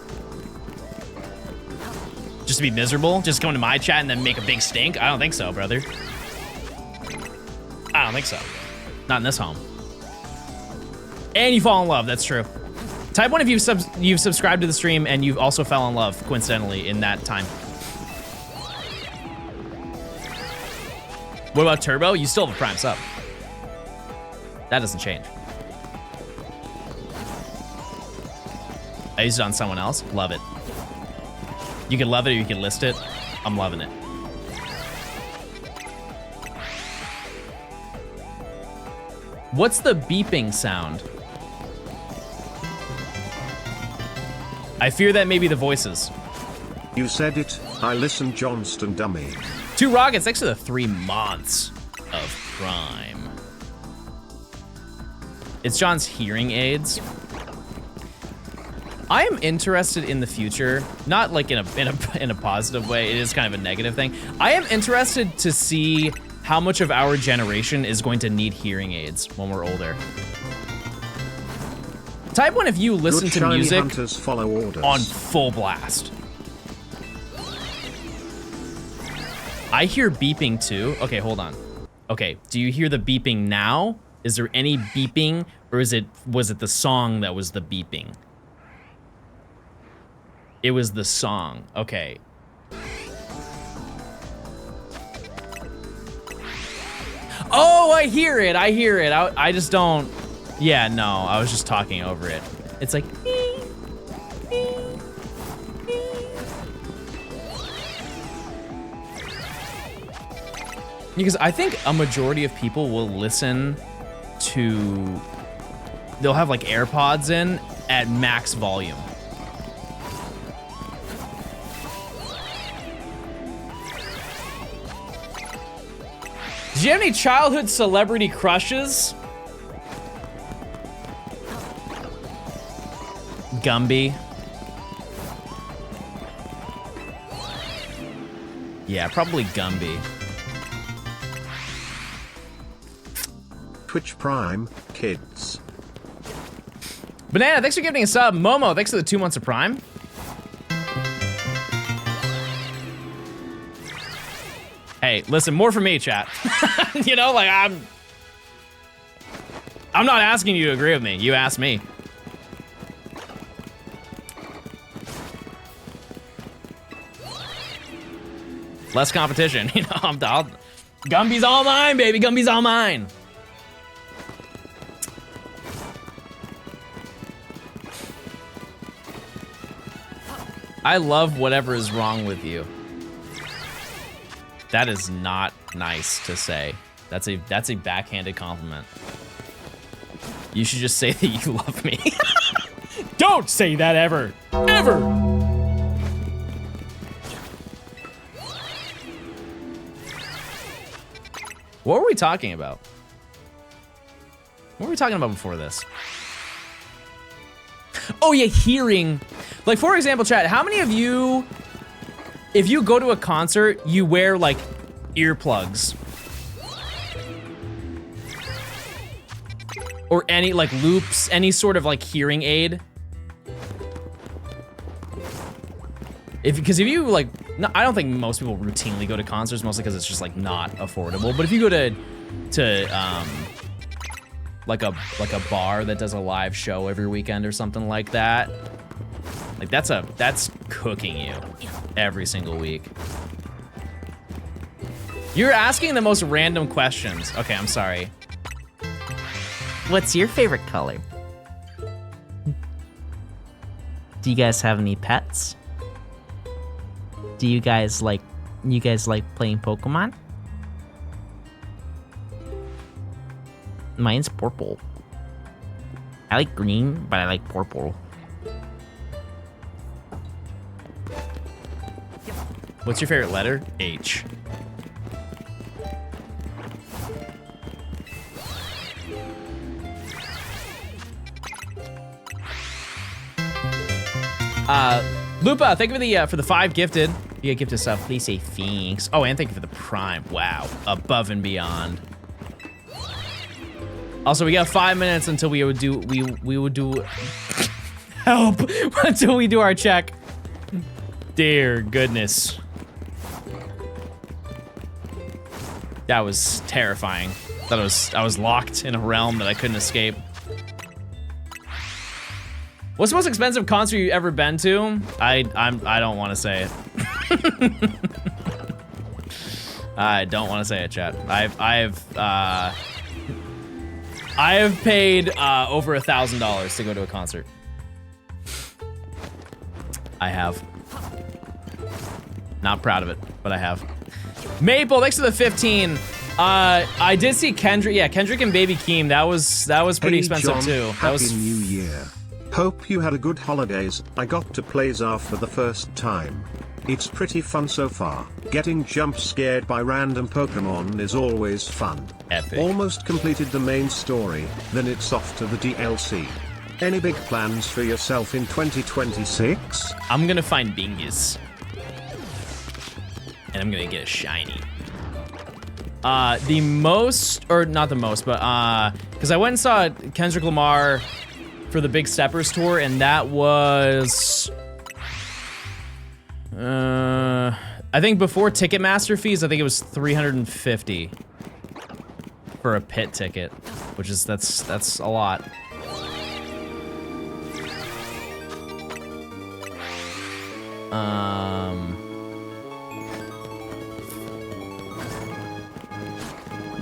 Just to be miserable? Just go into my chat and then make a big stink? I don't think so, brother. I don't think so. Not in this home. And you fall in love, that's true. Type 1 if you've subscribed to the stream and you've also fell in love, coincidentally, in that time. What about Turbo? You still have a Prime sub. That doesn't change. I used it on someone else. Love it. You can love it or you can list it. I'm loving it. What's the beeping sound? I fear that may be the voices. You said it. I listened, Johnstone dummy. 2 rockets next to the 3 months of Prime. It's John's hearing aids. I am interested in the future, not like in a positive way. It is kind of a negative thing. I am interested to see how much of our generation is going to need hearing aids when we're older. Type 1 if you listen to music on full blast. I hear beeping too. Okay, hold on. Okay, do you hear the beeping now? Is there any beeping, or was it the song that was the beeping? It was the song. Okay. Oh, I hear it. I hear it. I just don't. Yeah, no, I was just talking over it. It's like. Because I think a majority of people will listen to. They'll have like AirPods in at max volume. Did you have any childhood celebrity crushes? Gumby. Yeah, probably Gumby. Twitch Prime, kids. Banana, thanks for giving a sub. Momo, thanks for the 2 months of Prime. Hey, listen, more for me, chat. You know, like I'm not asking you to agree with me. You asked me. Less competition, you know. Gumby's all mine, baby. Gumby's all mine. I love whatever is wrong with you. That is not nice to say. That's a backhanded compliment. You should just say that you love me. Don't say that ever. Ever. What were we talking about? What were we talking about before this? Oh yeah, hearing. Like, for example, chat, how many of you, if you go to a concert, you wear like earplugs? Or any like loops, any sort of like hearing aid? Because if you like, no, I don't think most people routinely go to concerts, mostly because it's just like not affordable. But if you go to like a bar that does a live show every weekend or something like that, like that's cooking you every single week. You're asking the most random questions. Okay, I'm sorry. What's your favorite color? Do you guys have any pets? Do you guys like playing Pokemon? Mine's purple. I like green, but I like purple. What's your favorite letter? H. Lupa, thank you for the 5 gifted. You get gifted stuff. Please say thanks. Oh, and thank you for the Prime. Wow, above and beyond. Also, we got 5 minutes until we would do help until we do our check. Dear goodness, that was terrifying. Thought I was locked in a realm that I couldn't escape. What's the most expensive concert you've ever been to? I don't want to say it. I don't want to say it, chat. I have paid over $1,000 to go to a concert. I have. Not proud of it, but I have. Maple, thanks for the 15. I did see Kendrick. Yeah, Kendrick and Baby Keem. That was pretty expensive John, too. That Happy was New Year. Hope you had a good holidays. I got to play ZAR for the first time. It's pretty fun so far. Getting jump scared by random Pokemon is always fun. Epic. Almost completed the main story, then it's off to the DLC. Any big plans for yourself in 2026? I'm gonna find Bingus. And I'm gonna get a shiny. The most, or not the most, but because I went and saw Kendrick Lamar for the Big Steppers tour, and that was, I think before Ticketmaster fees, I think it was $350 for a pit ticket, which is that's a lot.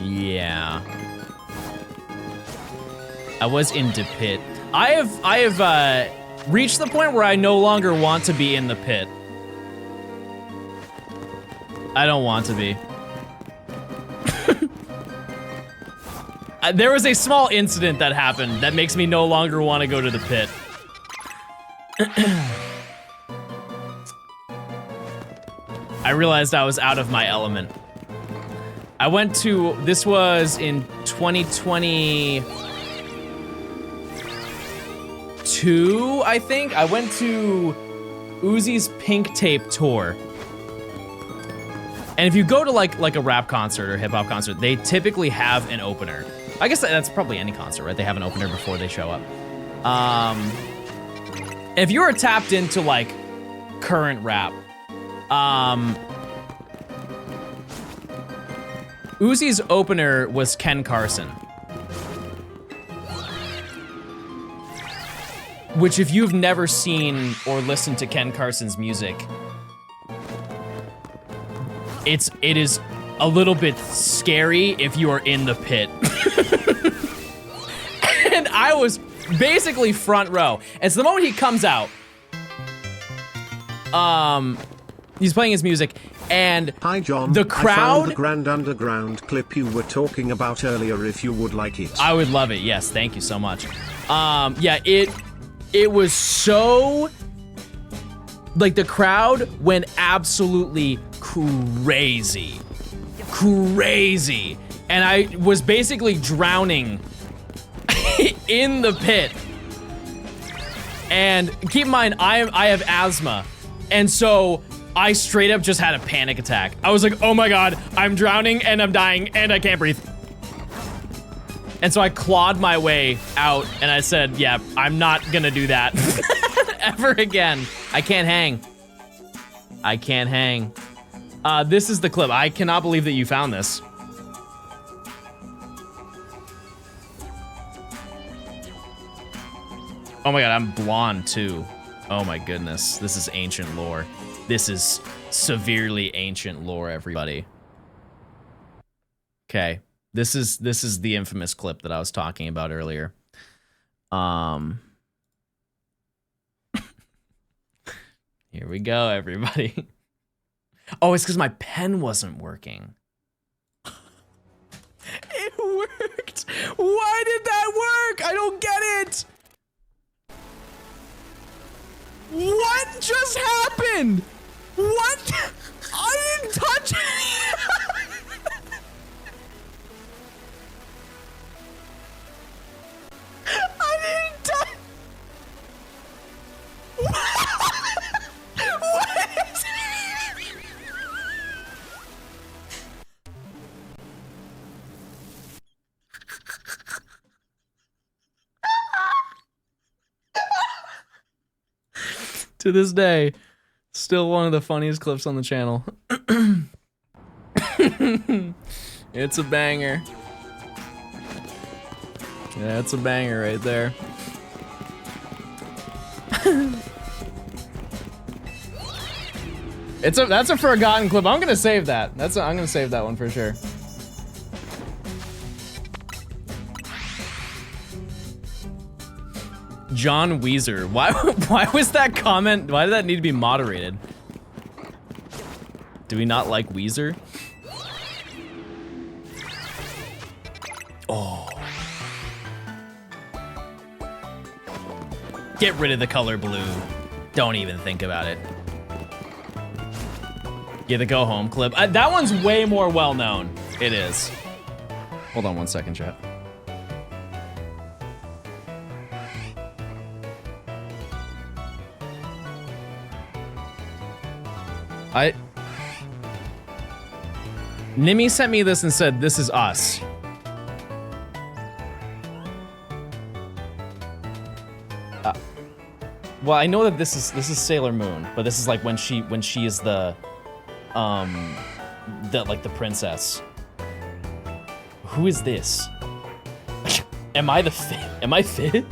Yeah. I was into pit. I have reached the point where I no longer want to be in the pit. I don't want to be. There was a small incident that happened that makes me no longer want to go to the pit. I realized I was out of my element. I went to, this was in 2022, I think. I went to Uzi's Pink Tape tour. And if you go to like a rap concert or hip hop concert, they typically have an opener. I guess that's probably any concert, right? They have an opener before they show up. If you are tapped into like current rap, Uzi's opener was Ken Carson. Which, if you've never seen or listened to Ken Carson's music, it is a little bit scary if you are in the pit. And I was basically front row. And so the moment he comes out, he's playing his music, and Hi John, the I crowd, found the Grand Underground clip you were talking about earlier if you would like it. I would love it, yes, thank you so much. Yeah, it was so, like, the crowd went absolutely crazy. Crazy. And I was basically drowning in the pit. And keep in mind, I have asthma. And so I straight up just had a panic attack. I was like, oh my God, I'm drowning and I'm dying and I can't breathe. And so I clawed my way out and I said, yeah, I'm not gonna do that ever again. I can't hang. I can't hang. This is the clip. I cannot believe that you found this. Oh my god, I'm blonde too. Oh my goodness, this is ancient lore. This is severely ancient lore, everybody. Okay, this is the infamous clip that I was talking about earlier. Here we go, everybody. Oh, it's because my pen wasn't working. It worked. Why did that work? I don't get it. What just happened? What? I didn't touch it. I didn't touch. What is it? To this day, still one of the funniest clips on the channel. It's a banger. Yeah, it's a banger right there. That's a forgotten clip. I'm gonna save that. I'm gonna save that one for sure. John Weezer. Why was that comment? Why did that need to be moderated? Do we not like Weezer? Oh. Get rid of the color blue. Don't even think about it. Yeah, the go home clip. That one's way more well known. It is. Hold on one second, chat. Nimmy sent me this and said, "This is us." Well, I know that this is Sailor Moon, but this is like when she is the princess. Who is this? Am I the fit? Am I fit?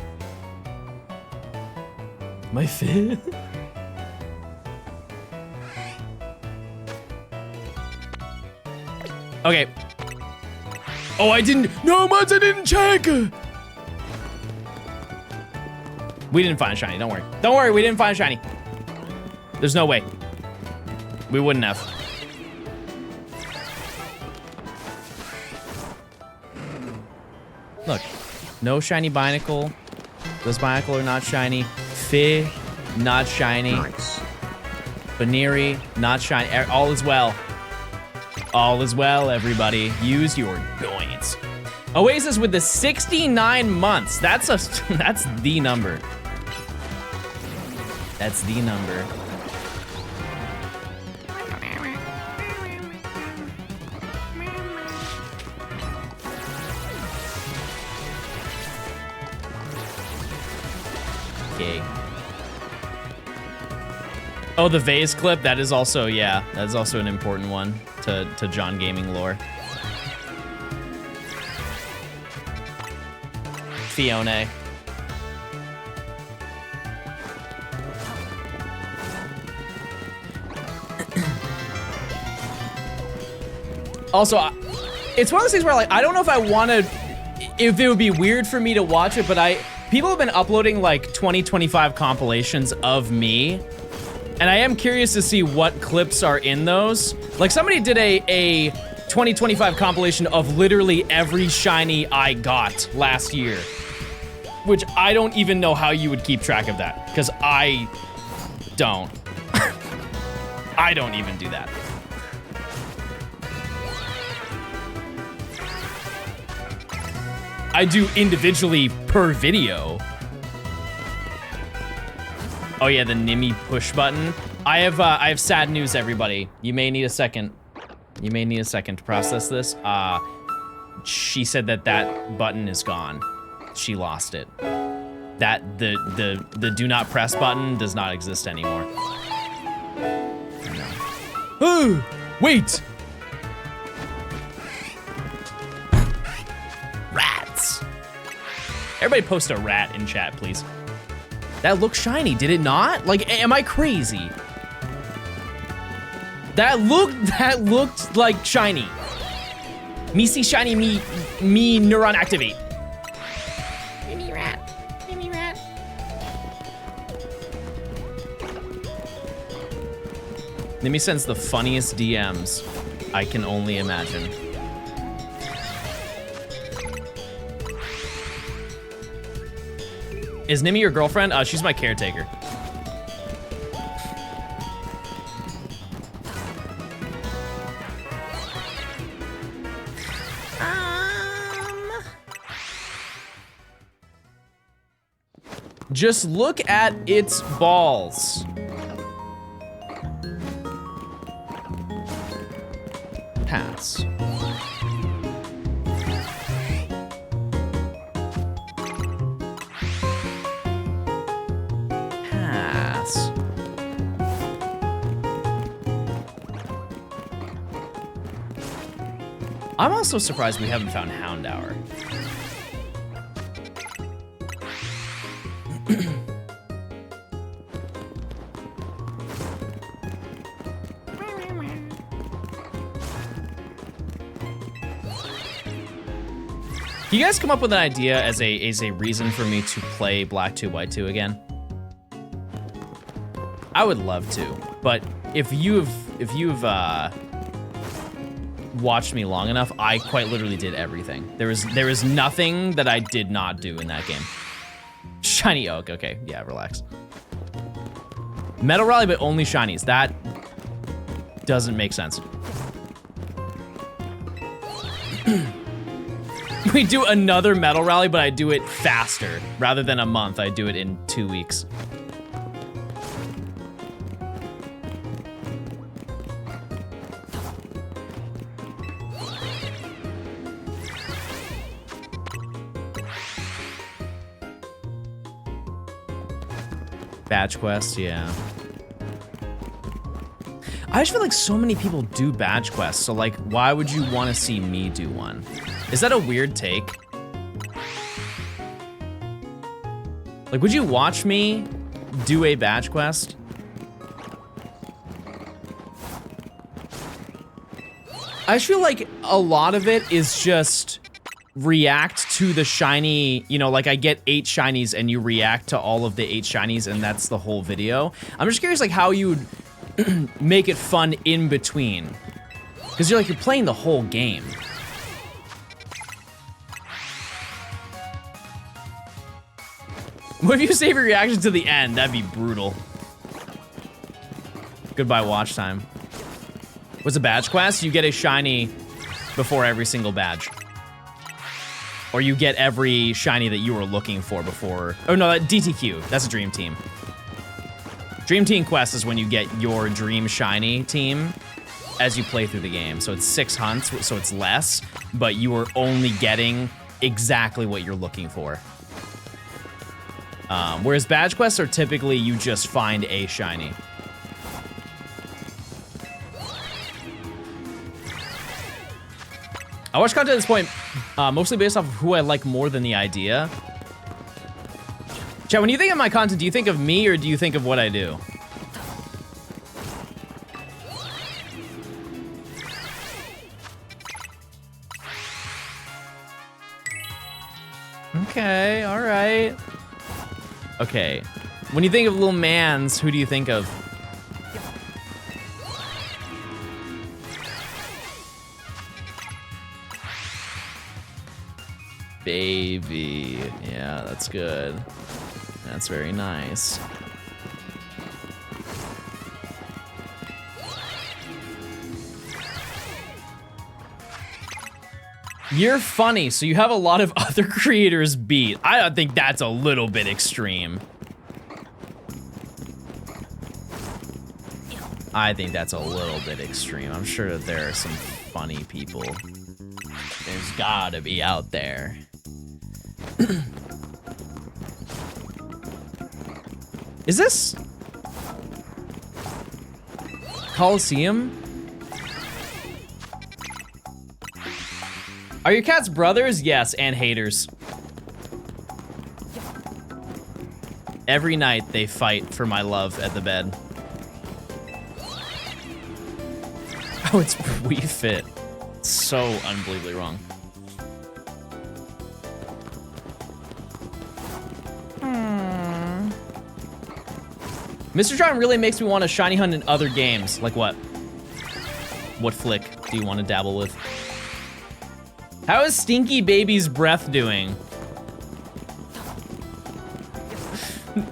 Am I fit? Okay. Oh, I didn't. No, Mons, I didn't check. We didn't find a shiny. Don't worry. Don't worry. We didn't find a shiny. There's no way. We wouldn't have. Look. No shiny Binacle. Those Binacle are not shiny. Fih, not shiny. Nice. Baneri, not shiny. All is well. All is well, everybody. Use your joints. Oasis with the 69 months. That's the number. That's the number. Okay. Oh, the vase clip. That is also, yeah. That is also an important one to John Gaming lore. Fiona. Also, it's one of those things where, like, I don't know if I want to, if it would be weird for me to watch it, but people have been uploading like 2025 compilations of me, and I am curious to see what clips are in those. Like, somebody did a 2025 compilation of literally every shiny I got last year, which I don't even know how you would keep track of that, because I don't. I don't even do that. I do individually per video. Oh yeah, the Nimmy push button. I have sad news, everybody. You may need a second. You may need a second to process this. She said that button is gone. She lost it. That the do not press button does not exist anymore. I know. Wait! Rats. Everybody post a rat in chat, please. That looked shiny, did it not? Like, am I crazy? That looked like shiny. Me see shiny, me neuron activate. Mini rat. Mini rat. Nimi sends the funniest DMs I can only imagine. Is Nimi your girlfriend? She's my caretaker. Just look at its balls. Pass. Pass. I'm also surprised we haven't found Hound Hour. Can you guys come up with an idea as a reason for me to play Black 2 White 2 again? I would love to, but if you've watched me long enough, I quite literally did everything. There is nothing that I did not do in that game. Shiny oak, okay, yeah, relax. Metal Rally, but only shinies. That doesn't make sense. We do another Metal Rally, but I do it faster. Rather than a month, I do it in 2 weeks. Badge quest, yeah. I just feel like so many people do badge quests, so like, why would you want to see me do one? Is that a weird take? Like, would you watch me do a badge quest? I just feel like a lot of it is just react to the shiny, you know, like I get 8 shinies and you react to all of the 8 shinies and that's the whole video. I'm just curious like how you would make it fun in between. Because you're playing the whole game. What if you save your reaction to the end? That'd be brutal. Goodbye watch time. What's a badge quest? You get a shiny before every single badge. Or you get every shiny that you were looking for before. Oh no, DTQ, that's a dream team. Dream team quest is when you get your dream shiny team as you play through the game. So it's 6 hunts, so it's less, but you are only getting exactly what you're looking for. Whereas badge quests are typically you just find a shiny. I watch content at this point mostly based off of who I like more than the idea. Chat, when you think of my content, do you think of me or do you think of what I do? Okay, all right. Okay, when you think of little mans, who do you think of? Baby, yeah, that's good. That's very nice. You're funny, so you have a lot of other creators beat. I don't think that's a little bit extreme. I think that's a little bit extreme. I'm sure that there are some funny people. There's gotta be out there. Is this Coliseum? Are your cats brothers? Yes, and haters. Every night they fight for my love at the bed. Oh, it's Wii Fit. So unbelievably wrong. Mr. John really makes me want to shiny hunt in other games. Like what? What flick do you want to dabble with? How is Stinky Baby's breath doing?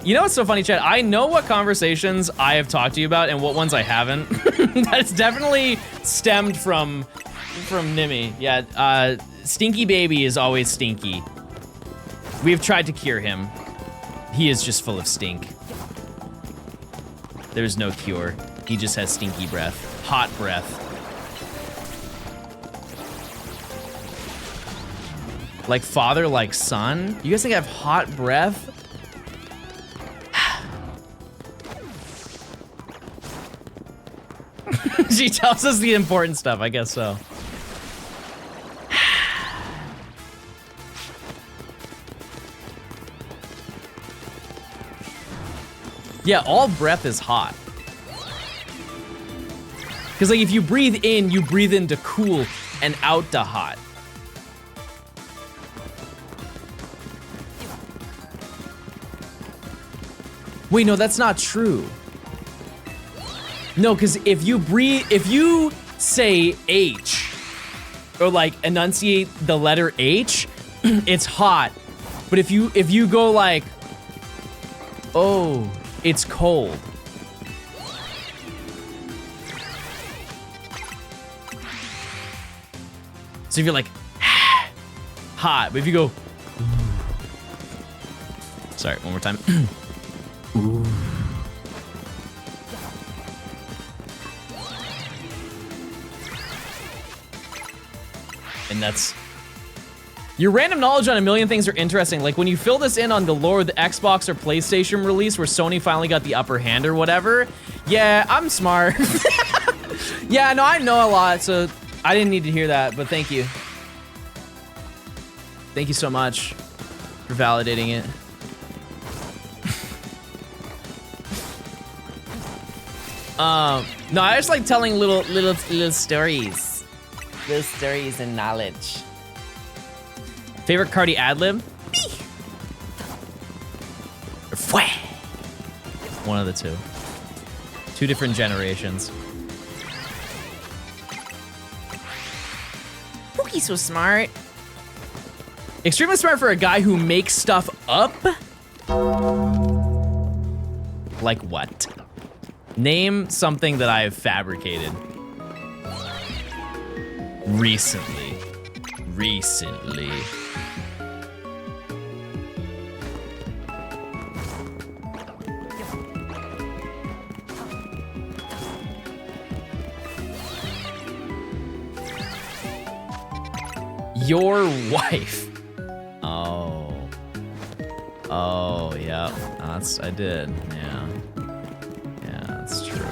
You know what's so funny, Chad? I know what conversations I have talked to you about and what ones I haven't. That's definitely stemmed from Nimmy. Yeah, Stinky Baby is always stinky. We have tried to cure him. He is just full of stink. There's no cure. He just has stinky breath. Hot breath. Like father, like son? You guys think I have hot breath? She tells us the important stuff, I guess so. Yeah, all breath is hot. Because like if you breathe in, you breathe into cool and out to hot. Wait, no, that's not true. No, because if you say H, or like enunciate the letter H, it's hot. But if you go like, oh, it's cold. So if you're like, hot, but if you go, sorry, one more time. Ooh. And that's... Your random knowledge on a million things are interesting. Like when you fill this in on the lore of the Xbox or PlayStation release where Sony finally got the upper hand or whatever. Yeah, I'm smart. Yeah, no, I know a lot, so I didn't need to hear that, but thank you. Thank you so much for validating it. No, I just like telling little stories. Little stories and knowledge. Favorite Cardi ad-lib? Or fwah. One of the two. Two different generations. Pookie's so smart. Extremely smart for a guy who makes stuff up? Like what? Name something that I have fabricated. Recently. Your wife. Oh. Oh, yeah. I did, yeah. Yeah, that's true.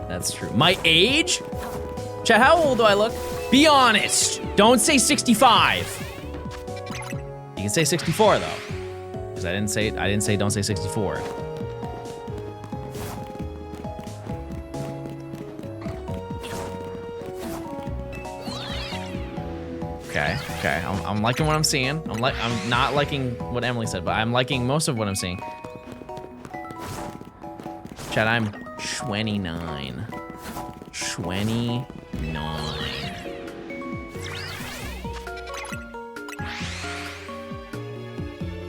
That's true. My age? Chat, how old do I look? Be honest. Don't say 65. You can say 64 though. Because I didn't say don't say 64. Okay. I'm liking what I'm seeing. I'm not liking what Emily said, but I'm liking most of what I'm seeing. Chat, I'm 29. 29.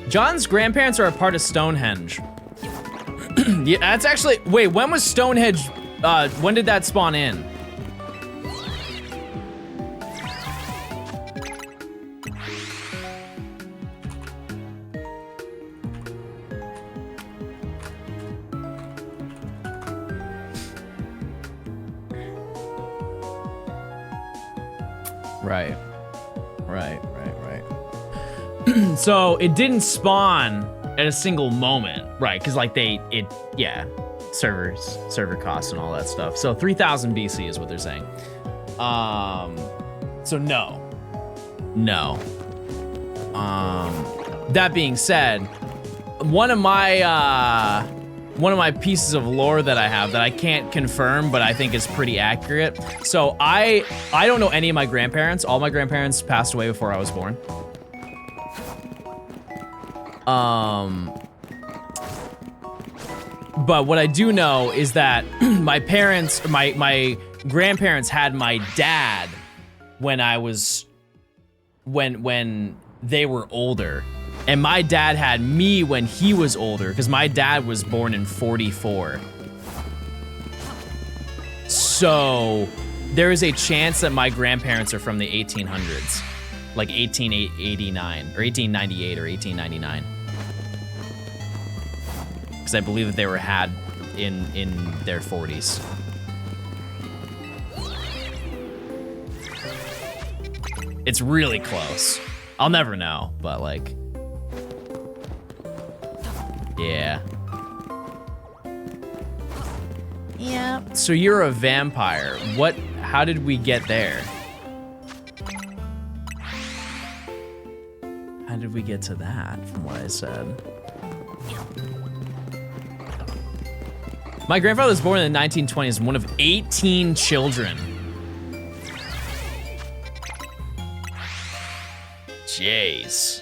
John's grandparents are a part of Stonehenge. Yeah, that's actually, wait, when was Stonehenge, when did that spawn in? Right. So it didn't spawn at a single moment, right? Because like server costs and all that stuff. So 3000 BC is what they're saying. So no. That being said, one of my pieces of lore that I have that I can't confirm, but I think is pretty accurate. So I don't know any of my grandparents. All my grandparents passed away before I was born. But what I do know is that my grandparents had my dad when they were older. And my dad had me when he was older, because my dad was born in 44. So there is a chance that my grandparents are from the 1800s, like 1889 or 1898 or 1899. Because I believe that they were had in their 40s. It's really close. I'll never know, but like, yeah. Yeah. So you're a vampire. How did we get there? How did we get to that from what I said? My grandfather was born in the 1920s, one of 18 children. Jeez.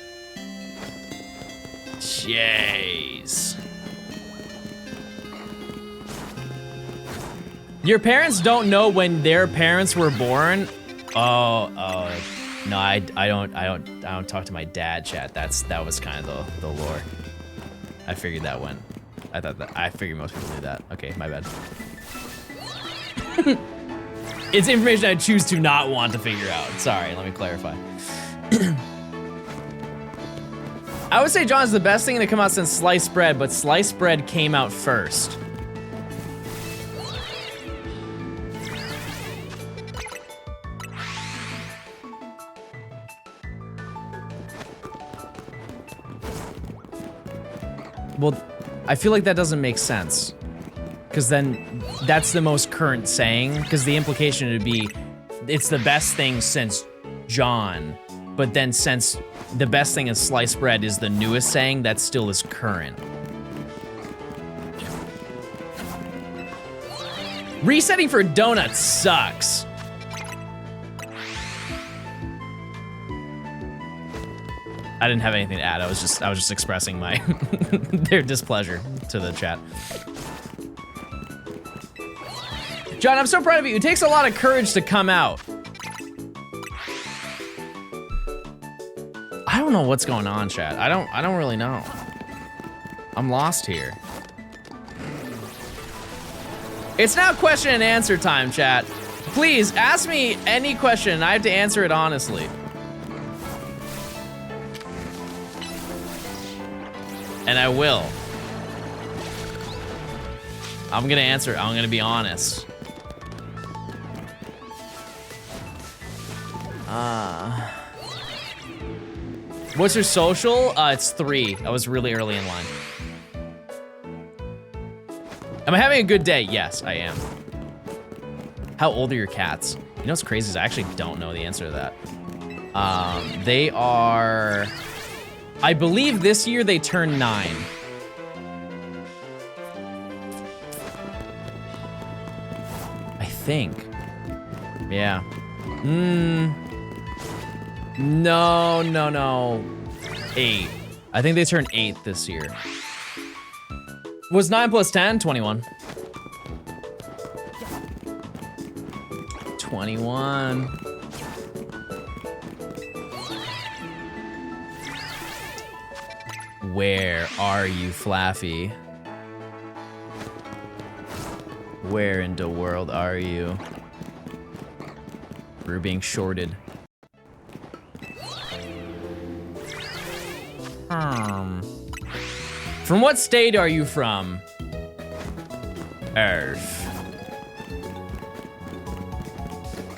Your parents don't know when their parents were born? Oh, no, I don't talk to my dad, chat. That was kind of the lore. I figured that one. I figured most people knew that. Okay, my bad. It's information I choose to not want to figure out. Sorry, let me clarify. I would say John's the best thing to come out since sliced bread, but sliced bread came out first. Well, I feel like that doesn't make sense. Because then that's the most current saying, because the implication would be it's the best thing since John, but then since the best thing in sliced bread is the newest saying, that still is current. Resetting for donuts sucks. I didn't have anything to add. I was just expressing my their displeasure to the chat. John, I'm so proud of you. It takes a lot of courage to come out. I don't know what's going on, chat. I don't really know. I'm lost here. It's now question and answer time, chat. Please ask me any question and I have to answer it honestly. And I will. I'm gonna answer it. I'm gonna be honest. What's your social? It's 3. I was really early in line. Am I having a good day? Yes, I am. How old are your cats? You know what's crazy is I actually don't know the answer to that. They are... I believe this year they turn 9. I think. Yeah. No. 8. I think they turn 8 this year. Was 9 plus 10? 21. 21. Where are you, Flaffy? Where in the world are you? We're being shorted. From what state are you from? Earth.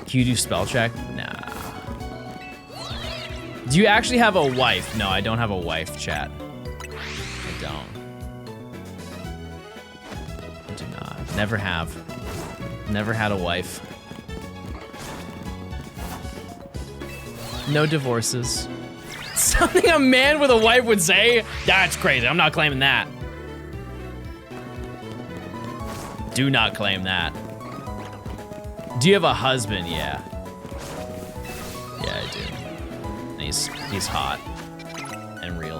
Can you do spell check? Nah. Do you actually have a wife? No, I don't have a wife, chat. I don't. I do not. Never have. Never had a wife. No divorces. Something a man with a wife would say? That's crazy. I'm not claiming that. Do not claim that. Do you have a husband? Yeah. Yeah, I do. And he's hot and real.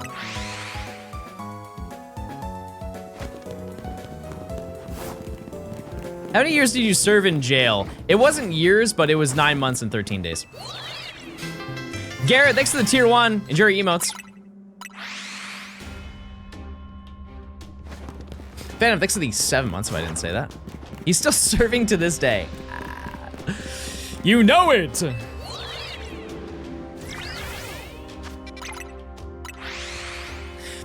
How many years did you serve in jail? It wasn't years, but it was 9 months and 13 days. Garrett, thanks for the tier 1. Enjoy your emotes. Phantom, thanks for the 7 months if I didn't say that. He's still serving to this day. You know it!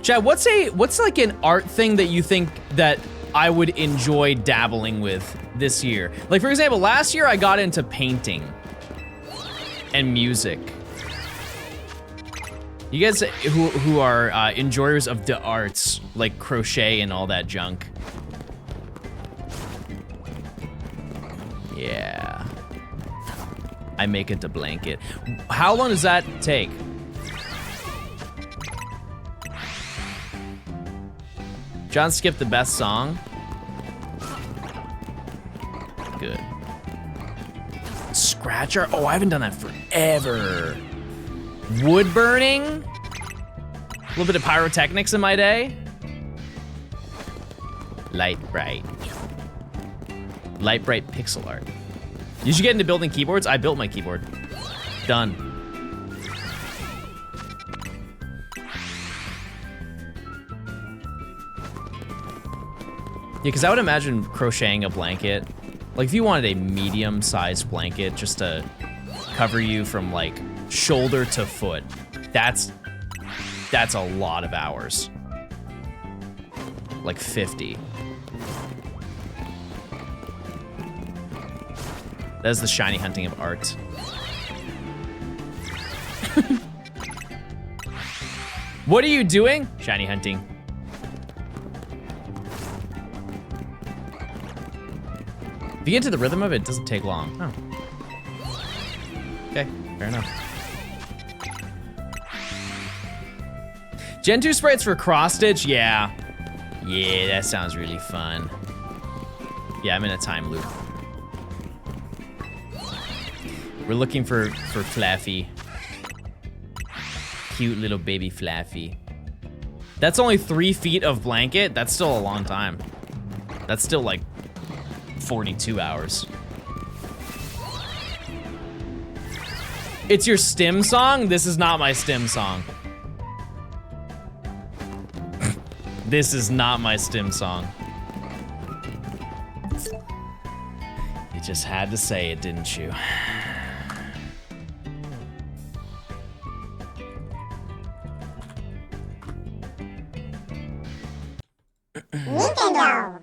Chad, what's like an art thing that you think that I would enjoy dabbling with this year? Like, for example, last year I got into painting and music. You guys who are enjoyers of the arts, like crochet and all that junk. Yeah. I make it a blanket. How long does that take? John skipped the best song. Good. Scratcher? Oh, I haven't done that forever. Wood burning? A little bit of pyrotechnics in my day. Light bright. Light bright pixel art. You should get into building keyboards. I built my keyboard. Done. Yeah, because I would imagine crocheting a blanket. Like, if you wanted a medium-sized blanket just to cover you from, like, shoulder to foot, that's a lot of hours. Like 50. That's the shiny hunting of art. What are you doing? Shiny hunting. If you get to the rhythm of it, it doesn't take long. Oh. Okay, fair enough. Gen 2 sprites for cross stitch? Yeah. Yeah, that sounds really fun. Yeah, I'm in a time loop. We're looking for Flaffy. Cute little baby Flaffy. That's only 3 feet of blanket. That's still a long time. That's still like 42 hours. It's your stim song? This is not my stim song. This is not my stim song. You just had to say it, didn't you? Nintendo.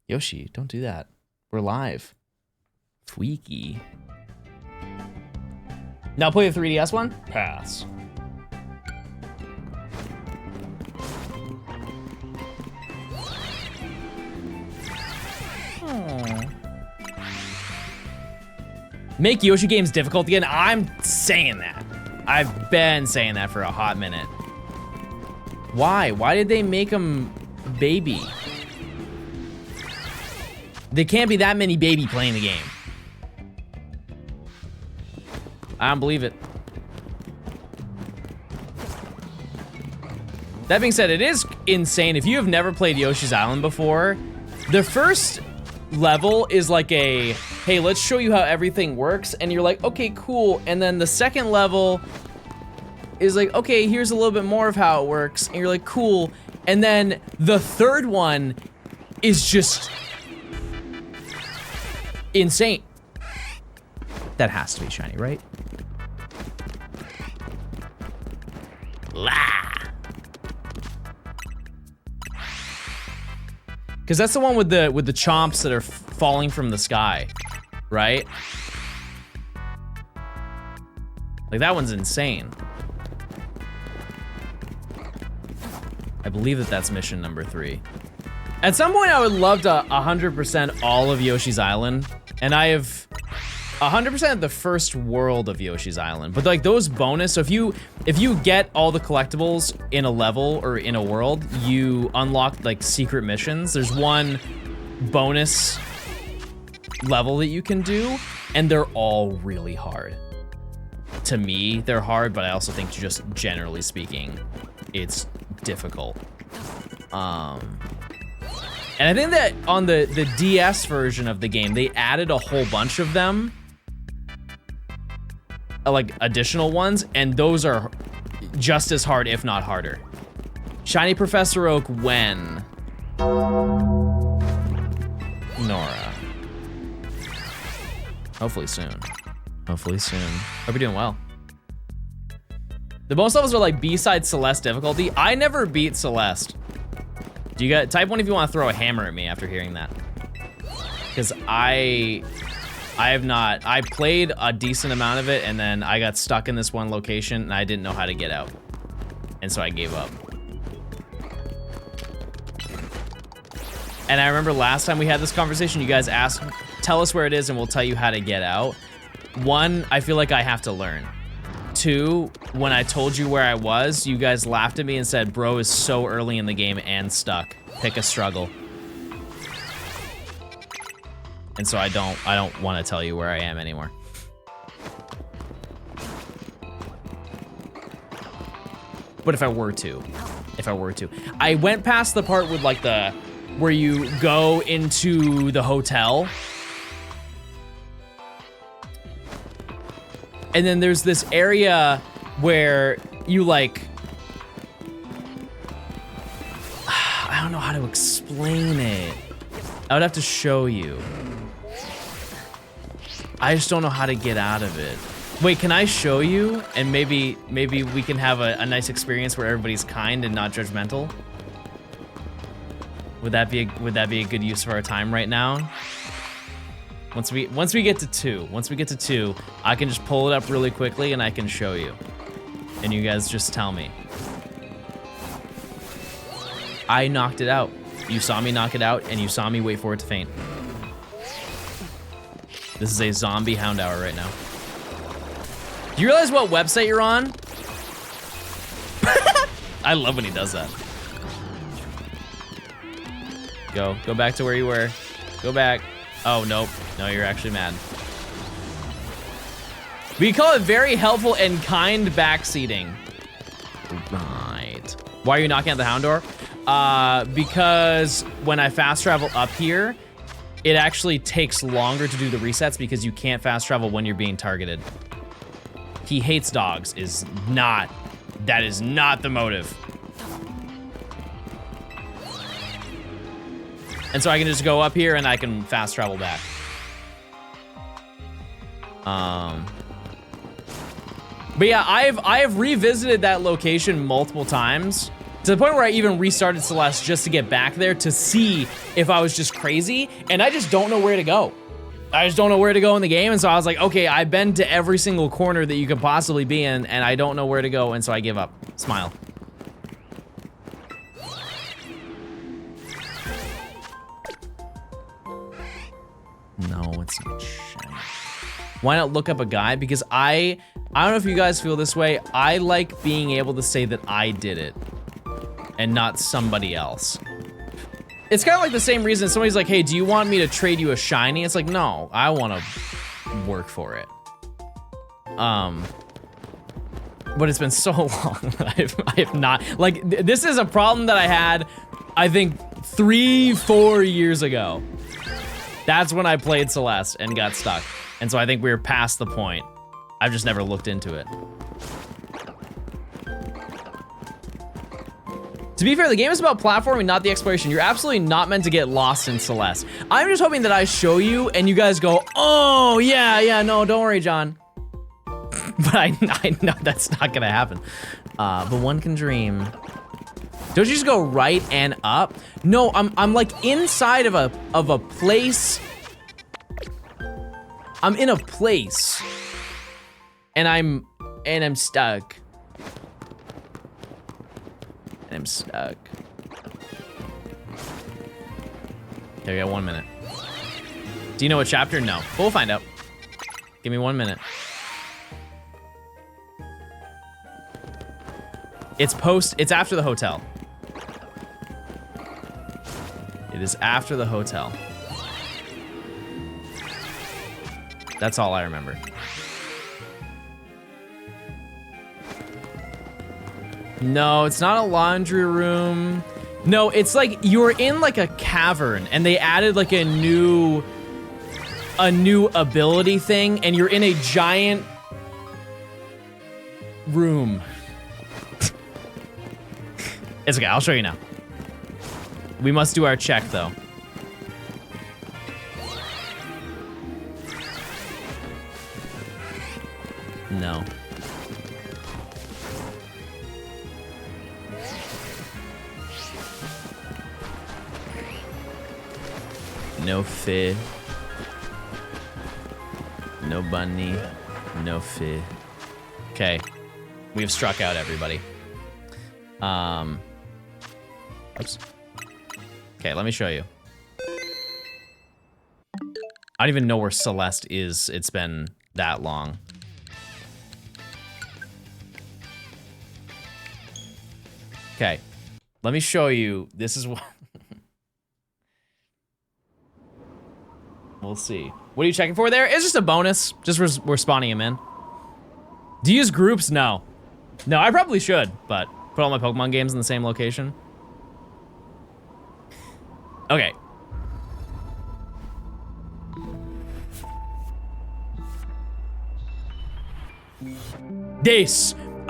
Yoshi, don't do that. We're live. Tweaky. Now play the 3DS one? Pass. Make Yoshi games difficult again? I'm saying that. I've been saying that for a hot minute. Why? Why did they make him baby? There can't be that many baby playing the game. I don't believe it. That being said, it is insane. If you have never played Yoshi's Island before, the first level is like a, hey, let's show you how everything works, and you're like, okay, cool. And then the second level is like, okay, here's a little bit more of how it works, and you're like, cool. And then the third one is just insane. That has to be shiny, right? Because that's the one with the chomps that are falling from the sky, right? Like, that one's insane. I believe that that's mission number 3. At some point, I would love to 100% all of Yoshi's Island, and I have 100% the first world of Yoshi's Island. But like those bonus, so if you get all the collectibles in a level or in a world, you unlock like secret missions. There's one bonus level that you can do, and they're all really hard. To me, they're hard, but I also think just generally speaking, it's difficult. And I think that on the DS version of the game, they added a whole bunch of them, like additional ones, and those are just as hard, if not harder. Shiny Professor Oak when? Nora. Hopefully soon. Hopefully soon. Hope you're doing well. The bonus levels are like B-side Celeste difficulty. I never beat Celeste. Do you got type 1 if you want to throw a hammer at me after hearing that? Because I have not. I played a decent amount of it, and then I got stuck in this one location, and I didn't know how to get out. And so I gave up. And I remember last time we had this conversation, you guys asked, tell us where it is, and we'll tell you how to get out. 1, I feel like I have to learn. 2, when I told you where I was, you guys laughed at me and said, bro is so early in the game and stuck. Pick a struggle. And so I don't want to tell you where I am anymore. But if I were to, I went past the part with like where you go into the hotel. And then there's this area where you like, I don't know how to explain it. I would have to show you. I just don't know how to get out of it. Wait, can I show you? And maybe we can have a nice experience where everybody's kind and not judgmental. Would that be a good use of our time right now? Once we get to 2, I can just pull it up really quickly and I can show you. And you guys just tell me. I knocked it out. You saw me knock it out, and you saw me wait for it to faint. This is a zombie hound hour right now. Do you realize what website you're on? I love when he does that. Go back to where you were. Go back. Oh, nope. No, you're actually mad. We call it very helpful and kind backseating. Right. Why are you knocking at the hound door? Because when I fast travel up here, it actually takes longer to do the resets because you can't fast travel when you're being targeted. He hates dogs that is not the motive. And so I can just go up here and I can fast travel back. But yeah, I have revisited that location multiple times to the point where I even restarted Celeste just to get back there to see if I was just crazy, and I just don't know where to go. I just don't know where to go in the game, and so I was like, okay, I've been to every single corner that you could possibly be in, and I don't know where to go, and so I give up. Smile. No, it's not shiny. Why not look up a guy? Because I don't know if you guys feel this way. I like being able to say that I did it and not somebody else. It's kind of like the same reason somebody's like, hey, do you want me to trade you a shiny? It's like, no, I want to work for it. But it's been so long that I have not, like, this is a problem that I had, I think 3-4 years ago. That's when I played Celeste and got stuck. And so I think we were past the point. I've just never looked into it. To be fair, the game is about platforming, not the exploration. You're absolutely not meant to get lost in Celeste. I'm just hoping that I show you and you guys go, oh, yeah, no, don't worry, John. But I know that's not gonna happen. But one can dream. Don't you just go right and up? No, I'm like inside of a place. I'm in a place. And I'm stuck. I'm stuck. Okay, we got 1 minute. Do you know what chapter? No. But we'll find out. Give me 1 minute. It's after the hotel. It is after the hotel. That's all I remember. No, it's not a laundry room. No, it's like you're in like a cavern and they added like a new ability thing and you're in a giant room. It's okay, I'll show you now. We must do our check though. No. No fear. No bunny. No fear. Okay. We have struck out everybody. Oops. Okay, let me show you. I don't even know where Celeste is. It's been that long. Okay. Let me show you. This is what... We'll see. What are you checking for there? It's just a bonus. Just we're spawning him in. Do you use groups? No. No, I probably should, but put all my Pokemon games in the same location. Okay.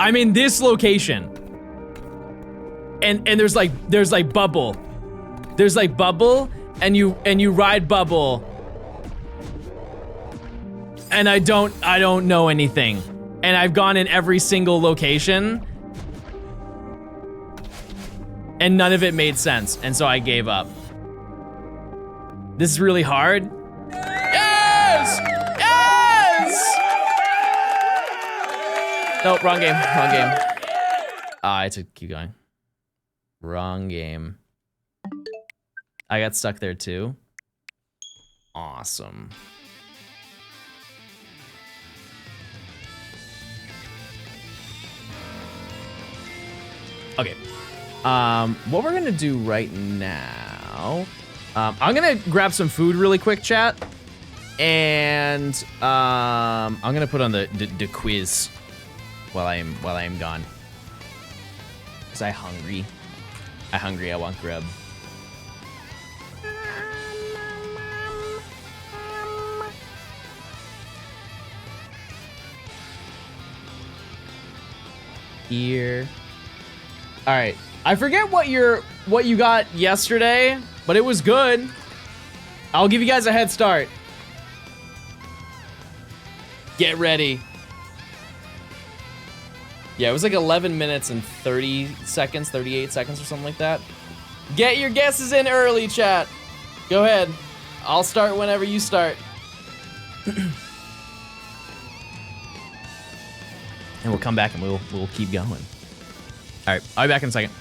I'm in this location. And there's like bubble. There's like bubble and you ride bubble. And I don't know anything. And I've gone in every single location. And none of it made sense. And so I gave up. This is really hard. Yes! Yes! Nope, wrong game, wrong game. I had to keep going. Wrong game. I got stuck there too. Awesome. Okay. What we're gonna do right now, I'm gonna grab some food really quick, chat, and I'm gonna put on the quiz while I am gone. Cause I hungry. I want grub. Here. All right. I forget what you got yesterday, but it was good. I'll give you guys a head start. Get ready. Yeah, it was like 11 minutes and 30 seconds, 38 seconds or something like that. Get your guesses in early, chat. Go ahead. I'll start whenever you start. And we'll come back and we'll keep going. All right, I'll be back in a second.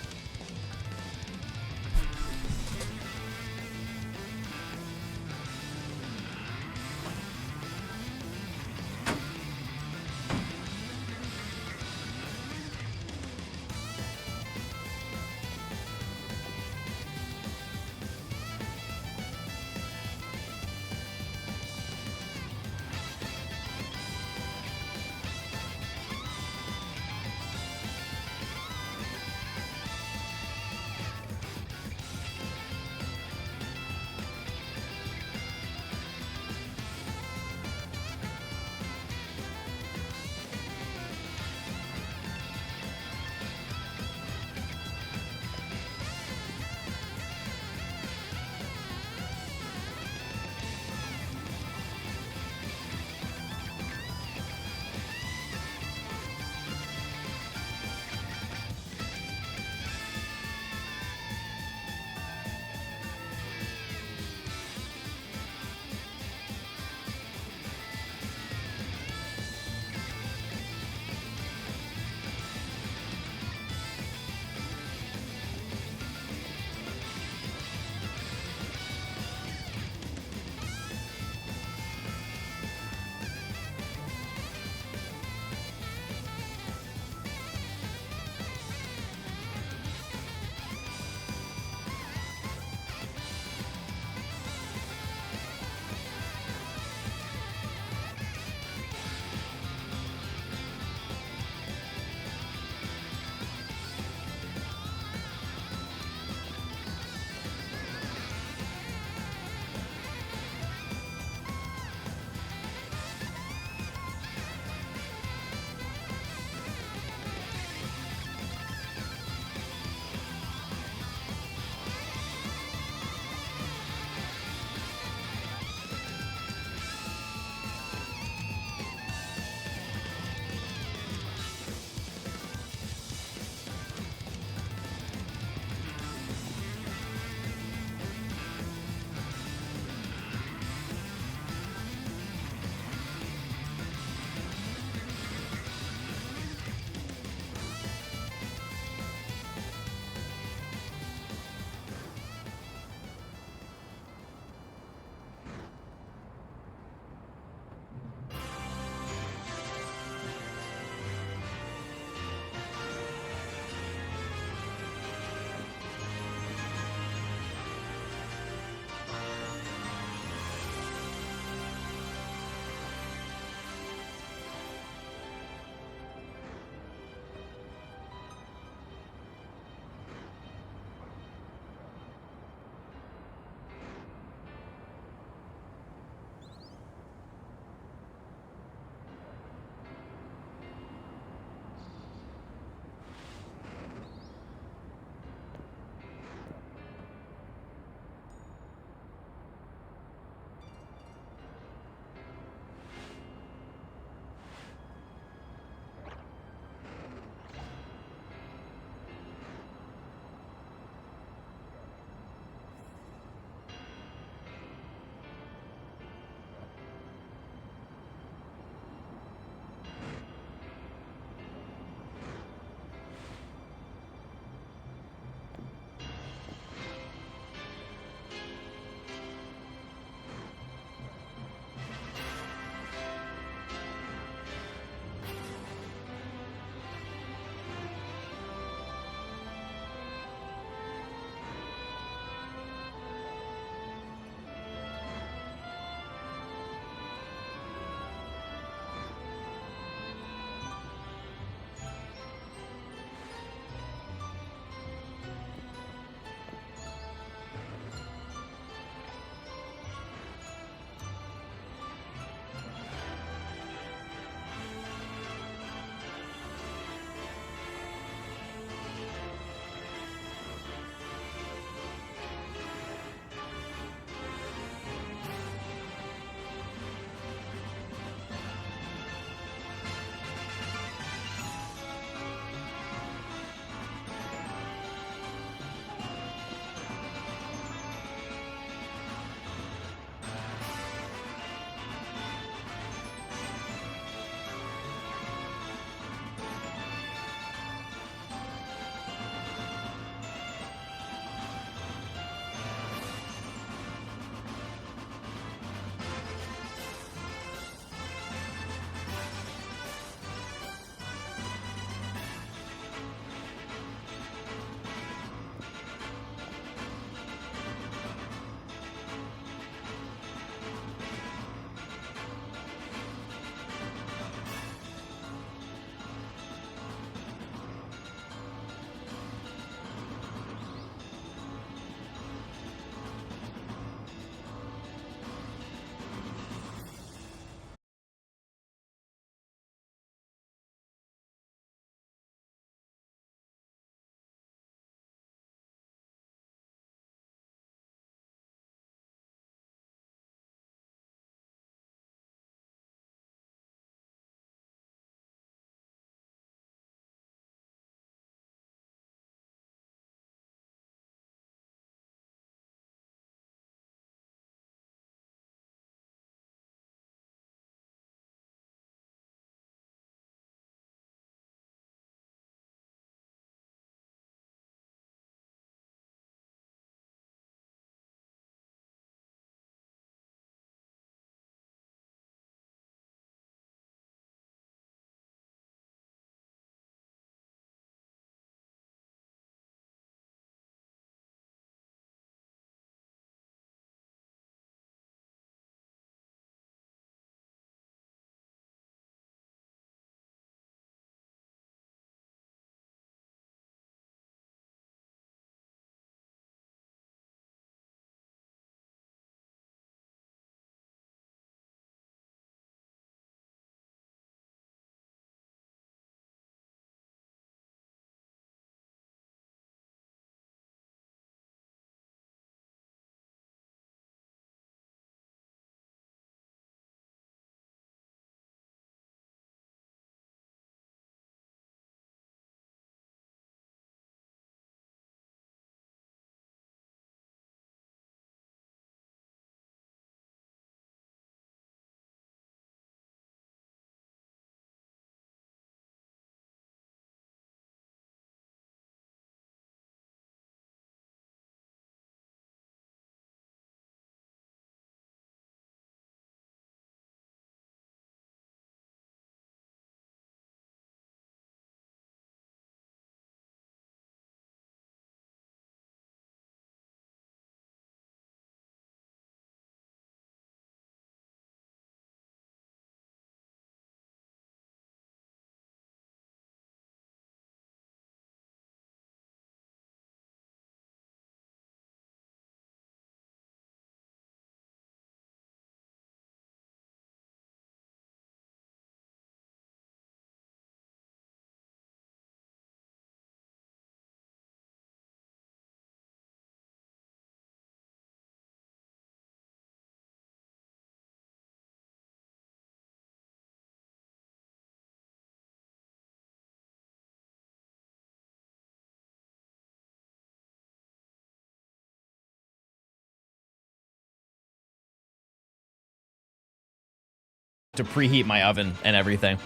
to preheat my oven and everything.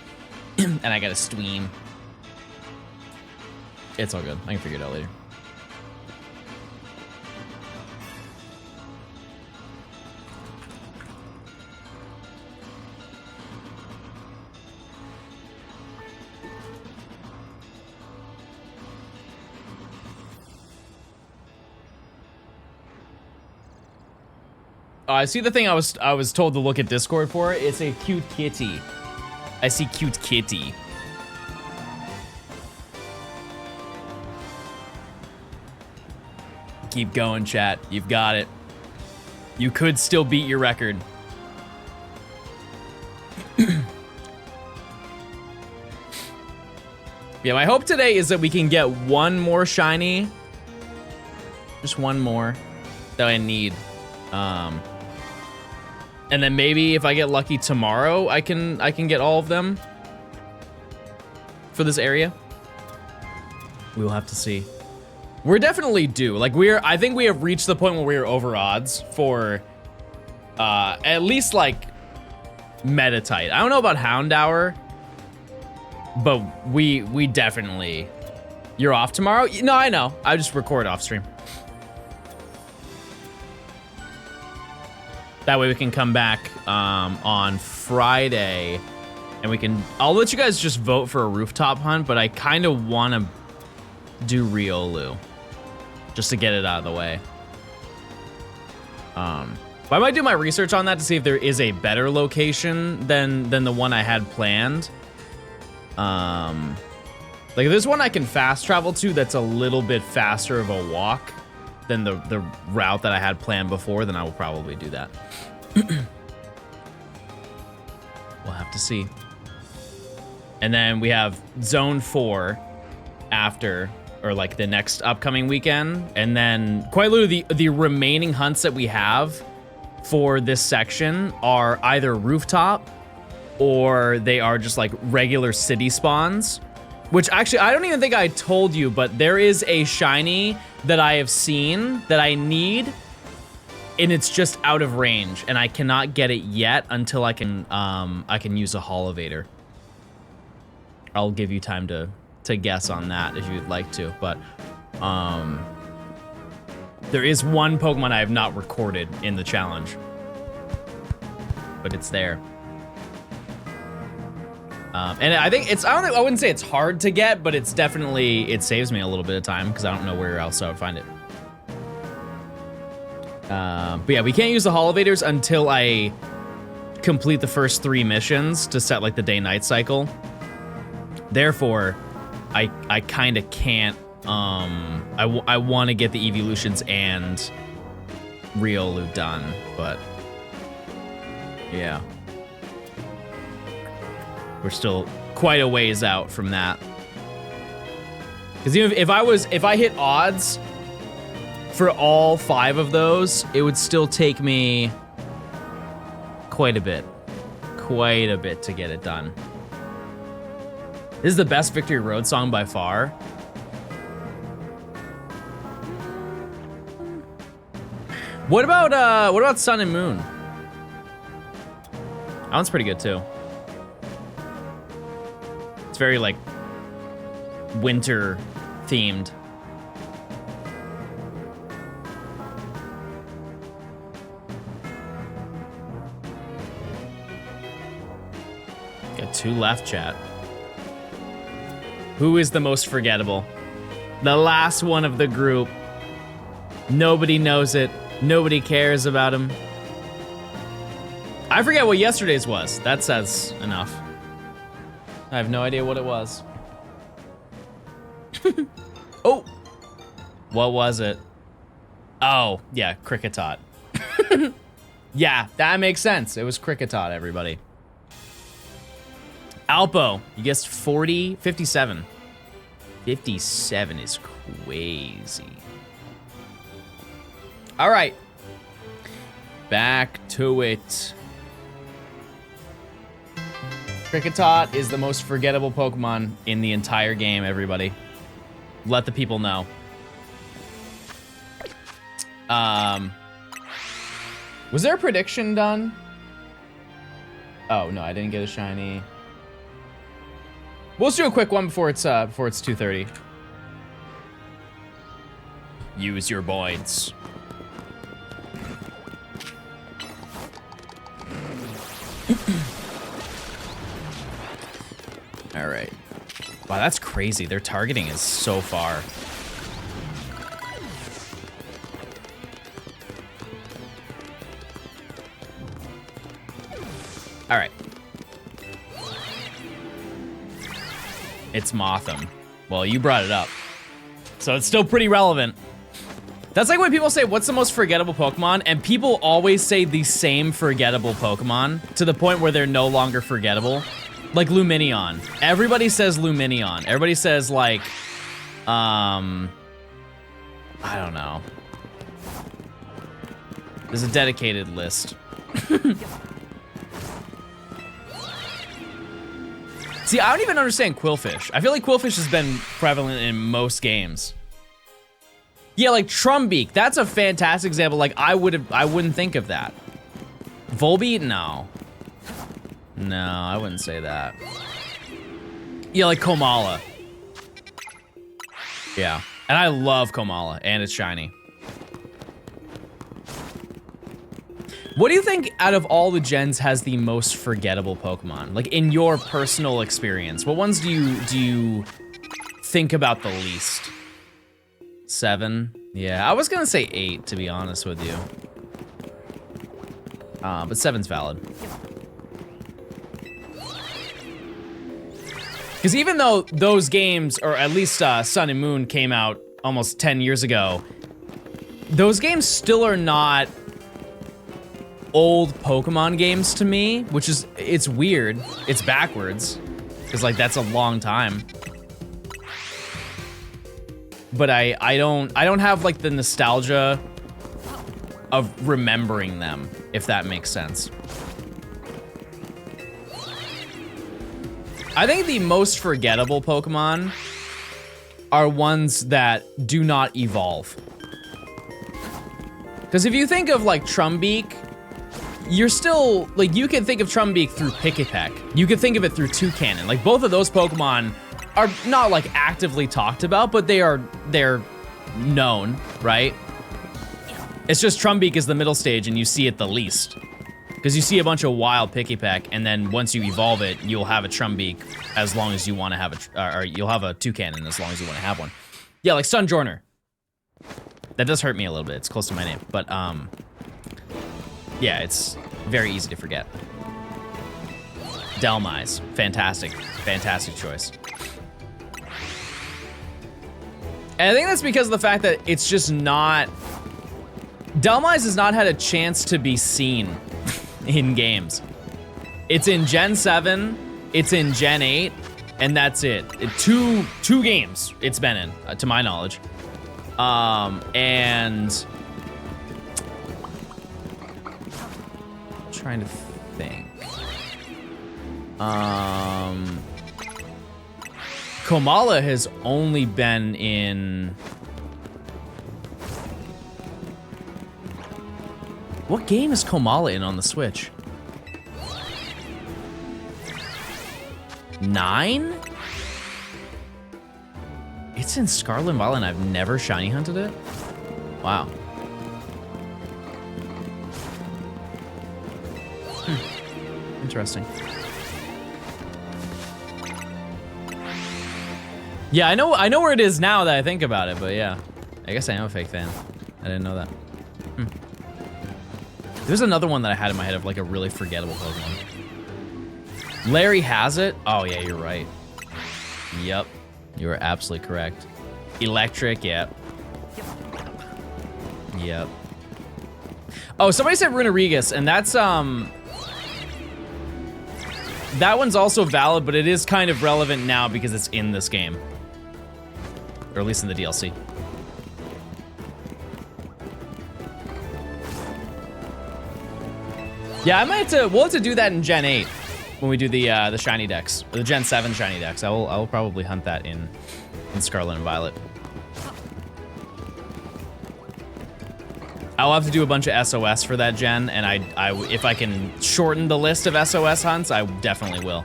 And I gotta steam. It's all good. I can figure it out later. I see the thing I was told to look at Discord for. It's a cute kitty. I see cute kitty. Keep going, chat. You've got it. You could still beat your record. Yeah, my hope today is that we can get one more shiny. Just one more that I need. And then maybe if I get lucky tomorrow, I can get all of them for this area. We will have to see. We're definitely due. Like I think we have reached the point where we are over odds for at least like Metatite. I don't know about Houndour, but we definitely. You're off tomorrow? No, I know. I just record off stream. That way we can come back on Friday and I'll let you guys just vote for a rooftop hunt, but I kind of want to do Riolu just to get it out of the way. But I might do my research on that to see if there is a better location than the one I had planned. Like if there's one I can fast travel to that's a little bit faster of a walk than the route that I had planned before, then I will probably do that. We'll have to see. And then we have Zone 4 after, or like the next upcoming weekend. And then quite literally the remaining hunts that we have for this section are either rooftop or they are just like regular city spawns. Which actually, I don't even think I told you, but there is a shiny that I have seen that I need, and it's just out of range, and I cannot get it yet until I can use a HOLOVATOR. I'll give you time to guess on that if you'd like to, but there is one Pokemon I have not recorded in the challenge, but it's there. And I think I wouldn't say it's hard to get, but it's definitely, it saves me a little bit of time because I don't know where else I would find it. But yeah, we can't use the HOLOVATORs until I complete the first 3 missions to set like the day-night cycle. Therefore, I kind of can't, I want to get the evolutions and Riolu done, but yeah. We're still quite a ways out from that. Because even if I hit odds for all 5 of those, it would still take me quite a bit to get it done. This is the best Victory Road song by far. What about Sun and Moon? That one's pretty good too. It's very like winter themed. Got 2 left, chat. Who is the most forgettable? The last one of the group. Nobody knows it. Nobody cares about him. I forget what yesterday's was. That says enough. I have no idea what it was. Oh! What was it? Oh, yeah, Kricketot. Yeah, that makes sense. It was Kricketot, everybody. Alpo, you guessed 57. 57 is crazy. All right. Back to it. Kricketot is the most forgettable Pokemon in the entire game, everybody. Let the people know. Was there a prediction done? Oh no, I didn't get a shiny. We'll just do a quick one before it's 2:30. Use your points. All right. Wow, that's crazy. Their targeting is so far. All right. It's Motham. Well, you brought it up. So it's still pretty relevant. That's like when people say, what's the most forgettable Pokemon? And people always say the same forgettable Pokemon to the point where they're no longer forgettable. Like Luminion. Everybody says Luminion. Everybody says like, I don't know. There's a dedicated list. See, I don't even understand Quillfish. I feel like Quillfish has been prevalent in most games. Yeah, like Trumbeak. That's a fantastic example. Like I wouldn't think of that. Volbeat? No. No, I wouldn't say that. Yeah, like Komala. Yeah. And I love Komala, and it's shiny. What do you think out of all the gens has the most forgettable Pokemon? Like in your personal experience, what ones do you think about the least? 7? Yeah, I was gonna say 8 to be honest with you. But 7's valid. Because even though those games, or at least Sun and Moon came out almost 10 years ago, those games still are not old Pokemon games to me, which is, it's weird. It's backwards, because like that's a long time. But I don't have like the nostalgia of remembering them, if that makes sense. I think the most forgettable Pokemon are ones that do not evolve. Because if you think of like Trumbeak, you're still, like, you can think of Trumbeak through Pikipek. You could think of it through Toucannon. Like, both of those Pokemon are not, like, actively talked about, but they're known, right? It's just Trumbeak is the middle stage, and you see it the least. Because you see a bunch of wild Pikipek, and then once you evolve it, you'll have a Trumbeak as long as you want to have or you'll have a Toucannon as long as you want to have one. Yeah, like Stunjourner. That does hurt me a little bit. It's close to my name, but, yeah, it's very easy to forget. Delmise, fantastic choice. And I think that's because of the fact that it's just not... Delmise has not had a chance to be seen in games. It's in Gen 7, it's in Gen 8, and that's it. Two games it's been in, to my knowledge. And... trying to think. Komala has only been in... What game is Komala in on the Switch? 9? It's in Scarlet and Violet and I've never shiny hunted it? Wow. Interesting. Yeah, I know where it is now that I think about it, but yeah. I guess I am a fake fan. I didn't know that. There's another one that I had in my head of like a really forgettable Pokemon. Larry has it? Oh yeah, you're right. Yep, you are absolutely correct. Electric, yep. Yep. Oh, somebody said Runerigus, and that's that one's also valid, but it is kind of relevant now because it's in this game. Or at least in the DLC. Yeah, I might have to, we'll have to do that in Gen 8 when we do the shiny decks, or the Gen 7 shiny decks. I will probably hunt that in Scarlet and Violet. I'll have to do a bunch of SOS for that gen, and if I can shorten the list of SOS hunts, I definitely will.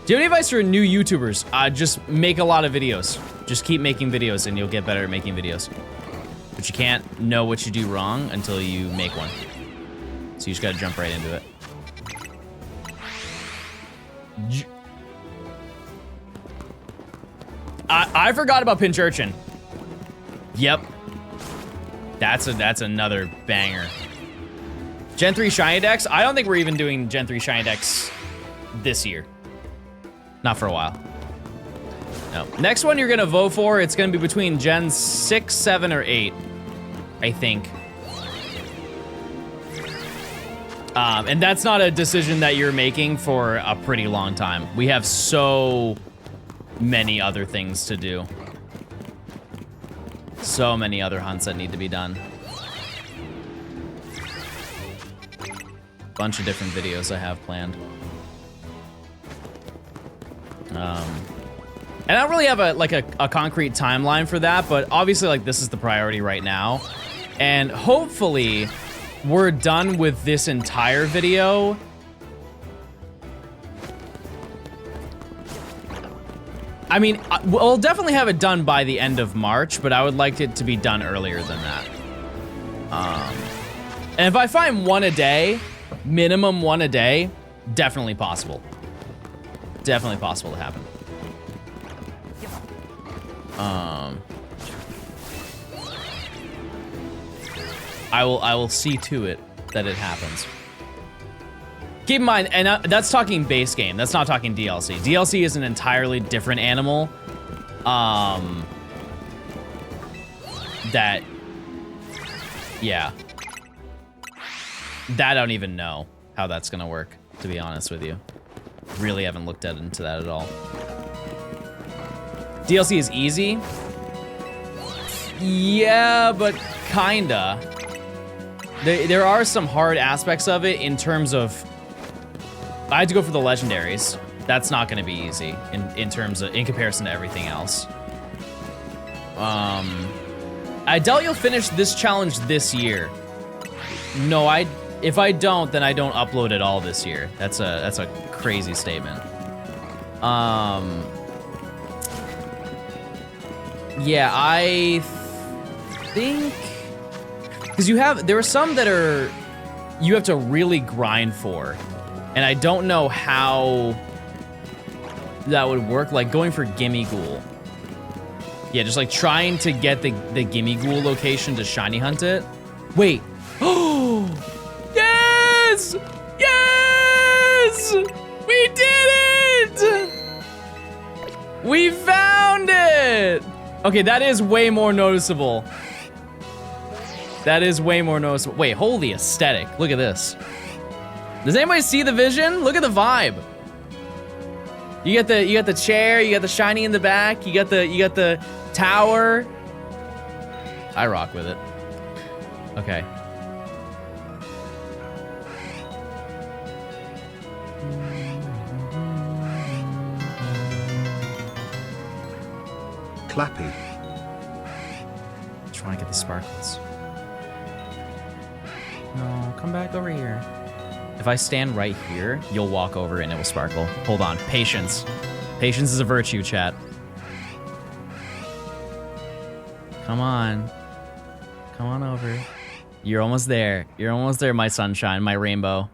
Do you have any advice for new YouTubers? Just make a lot of videos. Just keep making videos and you'll get better at making videos. But you can't know what you do wrong until you make one. So you just gotta jump right into it. I forgot about Pinch Urchin. Yep. That's another banger. Gen 3 Shiny Dex? I don't think we're even doing Gen 3 Shiny Dex this year. Not for a while. No. Next one you're gonna vote for, it's gonna be between Gen 6, 7, or 8. I think. And that's not a decision that you're making for a pretty long time. We have so many other things to do. So many other hunts that need to be done. Bunch of different videos I have planned. And I don't really have a concrete timeline for that, but obviously like this is the priority right now. And hopefully we're done with this entire video. I mean, we'll definitely have it done by the end of March, but I would like it to be done earlier than that. And if I find one a day, minimum one a day, definitely possible. Definitely possible to happen. I will see to it that it happens. Keep in mind, and that's talking base game. That's not talking DLC. DLC is an entirely different animal. That, yeah. That I don't even know how that's gonna work, to be honest with you. Really haven't looked into that at all. DLC is easy. Yeah, but kinda. There are some hard aspects of it in terms of, I had to go for the legendaries. That's not gonna be easy in comparison to everything else. I doubt you'll finish this challenge this year. No, if I don't, then I don't upload at all this year. That's a crazy statement. Yeah, I think, because there are some that you have to really grind for, and I don't know how that would work, like going for Gimme Ghoul. Yeah, just like trying to get the Gimme Ghoul location to shiny hunt it. Wait. Oh! Yes! Yes! We did it! We found it! Okay, that is way more noticeable. That is way more noticeable. Wait, holy aesthetic. Look at this. Does anybody see the vision? Look at the vibe. You got the chair, you got the shiny in the back, you got the tower. I rock with it. Okay. Clappy. Trying to get the sparkles. No, come back over here. If I stand right here, you'll walk over and it will sparkle. Hold on, patience. Patience is a virtue, chat. Come on. Come on over. You're almost there. You're almost there, my sunshine, my rainbow.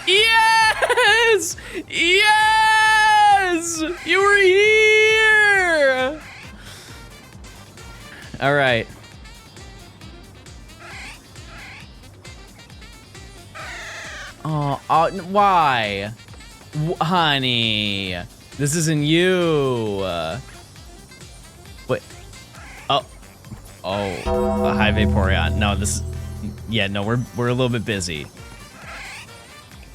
Yes! Yes! You were here! All right. Oh, why? Honey, this isn't you. Wait. Oh, a high Vaporeon. No, this is, yeah, no, we're a little bit busy.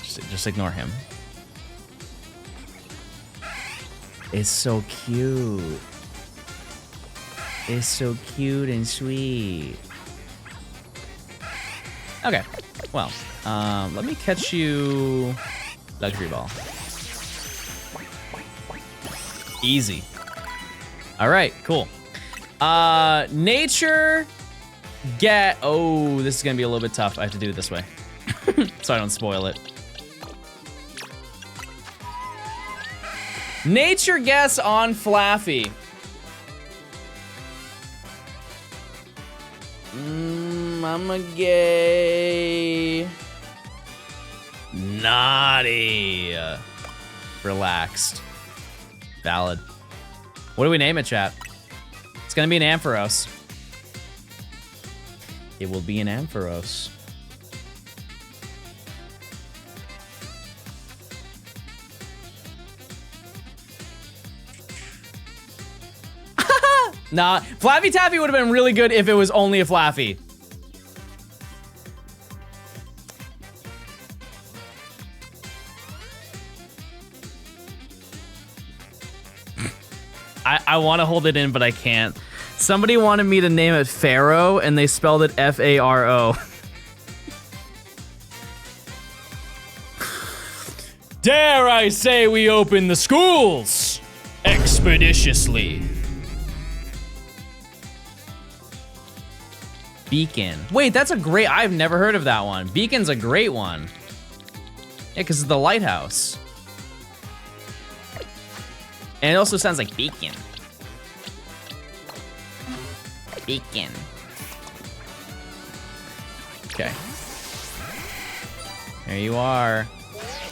Just ignore him. It's so cute. It's so cute and sweet. Okay, well, let me catch you. Luxury Ball. Easy. All right, cool. Nature get. Oh, this is gonna be a little bit tough. I have to do it this way, so I don't spoil it. Nature guess on Flaffy. I'm a gay. Naughty. Relaxed. Valid. What do we name it, chat? It's gonna be an Ampharos. It will be an Ampharos. Nah, Flaffy Taffy would have been really good if it was only a Flaffy. I want to hold it in, but I can't. Somebody wanted me to name it Pharaoh, and they spelled it F-A-R-O. Dare I say we open the schools expeditiously. Beacon. Wait, that's a great... I've never heard of that one. Beacon's a great one. Yeah, because it's the lighthouse. And it also sounds like beacon. Beacon. Okay. There you are.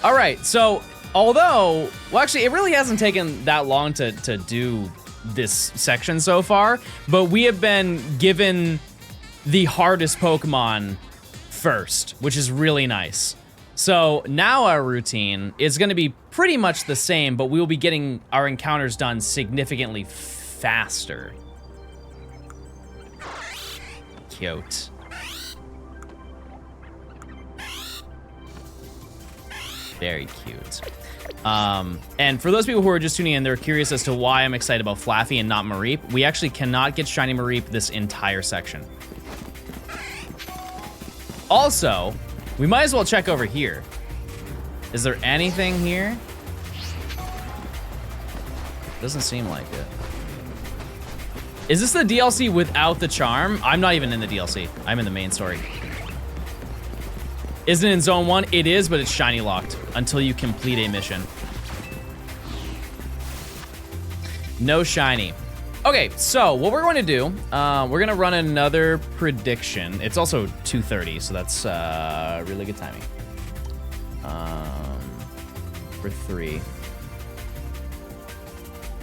All right, so although... Well, actually, it really hasn't taken that long to do this section so far, but we have been given the hardest Pokemon first, which is really nice. So now our routine is going to be pretty much the same, but we will be getting our encounters done significantly faster. Cute. Very cute. And for those people who are just tuning in, they're curious as to why I'm excited about Flaffy and not Mareep. We actually cannot get Shiny Mareep this entire section. Also, we might as well check over here. Is there anything here? Doesn't seem like it. Is this the DLC without the charm? I'm not even in the DLC. I'm in the main story. Is it in Zone 1? It is, but it's shiny locked until you complete a mission. No shiny. Okay, so what we're going to do, we're going to run another prediction. It's also 2:30, so that's really good timing. For 3.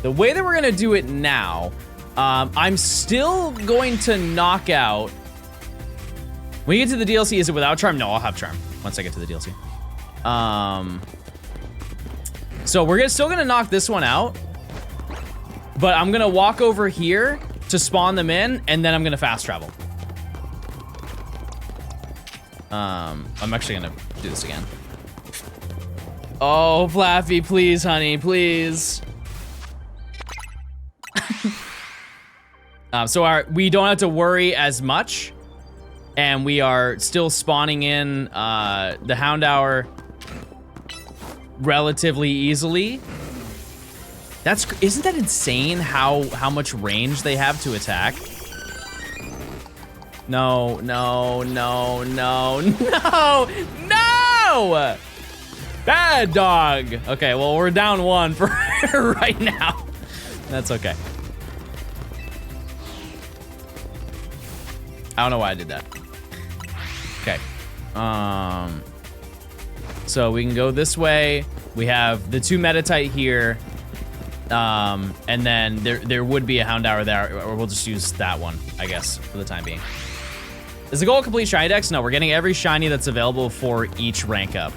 The way that we're going to do it now, I'm still going to knock out... When you get to the DLC, is it without charm? No, I'll have charm once I get to the DLC. So we're still going to knock this one out. But I'm gonna walk over here to spawn them in, and then I'm gonna fast travel. I'm actually gonna do this again. Oh, Flaffy, please, honey, please. So we don't have to worry as much, and we are still spawning in the Houndour relatively easily. Isn't that insane how much range they have to attack? No, no, no, no, no, no! Bad dog. Okay, well, we're down 1 for right now. That's okay. I don't know why I did that. Okay. So we can go this way. We have the 2 Metatite here. And then there would be a Houndour there, or we'll just use that one, I guess, for the time being. Is the goal complete shiny decks? No, we're getting every shiny that's available for each rank up.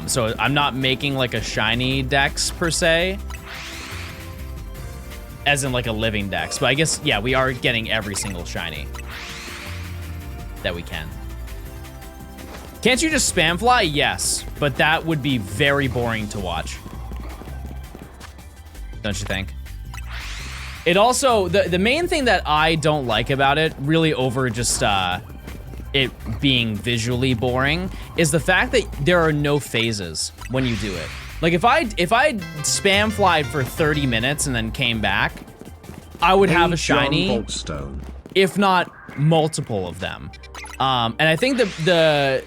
So I'm not making like a shiny dex per se, as in like a living dex, but I guess, yeah, we are getting every single shiny that we can. Can't you just spam fly? Yes, but that would be very boring to watch. Don't you think? It also, the main thing that I don't like about it, really over just it being visually boring, is the fact that there are no phases when you do it. Like if I spam flied for 30 minutes and then came back, I would have a John shiny, Goldstone. if not multiple of them. And I think the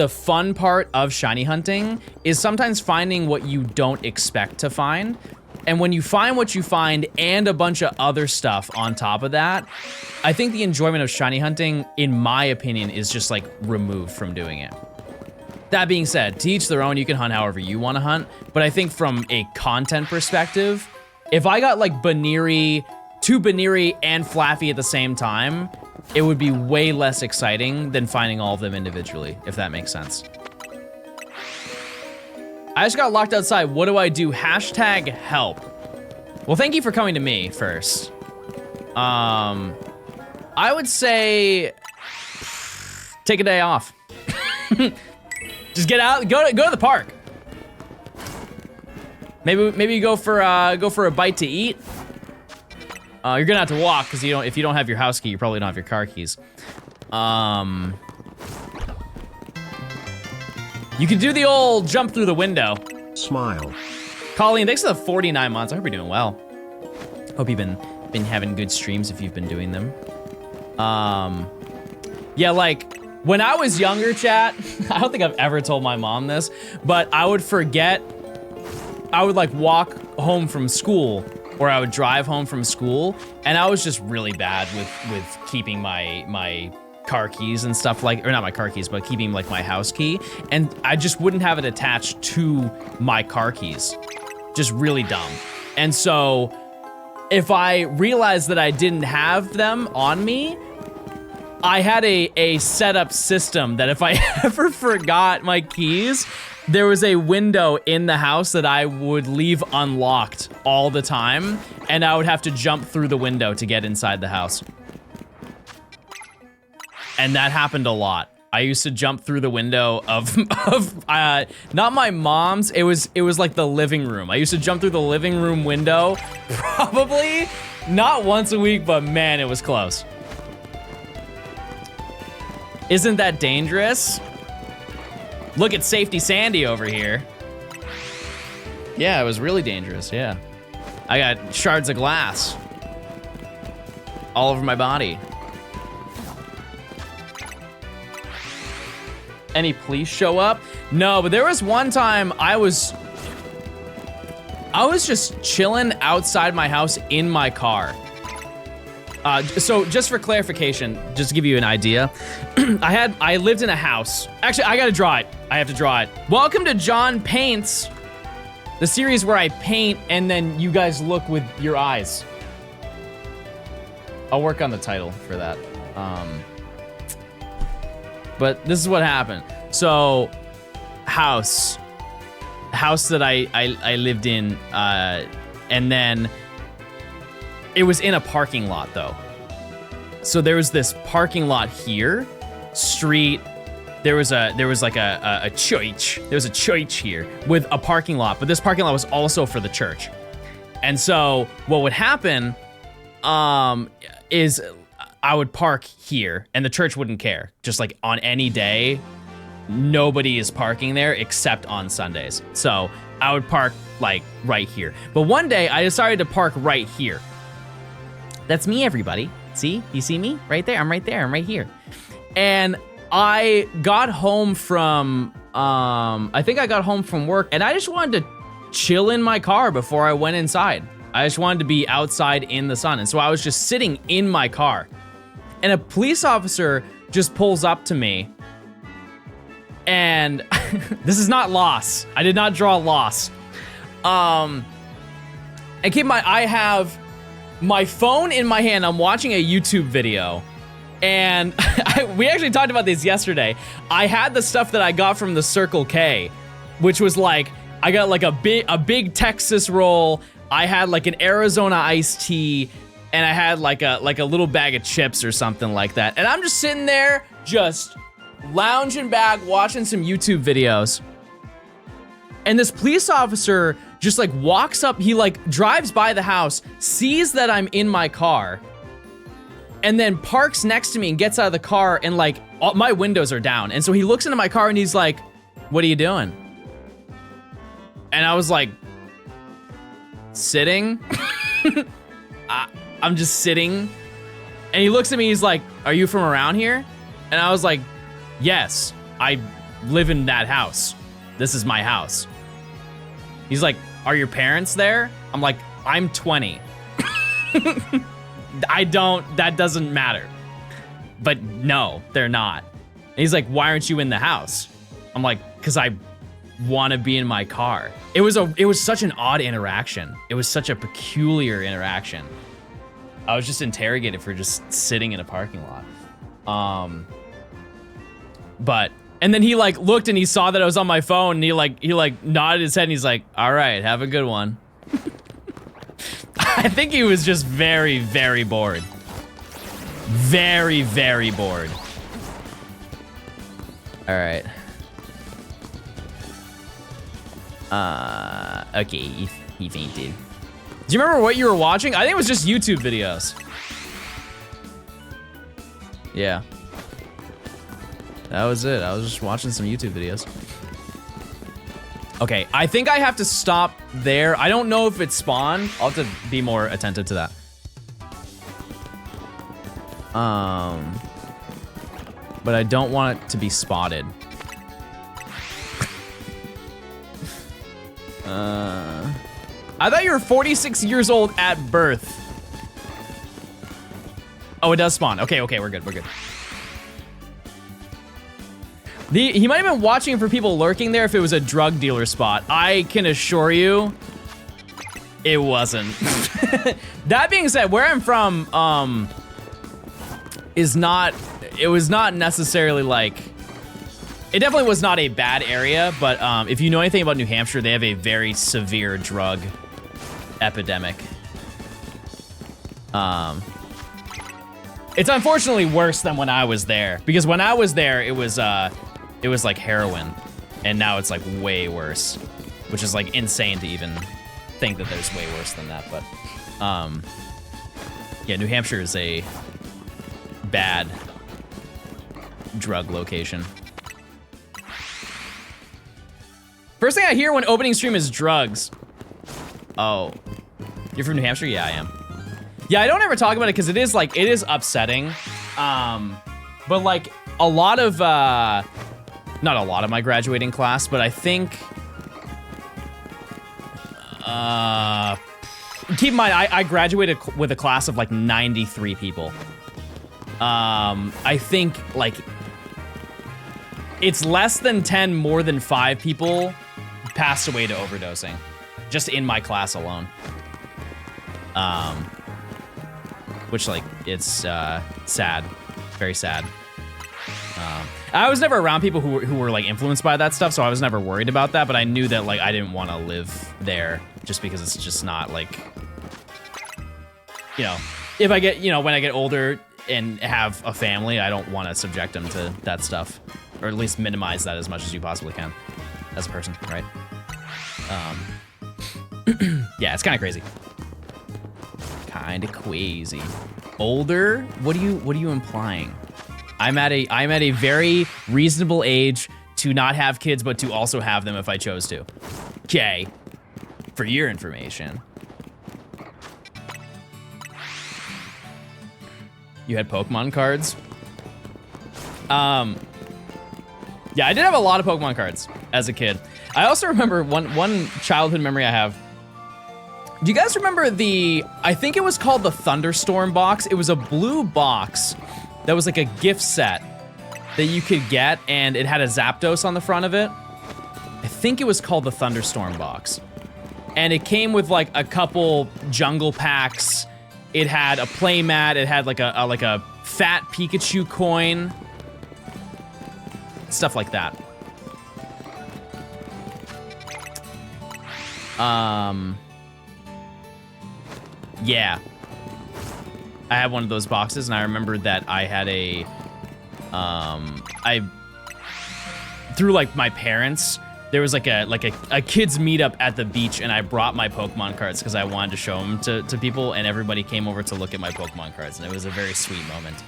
fun part of shiny hunting is sometimes finding what you don't expect to find. And when you find what you find and a bunch of other stuff on top of that, I think the enjoyment of shiny hunting, in my opinion, is just like removed from doing it. That being said, to each their own, you can hunt however you want to hunt. But I think from a content perspective, if I got like two Baneri and Flaffy at the same time, it would be way less exciting than finding all of them individually, if that makes sense. I just got locked outside. What do I do? Hashtag help. Well, thank you for coming to me first. I would say take a day off. Just get out, go to the park. Maybe you go for a bite to eat. You're gonna have to walk because if you don't have your house key, you probably don't have your car keys. You can do the old jump through the window. Smile. Colleen, thanks for the 49 months. I hope you're doing well. Hope you've been having good streams if you've been doing them. Yeah, like when I was younger, chat, I don't think I've ever told my mom this, but I would forget. I would like walk home from school, or I would drive home from school, and I was just really bad with keeping my car keys and stuff, like, or not my car keys, but keeping like my house key, and I just wouldn't have it attached to my car keys. Just really dumb. And so if I realized that I didn't have them on me, I had a setup system that if I ever forgot my keys, there was a window in the house that I would leave unlocked all the time, and I would have to jump through the window to get inside the house. And that happened a lot. I used to jump through the window of not my mom's, it was like the living room. I used to jump through the living room window, probably not once a week, but man, it was close. Isn't that dangerous? Look at Safety Sandy over here. Yeah, it was really dangerous, yeah. I got shards of glass all over my body. Any police show up? No, but there was one time I was just chilling outside my house in my car. So just for clarification, just to give you an idea, I lived in a house. Actually, I gotta draw it. I have to draw it. Welcome to John Paints, the series where I paint and then you guys look with your eyes. I'll work on the title for that. But this is what happened. So, house that I lived in, and then it was in a parking lot though. So there was this parking lot here, street. There was like a church. There was a church here with a parking lot, but this parking lot was also for the church. And so what would happen, is I would park here and the church wouldn't care. Just like on any day, nobody is parking there except on Sundays. So I would park like right here. But one day I decided to park right here. That's me, everybody. See, you see me right there? I'm right there, I'm right here. And I got home from, I think I got home from work and I just wanted to chill in my car before I went inside. I just wanted to be outside in the sun. And so I was just sitting in my car. And a police officer just pulls up to me. And this is not loss. I did not draw loss. And keep in mind, I have my phone in my hand. I'm watching a YouTube video. And we actually talked about this yesterday. I had the stuff that I got from the Circle K, which was like, I got like a big Texas roll. I had like an Arizona iced tea, and I had like a little bag of chips or something like that. And I'm just sitting there, just lounging back, watching some YouTube videos. And this police officer just like walks up, he like drives by the house, sees that I'm in my car, and then parks next to me and gets out of the car, and like all my windows are down. And so he looks into my car and he's like, "What are you doing?" And I was like, sitting. I I'm just sitting, and he looks at me, he's like, "Are you from around here?" And I was like, "Yes, I live in that house. This is my house." He's like, "Are your parents there?" I'm like, "I'm 20. That doesn't matter." But no, they're not. And he's like, "Why aren't you in the house?" I'm like, "'Cause I want to be in my car." It was such an odd interaction. It was such a peculiar interaction. I was just interrogated for just sitting in a parking lot. And then he like looked and he saw that I was on my phone and he like nodded his head and he's like, "All right, have a good one." I think he was just very, very bored. Very, very bored. All right. Okay, he fainted. Do you remember what you were watching? I think it was just YouTube videos. Yeah. That was it. I was just watching some YouTube videos. Okay, I think I have to stop there. I don't know if it's spawned. I'll have to be more attentive to that. But I don't want it to be spotted. I thought you were 46 years old at birth. Oh, it does spawn. Okay, we're good, we're good. He might have been watching for people lurking there if it was a drug dealer spot. I can assure you, it wasn't. That being said, where I'm from, it was not necessarily like, it definitely was not a bad area, but if you know anything about New Hampshire, they have a very severe drug epidemic. It's unfortunately worse than when I was there, because when I was there, it was like heroin, and now it's like way worse, which is like insane to even think that there's way worse than that. But yeah, New Hampshire is a bad drug location. First thing I hear when opening stream is drugs. Oh, you're from New Hampshire? Yeah, I am. Yeah, I don't ever talk about it because it is upsetting. But like a lot of, not a lot of my graduating class, but I think, keep in mind, I graduated with a class of like 93 people. I think like it's less than 10, more than 5 people passed away to overdosing, just in my class alone. Which like, it's sad, very sad. I was never around people who were like influenced by that stuff, so I was never worried about that, but I knew that like I didn't want to live there just because it's just not like, you know, if I get, you know, when I get older and have a family, I don't want to subject them to that stuff, or at least minimize that as much as you possibly can as a person, right? Yeah, it's kind of crazy. Kind of crazy. Older? What are you implying? I'm at a very reasonable age to not have kids, but to also have them if I chose to. Okay. For your information. You had Pokemon cards? Yeah, I did have a lot of Pokemon cards as a kid. I also remember one childhood memory I have. Do you guys remember I think it was called the Thunderstorm box. It was a blue box that was like a gift set that you could get, and it had a Zapdos on the front of it. I think it was called the Thunderstorm box. And it came with like a couple jungle packs. It had a playmat. It had like a fat Pikachu coin. Stuff like that. Yeah. I had one of those boxes, and I remember that I had through like my parents, there was like a kids meetup at the beach, and I brought my Pokemon cards because I wanted to show them to people, and everybody came over to look at my Pokemon cards, and it was a very sweet moment.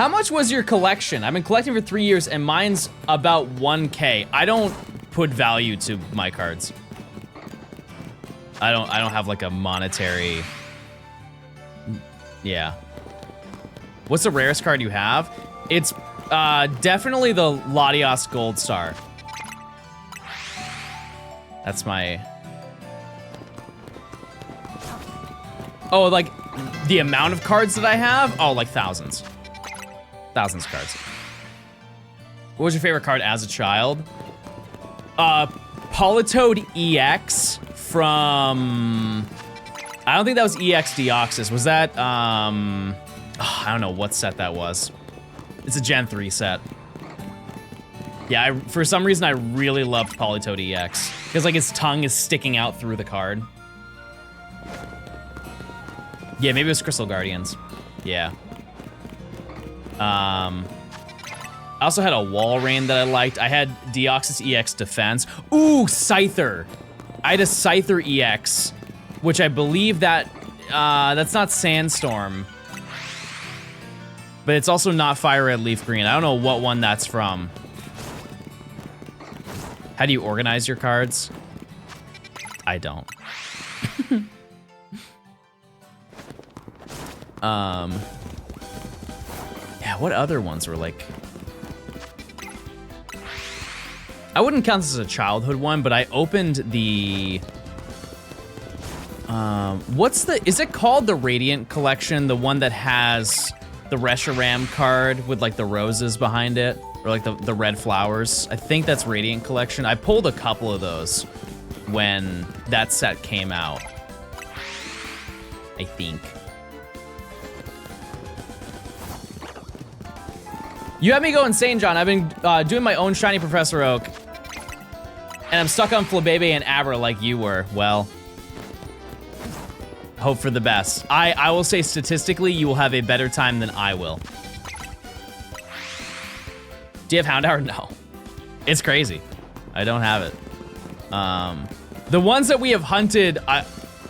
How much was your collection? I've been collecting for 3 years and mine's about 1K. I don't put value to my cards. I don't have like a monetary. Yeah. What's the rarest card you have? It's definitely the Latios Gold Star. That's my... Oh, like the amount of cards that I have? Oh, like thousands. Thousands of cards. What was your favorite card as a child? Politoed EX from... I don't think that was EX Deoxys. Was that, I don't know what set that was. It's a Gen 3 set. Yeah, for some reason I really loved Politoed EX. Because like his tongue is sticking out through the card. Yeah, maybe it was Crystal Guardians. Yeah. I also had a Walrein that I liked. I had Deoxys EX Defense. Ooh, Scyther. I had a Scyther EX, which I believe that, that's not Sandstorm. But it's also not Fire Red Leaf Green. I don't know what one that's from. How do you organize your cards? I don't. Yeah, what other ones were like... I wouldn't count this as a childhood one, but I opened the... is it called the Radiant Collection? The one that has the Reshiram card with like the roses behind it? Or like the red flowers? I think that's Radiant Collection. I pulled a couple of those when that set came out. I think. You had me go insane, John. I've been doing my own Shiny Professor Oak. And I'm stuck on Flabebe and Abra like you were. Well, hope for the best. I will say statistically, you will have a better time than I will. Do you have Houndour? No. It's crazy. I don't have it. The ones that we have hunted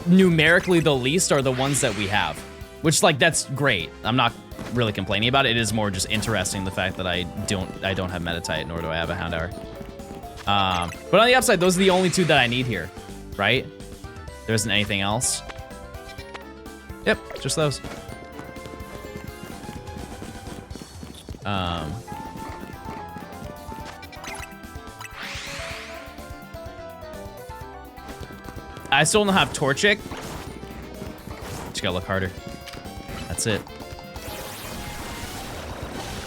numerically the least are the ones that we have. Which, like, that's great. I'm not really complaining about it. It is more just interesting the fact that I don't have Metatite, nor do I have a Houndour. But on the upside, those are the only two that I need here, right? There isn't anything else. Yep, just those. I still don't have Torchic. Just gotta look harder. That's it.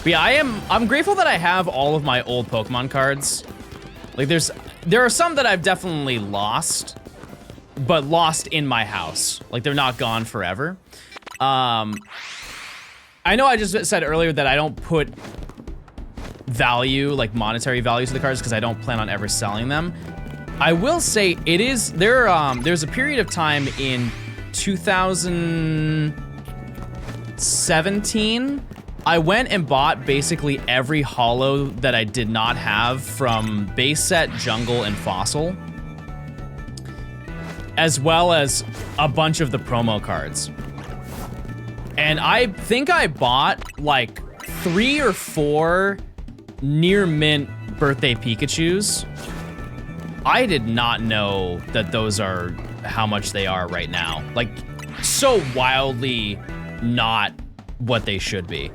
But yeah, I'm grateful that I have all of my old Pokemon cards. Like there are some that I've definitely lost, but lost in my house. Like they're not gone forever. I know I just said earlier that I don't put value, like monetary value to the cards because I don't plan on ever selling them. I will say it is, there's a period of time in 2017, I went and bought basically every holo that I did not have from base set, jungle, and fossil. As well as a bunch of the promo cards. And I think I bought like 3 or 4 near mint birthday Pikachus. I did not know that those are how much they are right now. Like, so wildly not what they should be.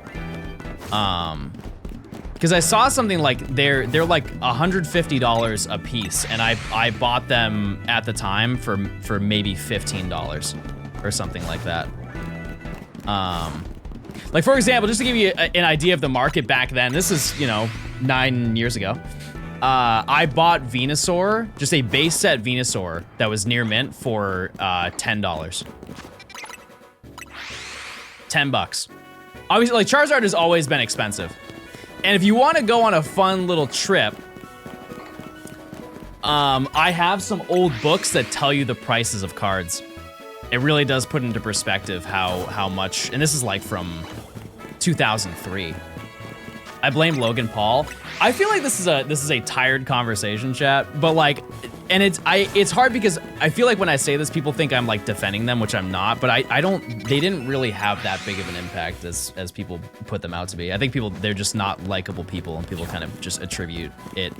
Because I saw something like they're like $150 a piece, and I bought them at the time for maybe $15 or something like that. Like for example, just to give you an idea of the market back then, this is, you know, 9 years ago. I bought Venusaur, just a base set Venusaur that was near mint for $10. $10. Obviously, like Charizard has always been expensive. And if you want to go on a fun little trip, I have some old books that tell you the prices of cards. It really does put into perspective how much, and this is like from 2003. I blame Logan Paul. I feel like this is a tired conversation, chat, but like and it's hard because I feel like when I say this, people think I'm like defending them, which I'm not. But I don't. They didn't really have that big of an impact as people put them out to be. I think they're just not likable people, and people kind of just attribute it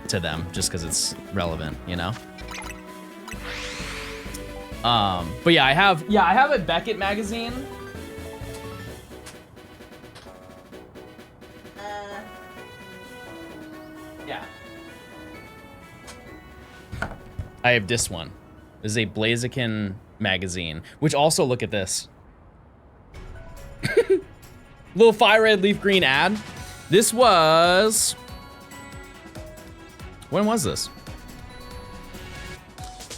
to them just because it's relevant, you know. But yeah, I have a Beckett magazine. Yeah. I have this one. This is a Blaziken magazine, which also, look at this. Little fire red, leaf green ad. This was... When was this?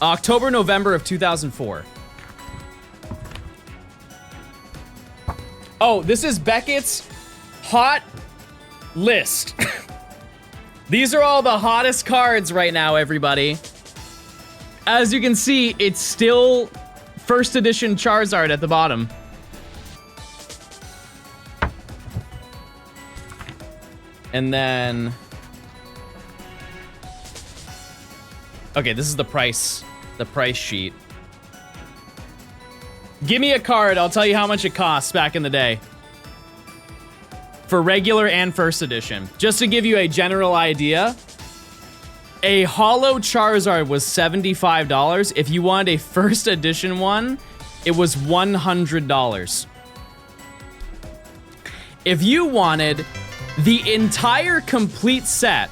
October, November of 2004. Oh, this is Beckett's hot list. These are all the hottest cards right now, everybody. As you can see, it's still first edition Charizard at the bottom. And then... Okay, this is the price sheet. Give me a card, I'll tell you how much it costs back in the day. For regular and first edition. Just to give you a general idea, a holo Charizard was $75. If you wanted a first edition one, it was $100. If you wanted the entire complete set,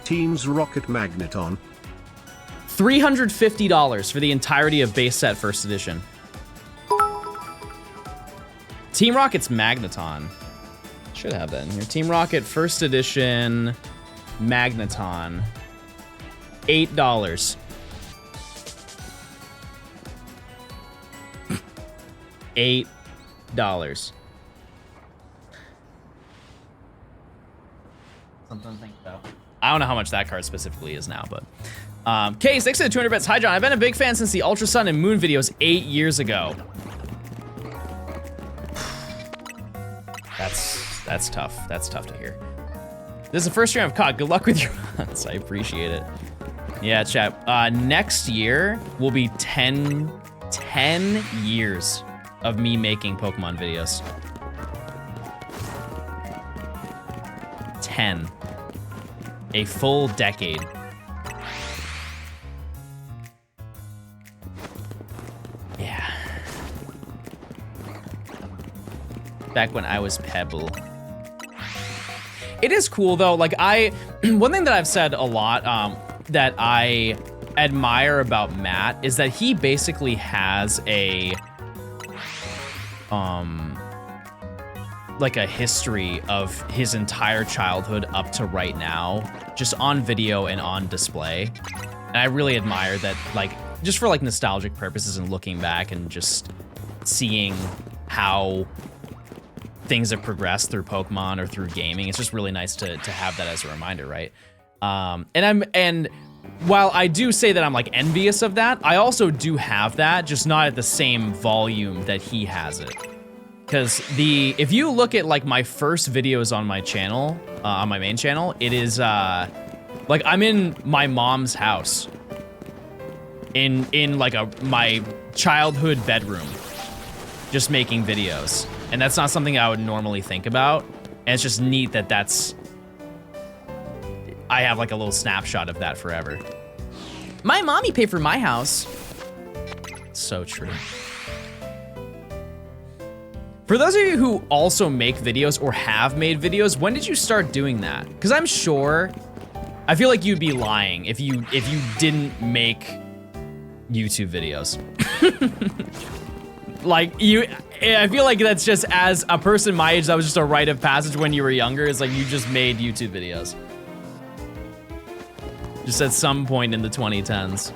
Team's Rocket Magneton. $350 for the entirety of base set first edition. Team Rocket's Magneton. Should have that in here. Team Rocket first edition Magneton. $8. $8. Something to think about. I don't know how much that card specifically is now, but Case, thanks to the 200 bits. Hi, John. I've been a big fan since the Ultra Sun and Moon videos 8 years ago. That's tough. That's tough to hear. This is the first stream I've caught. Good luck with your runs. I appreciate it. Yeah, chat. Next year will be 10 years of me making Pokemon videos. 10. A full decade. Yeah. Back when I was Pebble. It is cool though, like one thing that I've said a lot that I admire about Matt is that he basically has a like a history of his entire childhood up to right now, just on video and on display. And I really admire that, like, just for like nostalgic purposes and looking back and just seeing how things have progressed through Pokemon or through gaming. It's just really nice to have that as a reminder, right? And while I do say that I'm like envious of that, I also do have that, just not at the same volume that he has it. Because if you look at like my first videos on my channel, on my main channel, it is like I'm in my mom's house, in like my childhood bedroom, just making videos. And that's not something I would normally think about. And it's just neat that I have like a little snapshot of that forever. My mommy paid for my house. So true. For those of you who also make videos or have made videos, when did you start doing that? Because I'm sure, I feel like you'd be lying if you didn't make YouTube videos. Like I feel like that's just, as a person my age, that was just a rite of passage when you were younger. It's like you just made YouTube videos. Just at some point in the 2010s.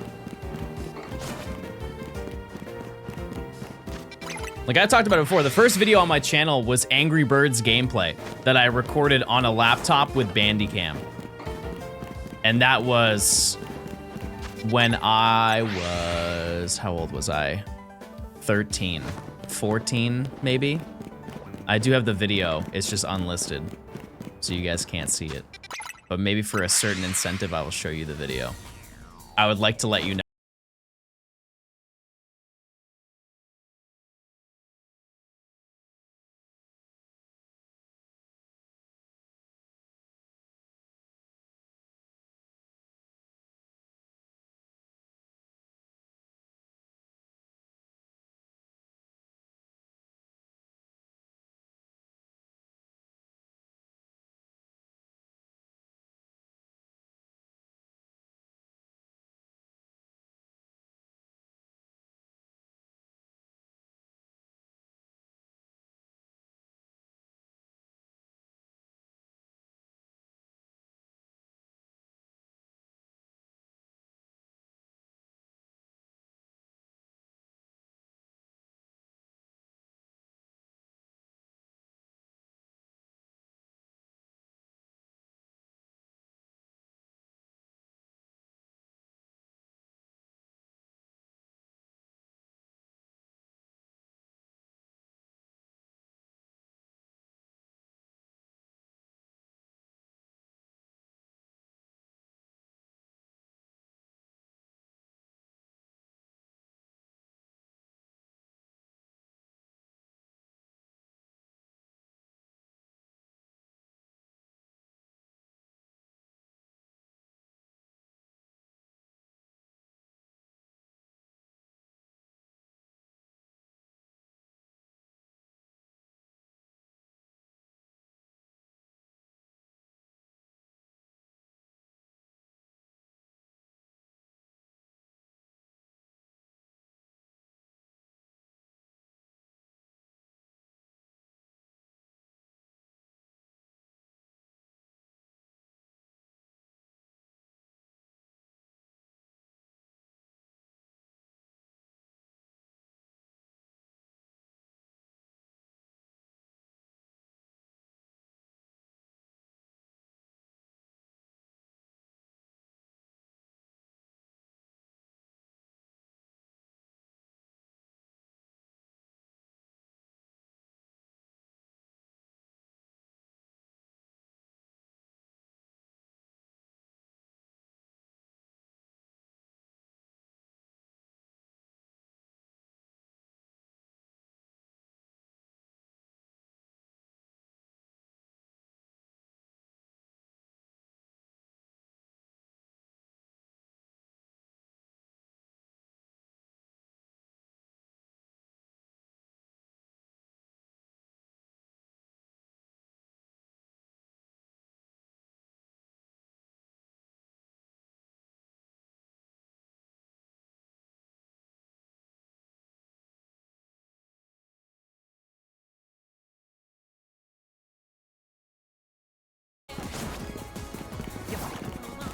Like I talked about it before, the first video on my channel was Angry Birds gameplay that I recorded on a laptop with Bandicam. And that was when I was, how old was I? 13, 14 maybe? I do have the video, it's just unlisted, so you guys can't see it. But maybe for a certain incentive, I will show you the video. I would like to let you know.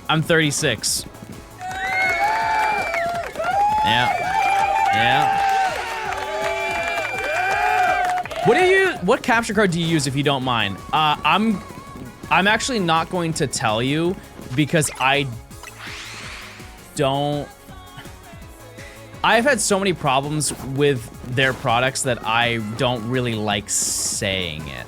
I'm 36. Yeah. What capture card do you use if you don't mind? I'm actually not going to tell you because I've had so many problems with their products that I don't really like saying it.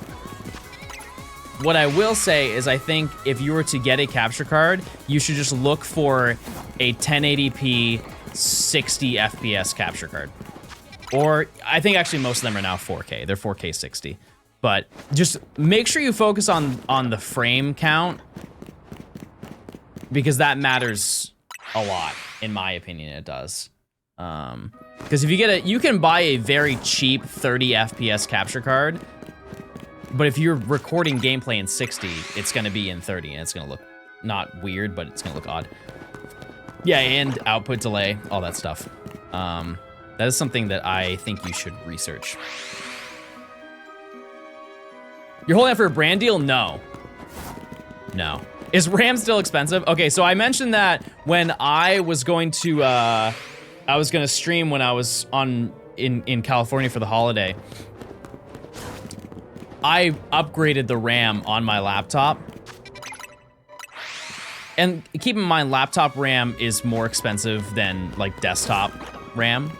What I will say is I think if you were to get a capture card, you should just look for a 1080p 60 FPS capture card. Or I think actually most of them are now 4K. They're 4K 60. But just make sure you focus on the frame count because that matters a lot. In my opinion, it does. Because if you get you can buy a very cheap 30 FPS capture card. But if you're recording gameplay in 60, it's gonna be in 30, and it's gonna look not weird, but it's gonna look odd. Yeah, and output delay, all that stuff. That is something that I think you should research. You're holding out for a brand deal? No. No. Is RAM still expensive? Okay, so I mentioned that when I was going to, I was gonna stream when I was in California for the holiday. I upgraded the RAM on my laptop. And keep in mind, laptop RAM is more expensive than like desktop RAM.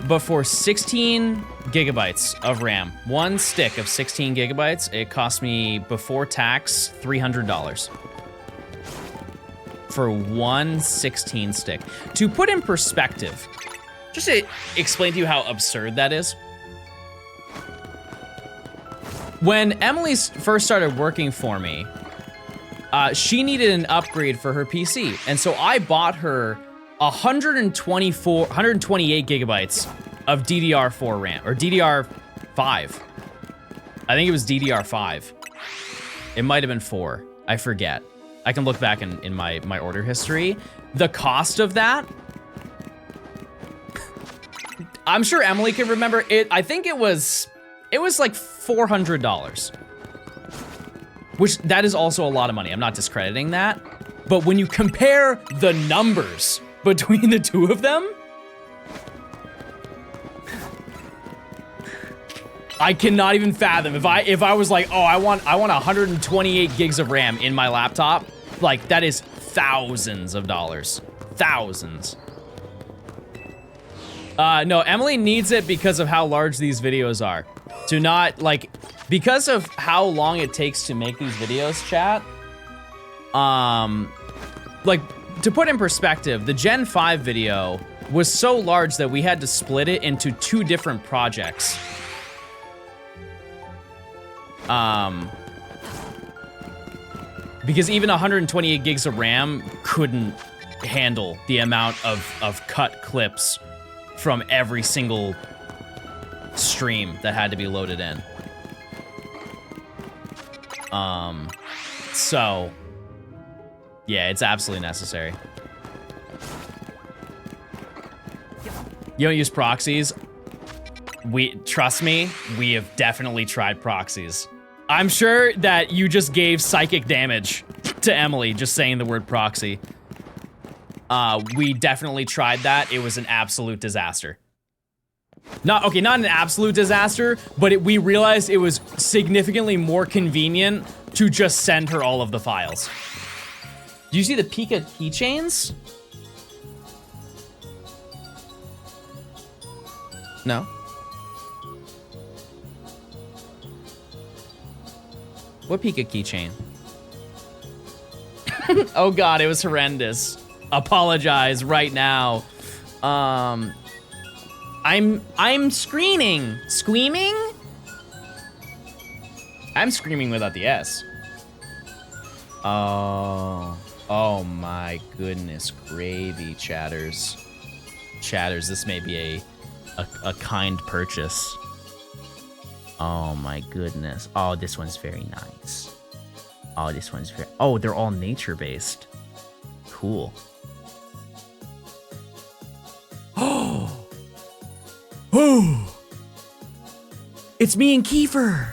But for 16 gigabytes of RAM, one stick of 16 gigabytes, it cost me before tax $300. for one 16 stick. To put in perspective, just to explain to you how absurd that is. When Emily first started working for me, she needed an upgrade for her PC. And so I bought her 128 gigabytes of DDR4 RAM, or DDR5. I think it was DDR5. It might have been 4, I forget. I can look back in my order history. The cost of that, I'm sure Emily can remember it. I think it was like $400, which that is also a lot of money. I'm not discrediting that. But when you compare the numbers between the two of them, I cannot even fathom. If I was like, oh, I want 128 gigs of RAM in my laptop, like that is thousands of dollars. Thousands. No, Emily needs it because of how large these videos are. To not, like, because of how long it takes to make these videos, chat, like, to put in perspective, the Gen 5 video was so large that we had to split it into 2 different projects. Because even 128 gigs of RAM couldn't handle the amount of cut clips from every single stream that had to be loaded in. So, yeah, it's absolutely necessary. You don't use proxies? Trust me, we have definitely tried proxies. I'm sure that you just gave psychic damage to Emily just saying the word proxy. We definitely tried that. It was an absolute disaster. Not an absolute disaster, but we realized it was significantly more convenient to just send her all of the files. Do you see the Pika keychains? No? What Pika keychain? Oh god, it was horrendous. Apologize right now. I'm screaming. Squeaming? I'm screaming without the S. Oh my goodness, gravy, chatters. Chatters, this may be a kind purchase. Oh my goodness. Oh, this one's very nice. Oh, this one's very... Oh, they're all nature-based. Cool. Oh! Oh! It's me and Kiefer!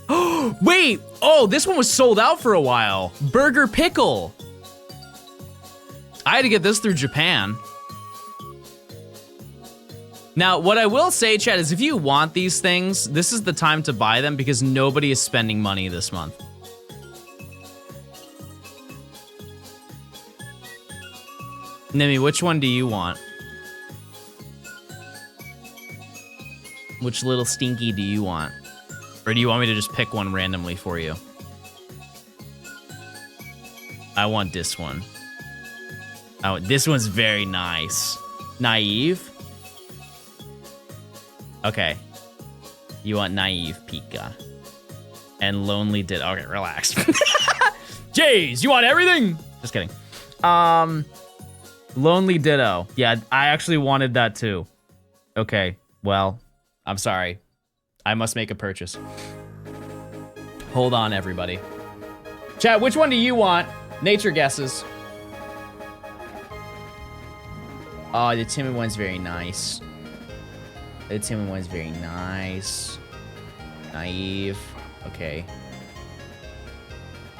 Oh, wait! Oh, this one was sold out for a while. Burger Pickle. I had to get this through Japan. Now, what I will say, chat, is if you want these things, this is the time to buy them because nobody is spending money this month. Nimi, which one do you want? Which little stinky do you want? Or do you want me to just pick one randomly for you? I want this one. Oh, this one's very nice. Naive? Okay. You want Naive Pika. And Lonely Ditto. Okay, relax. Jeez, you want everything? Just kidding. Lonely Ditto. Yeah, I actually wanted that too. Okay, well, I'm sorry. I must make a purchase. Hold on, everybody. Chat, which one do you want? Nature guesses. Oh, the timid one's very nice. The timid one's very nice. Naive. Okay.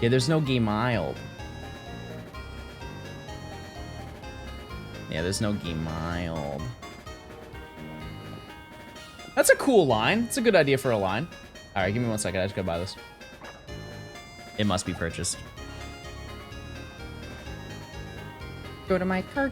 Yeah, there's no gay mild. Yeah, there's no gay mild. That's a cool line. It's a good idea for a line. All right, give me 1 second. I just gotta buy this. It must be purchased. Go to my cart.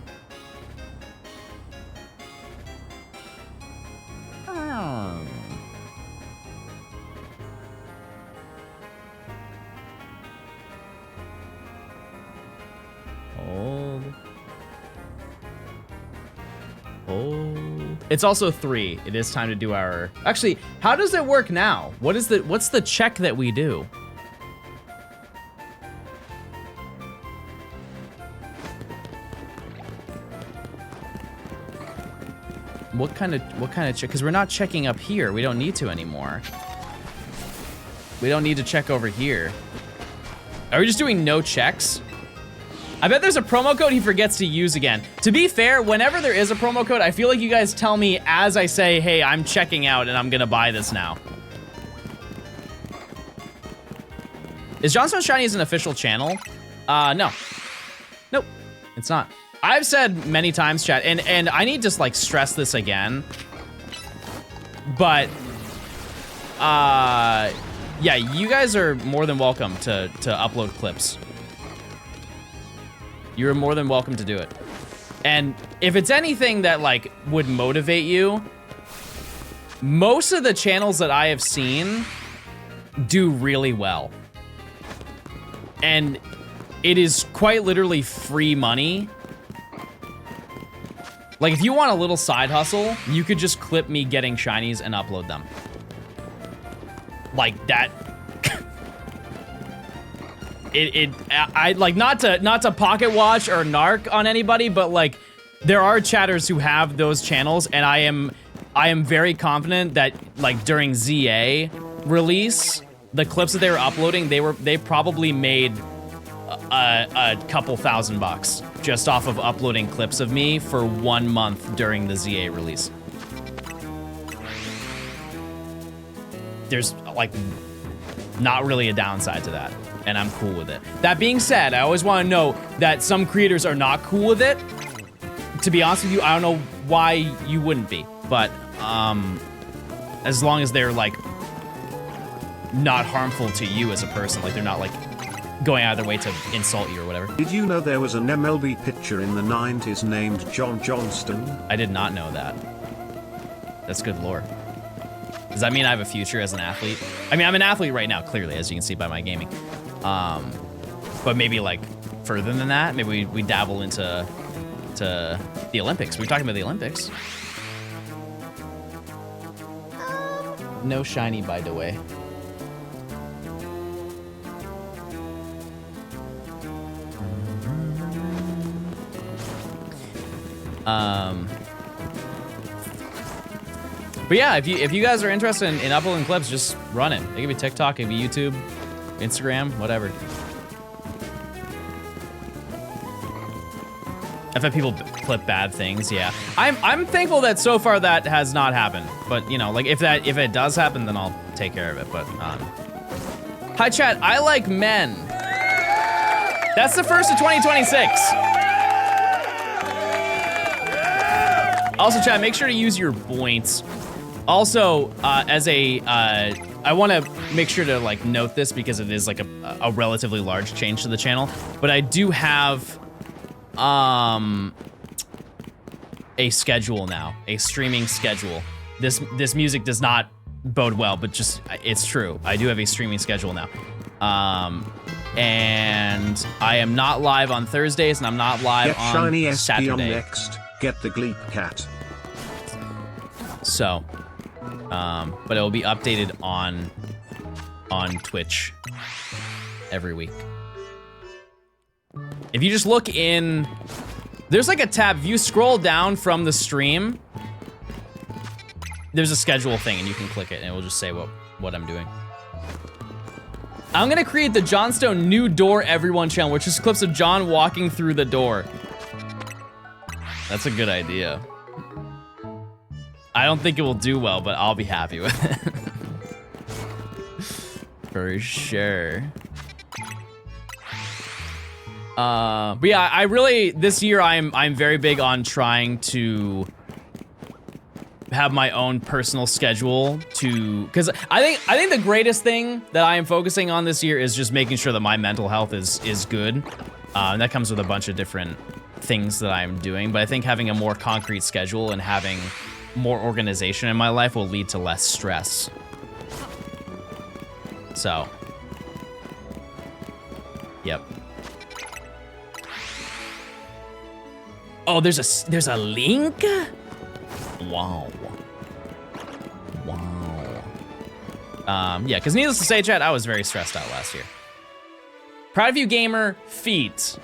Oh. It's also 3. It is time to do our... Actually, how does it work now? What's the check that we do? What kind of check? Because we're not checking up here. We don't need to anymore. We don't need to check over here. Are we just doing no checks? I bet there's a promo code he forgets to use again. To be fair, whenever there is a promo code, I feel like you guys tell me as I say, hey, I'm checking out and I'm gonna buy this now. Is Johnstone Shinies an official channel? No. Nope, it's not. I've said many times, chat, and I need to like stress this again, but yeah, you guys are more than welcome to upload clips. You're more than welcome to do it. And if it's anything that like would motivate you, most of the channels that I have seen do really well. And it is quite literally free money. Like if you want a little side hustle, you could just clip me getting shinies and upload them. Like that. I like not to pocket watch or narc on anybody, but like there are chatters who have those channels, and I am very confident that like during ZA release, the clips that they were uploading, they probably made a couple $1,000 just off of uploading clips of me for 1 month during the ZA release. There's like not really a downside to that, and I'm cool with it. That being said, I always want to know that some creators are not cool with it. To be honest with you, I don't know why you wouldn't be, but as long as they're like not harmful to you as a person, like they're not like going out of their way to insult you or whatever. Did you know there was an MLB pitcher in the 90s named John Johnstone? I did not know that. That's good lore. Does that mean I have a future as an athlete? I mean, I'm an athlete right now, clearly, as you can see by my gaming. But maybe like further than that, maybe we dabble into the Olympics. We're talking about the Olympics. No shiny, by the way. But yeah, if you guys are interested in uploading clips, just run it. It could be TikTok, it could be YouTube, Instagram, whatever. I've had people clip bad things, yeah. I'm thankful that so far that has not happened. But you know, like if it does happen, then I'll take care of it. But hi chat, I like men. That's the first of 2026. Also, chat, make sure to use your points. Also, as a, I want to make sure to like note this because it is like a relatively large change to the channel. But I do have a schedule now, a streaming schedule. This music does not bode well, but just it's true. I do have a streaming schedule now. And I am not live on Thursdays, and I'm not live on Shiny Saturday. SP on next. Get the Gleep Cat. So, but it will be updated on Twitch every week. If you just look in, there's like a tab. If you scroll down from the stream, there's a schedule thing, and you can click it, and it will just say what I'm doing. I'm gonna create the Johnstone New Door Everyone channel, which is clips of John walking through the door. That's a good idea. I don't think it will do well, but I'll be happy with it. For sure. But yeah, I really, this year I'm very big on trying to have my own personal schedule because I think the greatest thing that I am focusing on this year is just making sure that my mental health is good. And that comes with a bunch of different things that I'm doing, but I think having a more concrete schedule and having more organization in my life will lead to less stress. So, yep. Oh, there's a link? Wow. Yeah, because needless to say, chat, I was very stressed out last year. Proud of you, gamer. Feet.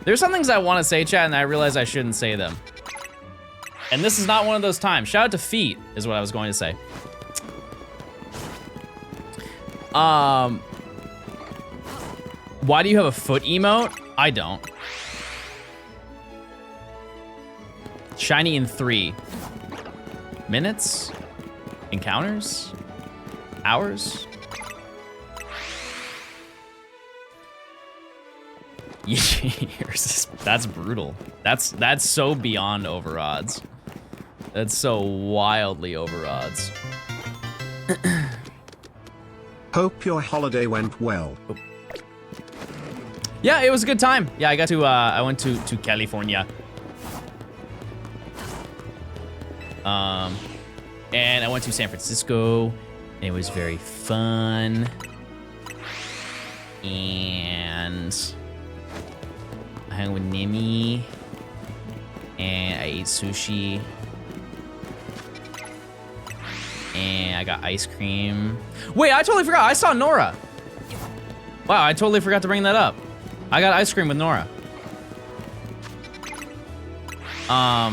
There's some things I want to say, chat, and I realize I shouldn't say them. And this is not one of those times. Shout out to feet, is what I was going to say. Why do you have a foot emote? I don't. Shiny in 3 minutes? Encounters? Hours? Years. That's brutal. That's so beyond over odds. That's so wildly over odds. Hope your holiday went well. Yeah, it was a good time. Yeah, I got to, I went to California. And I went to San Francisco, and it was very fun. And I hung with Nimi, and I ate sushi. And I got ice cream. Wait, I totally forgot. I saw Nora. Wow, I totally forgot to bring that up. I got ice cream with Nora. I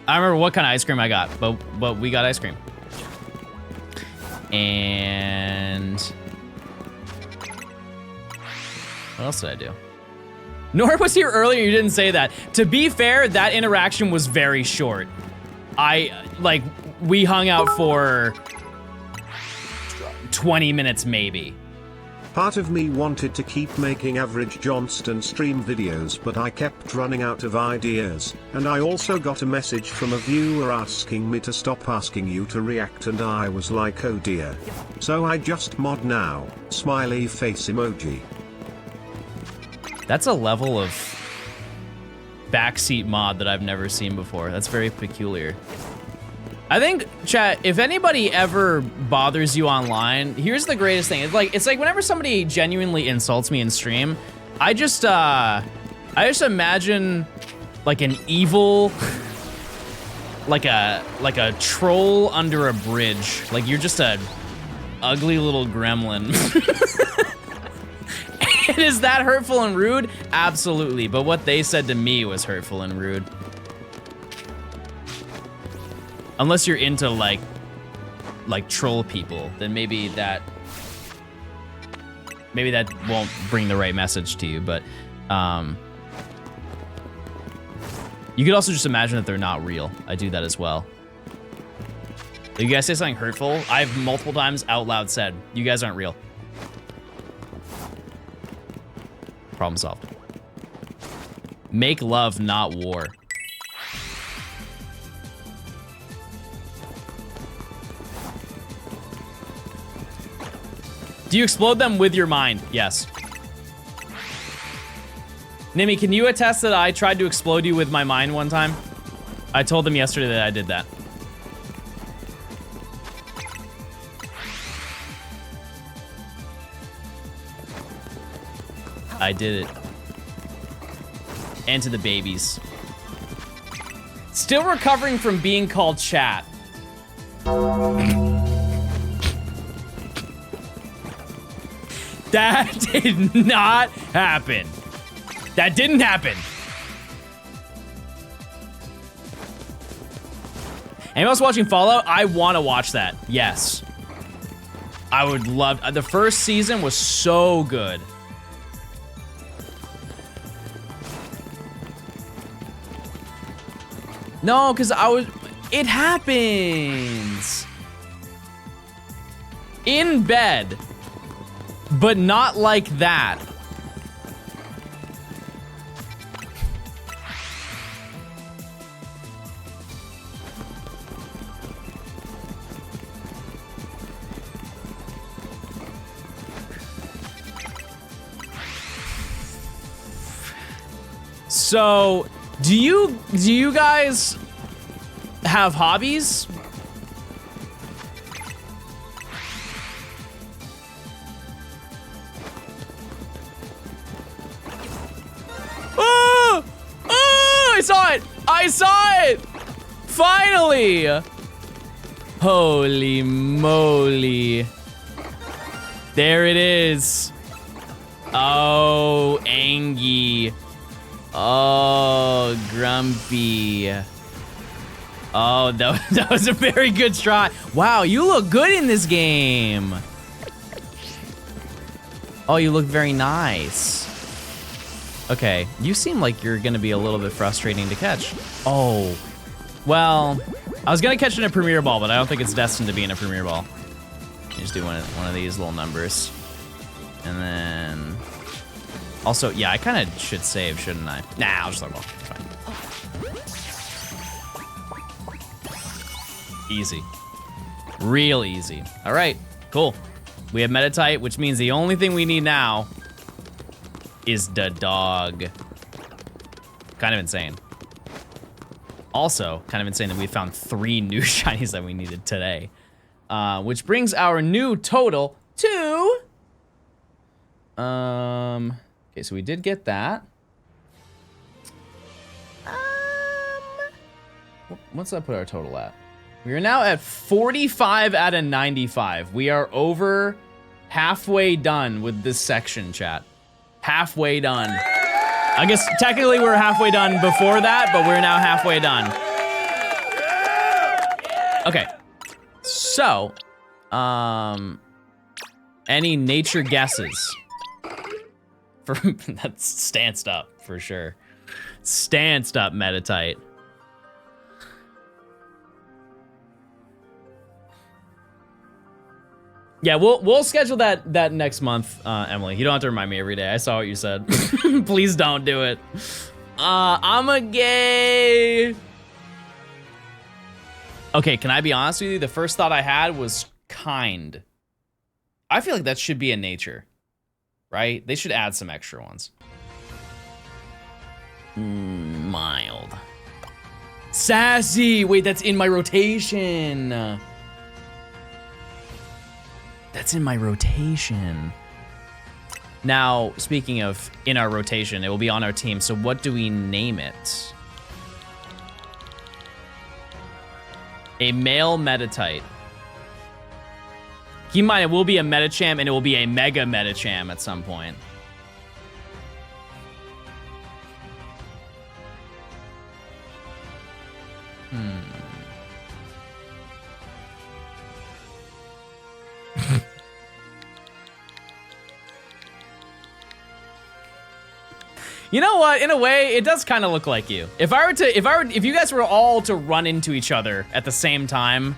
don't remember what kind of ice cream I got, but we got ice cream. And what else did I do? Nora was here earlier, you didn't say that. To be fair, that interaction was very short. We hung out for 20 minutes maybe. Part of me wanted to keep making average Johnstone stream videos, but I kept running out of ideas, and I also got a message from a viewer asking me to stop asking you to react, and I was like, oh dear. So I just mod now, smiley face emoji. That's a level of backseat mod that I've never seen before. That's very peculiar. I think, chat, if anybody ever bothers you online, here's the greatest thing. It's like whenever somebody genuinely insults me in stream, I just imagine like an evil, like a troll under a bridge. Like you're just a ugly little gremlin. And is that hurtful and rude? Absolutely. But what they said to me was hurtful and rude. Unless you're into like troll people, then maybe that won't bring the right message to you, but you could also just imagine that they're not real. I do that as well. If you guys say something hurtful, I've multiple times out loud said, you guys aren't real. Problem solved. Make love, not war. Do you explode them with your mind? Yes. Nimi, can you attest that I tried to explode you with my mind one time? I told them yesterday that I did that. I did it. And to the babies. Still recovering from being called chat. That did not happen. That didn't happen. Anyone else watching Fallout? I want to watch that. Yes. I would love... The first season was so good. No, because it happens. In bed. But not like that. So, do you guys have hobbies? Ah! Ah! saw it! I saw it! Finally! Holy moly. There it is. Oh, Angie. Oh, Grumpy. Oh, that was a very good try. Wow, you look good in this game. Oh, you look very nice. Okay, you seem like you're gonna be a little bit frustrating to catch. Oh, well, I was gonna catch it in a Premier Ball, but I don't think it's destined to be in a Premier Ball. You just do one of these little numbers. And then, also, yeah, I kind of should save, shouldn't I? Nah, I'll just throw a ball, it's fine. Easy, real easy. All right, cool. We have Metatite, which means the only thing we need now is the dog. Kind of insane. Also, kind of insane that we found 3 new shinies that we needed today. Which brings our new total to... okay, so we did get that. What's that put our total at? We are now at 45 out of 95. We are over halfway done with this section, chat. Halfway done. I guess technically we're halfway done before that, but we're now halfway done. Okay. So, any nature guesses? That's stanced up for sure. Stanced up Metatite. Yeah, we'll schedule that next month, Emily. You don't have to remind me every day. I saw what you said. Please don't do it. I'm a gay. Okay, can I be honest with you? The first thought I had was kind. I feel like that should be in nature, right? They should add some extra ones. Mild. Sassy. Wait, that's in my rotation. That's in my rotation. Now, speaking of in our rotation, it will be on our team. So what do we name it? A male Metatite. Keep in mind, it will be a Metacham and it will be a Mega Metacham at some point. You know what? In a way, it does kind of look like you. If you guys were all to run into each other at the same time,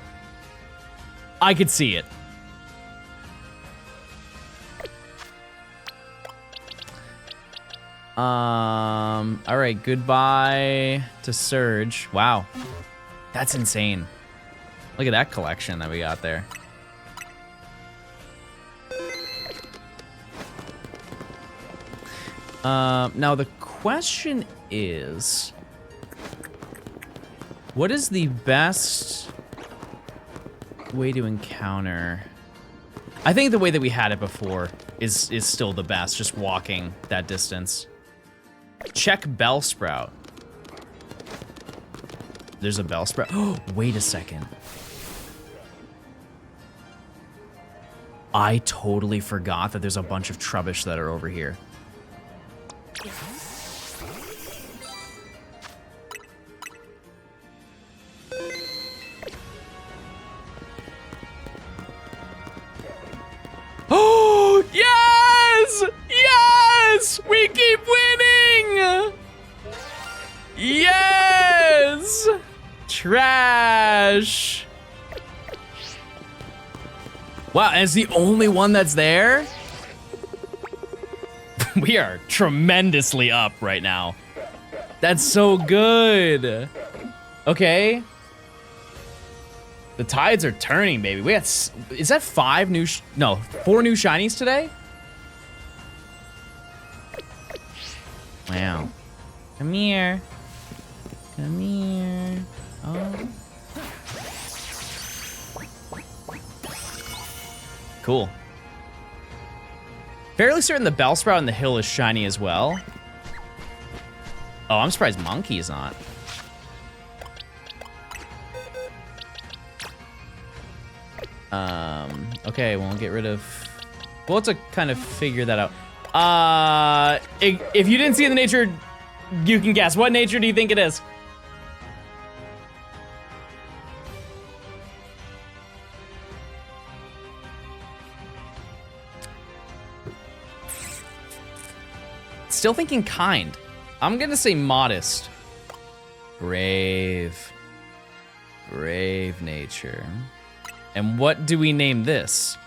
I could see it. All right, goodbye to Surge. Wow, that's insane. Look at that collection that we got there. Now the question is, what is the best way to encounter? I think the way that we had it before is still the best, just walking that distance. Check Bellsprout. There's a Bellsprout. Oh, wait a second. I totally forgot that there's a bunch of Trubbish that are over here. Oh, yes! Yes! We keep winning! Yes! Trash. Wow, and it's the only one that's there? We are tremendously up right now. That's so good. Okay. The tides are turning, baby. We had, is that 4 new shinies today? Wow. Come here. Come here. Oh. Cool. Fairly certain the Bellsprout and the Hill is shiny as well. Oh, I'm surprised Monkey is not. Okay, we'll get rid of... We'll have to kind of figure that out. If you didn't see the nature, you can guess. What nature do you think it is? Still thinking kind. I'm gonna say modest. Brave. Brave nature. And what do we name this?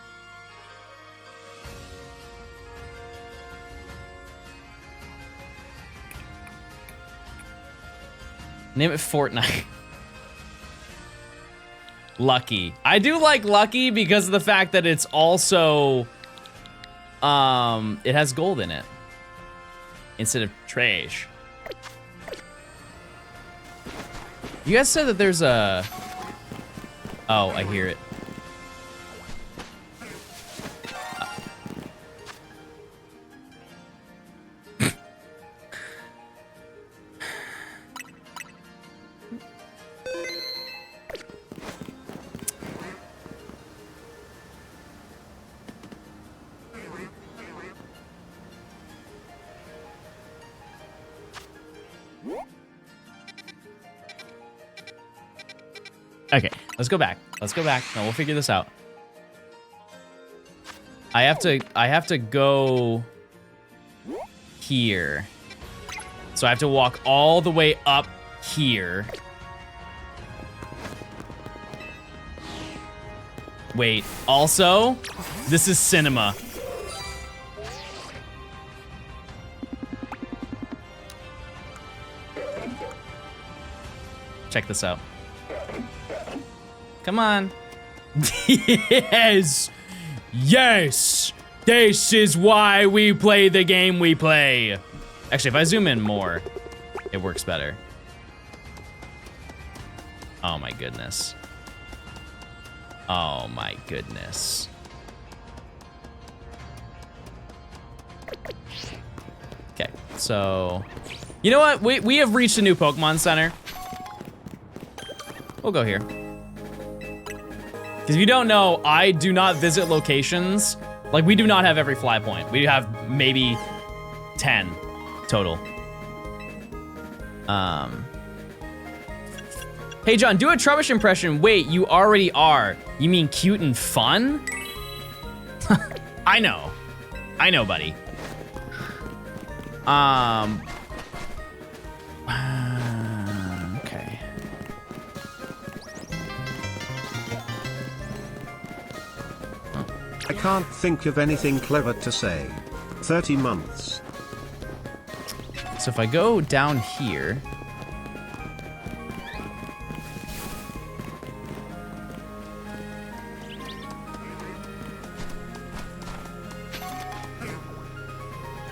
Name it Fortnite. Lucky. I do like Lucky because of the fact that it's also, it has gold in it instead of trash. You guys said that there's a... Oh, I hear it. Okay, let's go back. Let's go back. No, we'll figure this out. I have to go here. So I have to walk all the way up here. Wait, also, this is cinema. Check this out. Come on. Yes! Yes! This is why we play the game we play. Actually, if I zoom in more, it works better. Oh my goodness. Oh my goodness. Okay, so... You know what? We have reached a new Pokemon Center. We'll go here. Because if you don't know, I do not visit locations. Like, we do not have every fly point. We have maybe 10 total. Hey, John, do a Trubbish impression. Wait, you already are. You mean cute and fun? I know. I know, buddy. Okay. I can't think of anything clever to say. 30 months. So if I go down here...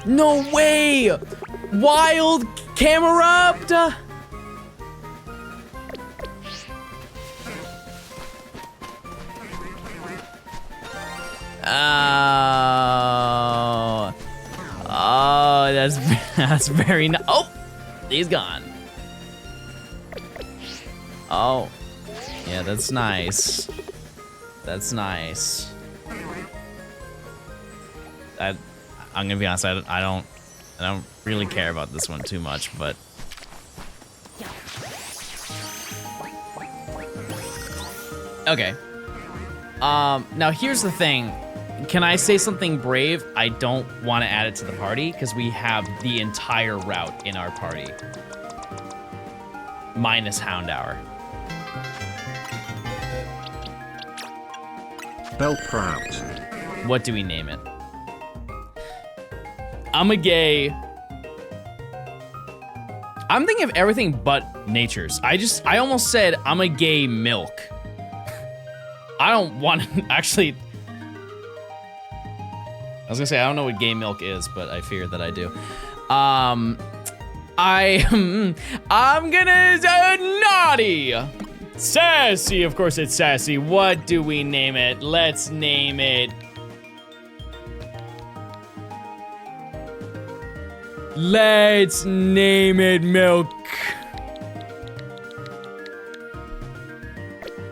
No way! Wild Camerupt! Oh, that's very nice. Oh, he's gone. Oh, yeah, that's nice. That's nice. I'm gonna be honest. I don't really care about this one too much, but. Okay. Now here's the thing. Can I say something brave? I don't want to add it to the party because we have the entire route in our party. Minus Houndour. Bellprout. What do we name it? I'm a gay. I'm thinking of everything but natures. I almost said I'm a gay milk. I don't want to actually. I was gonna say I don't know what gay milk is, but I fear that I do. I'm gonna naughty, sassy. Of course it's sassy. What do we name it? Let's name it. Let's name it milk.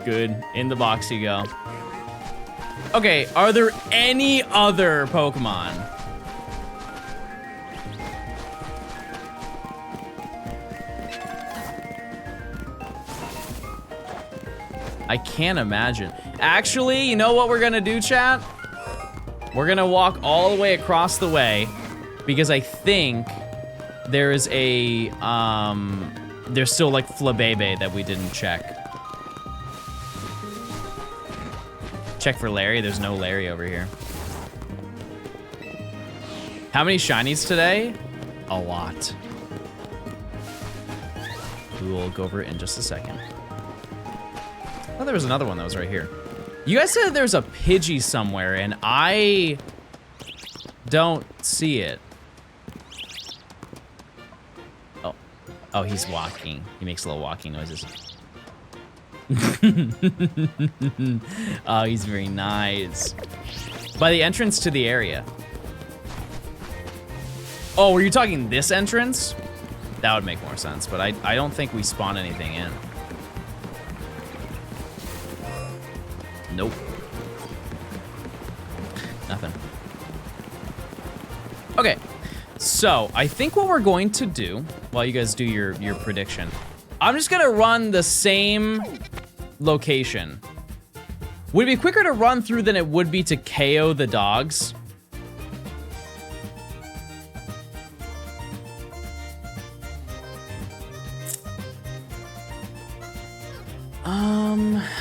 Good. In the box you go. Okay, are there any other Pokemon? I can't imagine. Actually, you know what we're gonna do, chat? We're gonna walk all the way across the way because I think there's a, there's still like Flabébé that we didn't check. Check for Larry, there's no Larry over here. How many shinies today? A lot. We will go over it in just a second. Oh, there was another one that was right here. You guys said there's a Pidgey somewhere, and I don't see it. Oh. Oh, he's walking. He makes little walking noises. Oh, he's very nice. By the entrance to the area. Oh, were you talking this entrance? That would make more sense, but I don't think we spawn anything in. Nope. Nothing. Okay, so I think what we're going to do, while you guys do your prediction, I'm just gonna run the same location. Would it be quicker to run through than it would be to KO the dogs?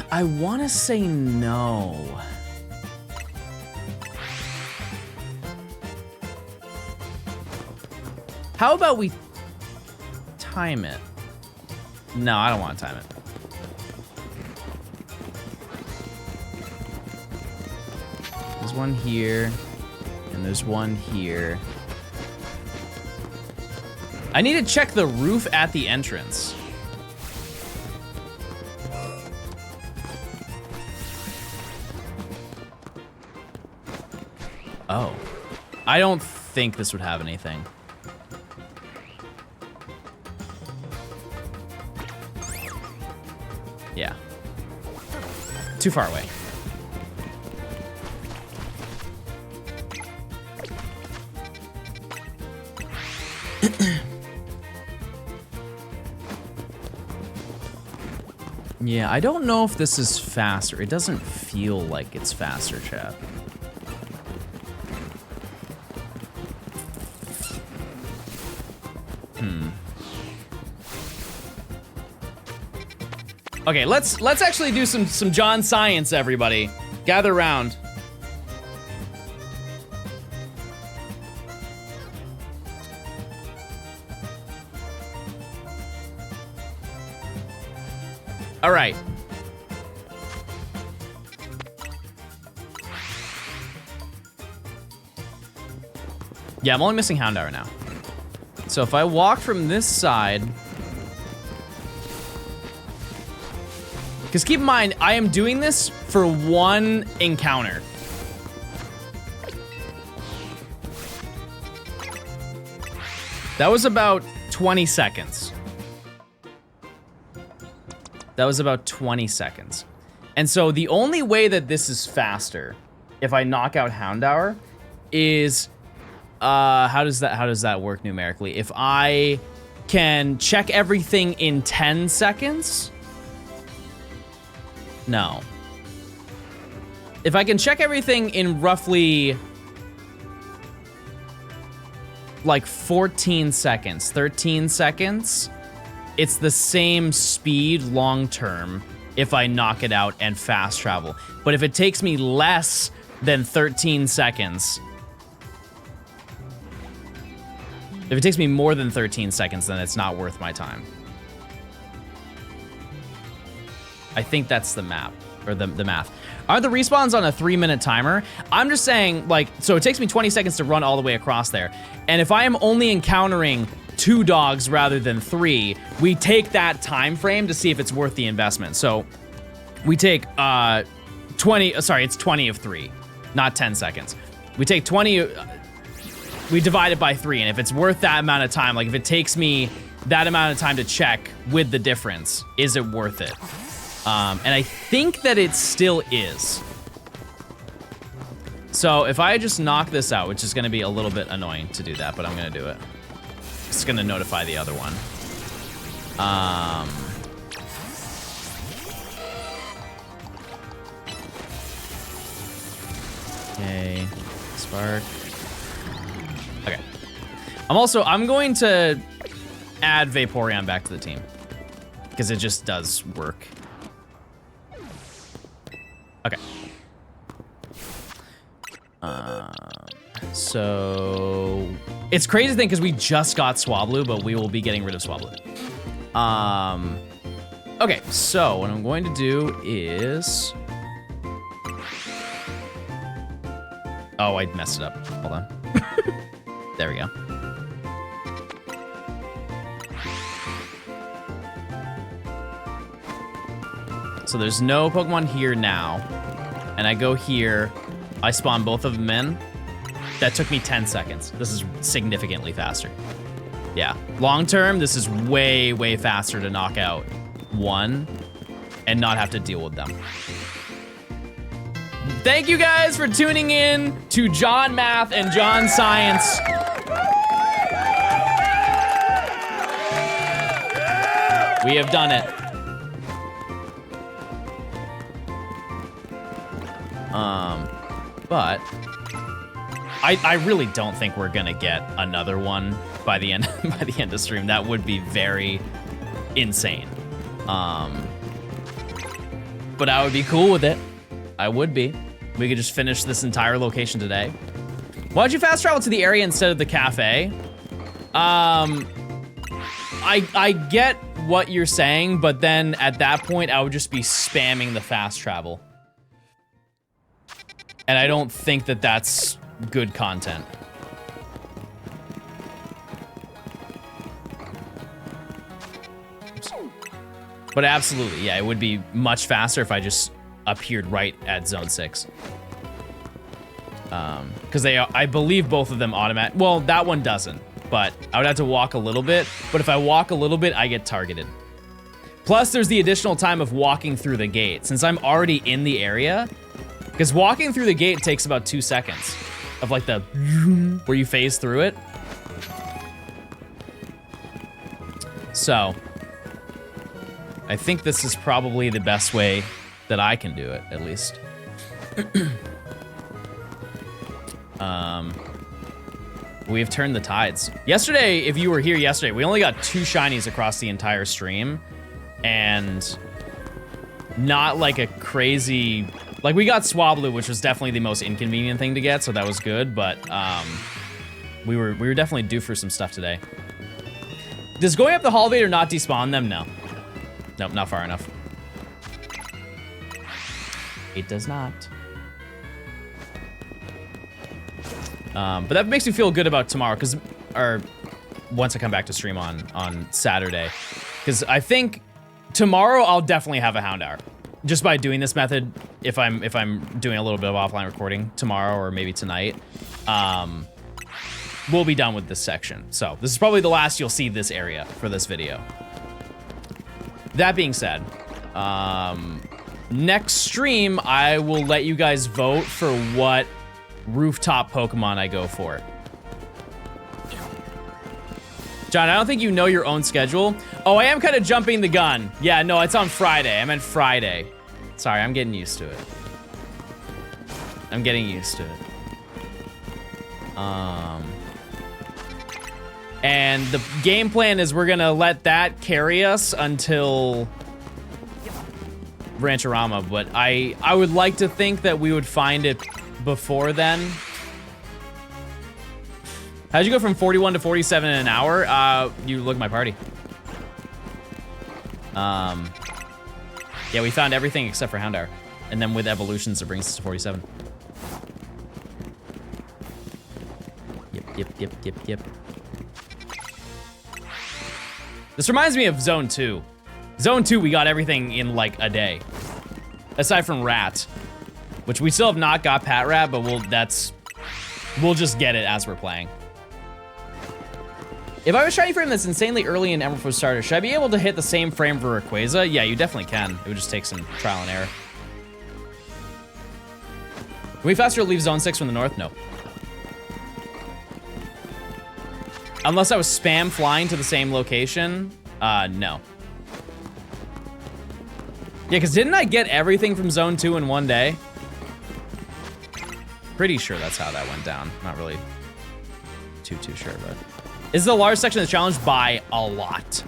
I wanna say no. How about we time it? No, I don't want to time it. There's one here, and there's one here. I need to check the roof at the entrance. Oh. I don't think this would have anything. Yeah. Too far away. Yeah, I don't know if this is faster. It doesn't feel like it's faster, chat. Okay, let's actually do some John science, everybody. Gather around. All right. Yeah, I'm only missing Houndour now. So if I walk from this side, because keep in mind, I am doing this for one encounter. That was about 20 seconds. That was about 20 seconds. And so the only way that this is faster, if I knock out Houndour, is, how does that work numerically? If I can check everything in 10 seconds? No. If I can check everything in roughly like 14 seconds, 13 seconds, it's the same speed long term if I knock it out and fast travel. But if it takes me less than 13 seconds, if it takes me more than 13 seconds, then it's not worth my time. I think that's the map, or the math. Are the respawns on a 3-minute timer? I'm just saying, like, so it takes me 20 seconds to run all the way across there. And if I am only encountering 2 dogs rather than 3, we take that time frame to see if it's worth the investment. So we take 20, sorry, it's 20 of 3, not 10 seconds. We take 20, we divide it by 3, and if it's worth that amount of time, like if it takes me that amount of time to check with the difference, is it worth it? And I think that it still is. So if I just knock this out, which is gonna be a little bit annoying to do that, but I'm gonna do it. It's gonna notify the other one. Okay, spark. Okay. I'm going to add Vaporeon back to the team because it just does work. Okay. So it's crazy thing because we just got Swablu, but we will be getting rid of Swablu. Okay, so what I'm going to do is, oh, I messed it up. Hold on. There we go. So there's no Pokemon here now. And I go here, I spawn both of them in. That took me 10 seconds. This is significantly faster. Yeah, long term, this is way, way faster to knock out one and not have to deal with them. Thank you guys for tuning in to John Math and John Science. We have done it. But I really don't think we're gonna get another one by the end of stream. That would be very insane. But I would be cool with it. I would be. We could just finish this entire location today. Why'd you fast travel to the area instead of the cafe? I get what you're saying, but then at that point, I would just be spamming the fast travel. And I don't think that that's good content. Oops. But absolutely, yeah, it would be much faster if I just appeared right at Zone 6. Because I believe both of them automatic. Well, that one doesn't, but I would have to walk a little bit. But if I walk a little bit, I get targeted. Plus, there's the additional time of walking through the gate. Since I'm already in the area, because walking through the gate takes about 2 seconds of like the where you phase through it. So I think this is probably the best way that I can do it, at least. We've turned the tides. Yesterday, if you were here yesterday, we only got 2 shinies across the entire stream. And not like a crazy... Like, we got Swablu, which was definitely the most inconvenient thing to get, so that was good, but we were definitely due for some stuff today. Does going up the Holovator not despawn them? No. Nope, not far enough. It does not. But that makes me feel good about tomorrow, or once I come back to stream on Saturday. Because I think tomorrow I'll definitely have a Hound Hour. Just by doing this method, if I'm doing a little bit of offline recording tomorrow or maybe tonight, we'll be done with this section. So this is probably the last you'll see this area for this video. That being said, next stream, I will let you guys vote for what rooftop Pokemon I go for. John, I don't think you know your own schedule. Oh, I am kind of jumping the gun. Yeah, no, it's on Friday. I meant Friday. Sorry, I'm getting used to it. I'm getting used to it. And the game plan is we're gonna let that carry us until Rancherama, but I would like to think that we would find it before then. How'd you go from 41 to 47 in an hour? You look at my party. Yeah, we found everything except for Hound Hour. And then with evolutions, it brings us to 47. Yep. This reminds me of Zone 2. Zone 2, we got everything in like a day. Aside from Rat, which we still have not got Pat Rat, but we'll just get it as we're playing. If I was shiny frame that's insanely early in Emerald for starter, should I be able to hit the same frame for Rayquaza? Yeah, you definitely can. It would just take some trial and error. we faster leave zone 6 from the north? No. Unless I was spam flying to the same location, no. Yeah, because didn't I get everything from zone 2 in one day? Pretty sure that's how that went down. Not really too sure, but. This is a large section of the challenge by a lot.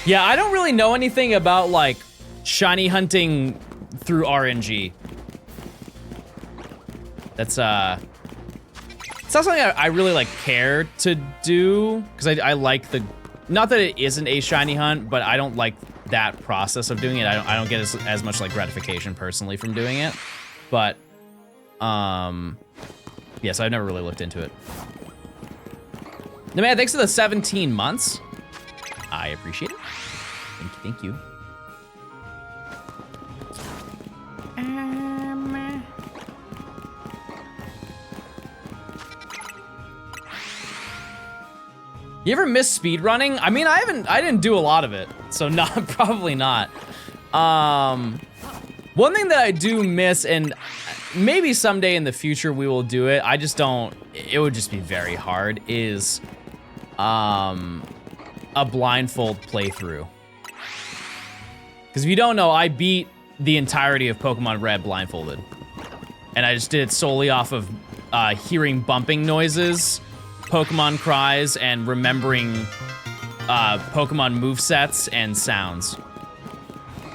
Yeah, I don't really know anything about, like, shiny hunting through RNG. That's, it's not something I really, like, care to do, because I like the, not that it isn't a shiny hunt, but I don't like that process of doing it. I don't get as much, like, gratification personally from doing it, but, yes, I've never really looked into it. No, man, thanks for the 17 months. I appreciate it. Thank you. You ever miss speed running? I mean, I didn't do a lot of it, so not probably not. One thing that I do miss, and maybe someday in the future we will do it, I just don't, it would just be very hard, is a blindfold playthrough. Because if you don't know, I beat the entirety of Pokemon Red blindfolded. And I just did it solely off of hearing bumping noises, Pokemon cries, and remembering Pokemon movesets and sounds. Do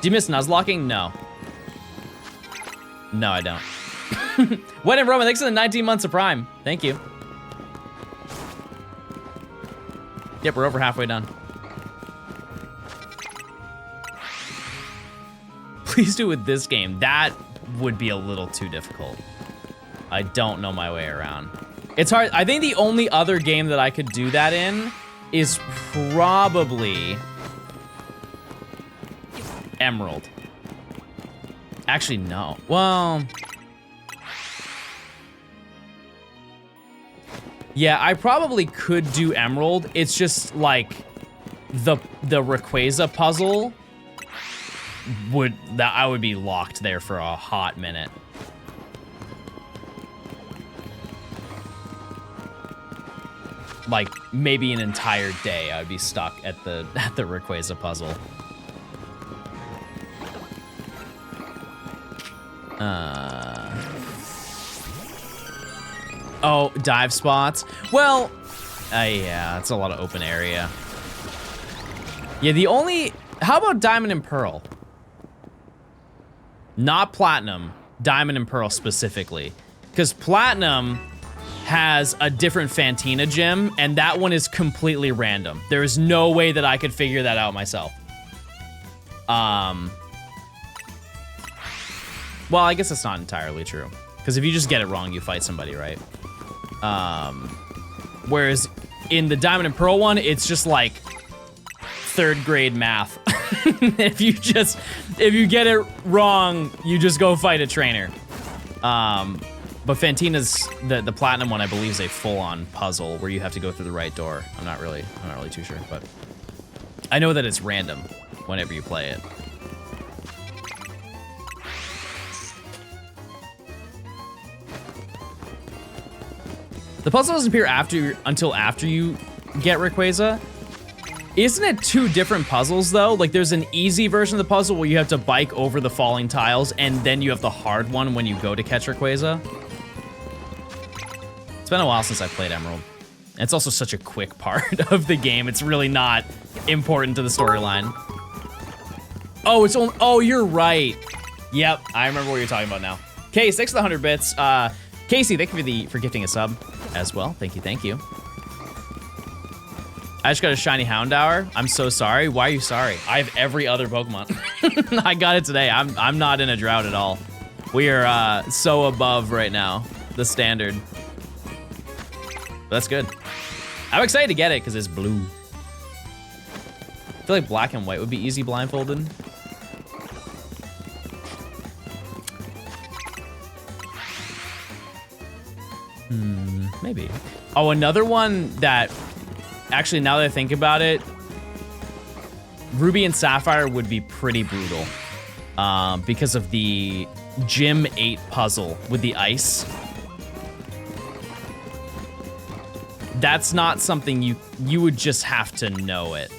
you miss Nuzlocking? No. No, I don't. When in Roman, thanks for the 19 months of Prime. Thank you. Yep, we're over halfway done. Please do it with this game. That would be a little too difficult. I don't know my way around. It's hard. I think the only other game that I could do that in is probably Emerald. Actually, no. Well, yeah, I probably could do Emerald. It's just like the Rayquaza puzzle I would be locked there for a hot minute. Like maybe an entire day I would be stuck at the Rayquaza puzzle. Oh, dive spots. Well, yeah, it's a lot of open area. Yeah, how about Diamond and Pearl? Not Platinum, Diamond and Pearl specifically. Because Platinum has a different Fantina gym, and that one is completely random. There is no way that I could figure that out myself. Well, I guess that's not entirely true. Because if you just get it wrong, you fight somebody, right? Whereas in the Diamond and Pearl one, it's just like 3rd grade math. If you get it wrong, you just go fight a trainer. But Fantina's, the Platinum one, I believe, is a full-on puzzle where you have to go through the right door. I'm not really too sure, but I know that it's random whenever you play it. The puzzle doesn't appear until after you get Rayquaza. Isn't it 2 different puzzles though? Like there's an easy version of the puzzle where you have to bike over the falling tiles, and then you have the hard one when you go to catch Rayquaza. It's been a while since I played Emerald. It's also such a quick part of the game. It's really not important to the storyline. Oh, you're right. Yep, I remember what you're talking about now. Case, thanks for the 100 bits. Casey, thank you for gifting a sub as well. Thank you. I just got a shiny Houndour. I'm so sorry. Why are you sorry? I have every other Pokemon. I got it today. I'm not in a drought at all. We are so above right now, the standard. But that's good. I'm excited to get it because it's blue. I feel like black and white would be easy blindfolded. Maybe. Oh, another one that, actually, now that I think about it, Ruby and Sapphire would be pretty brutal. because of the Gym 8 puzzle with the ice. That's not something you would just have to know it.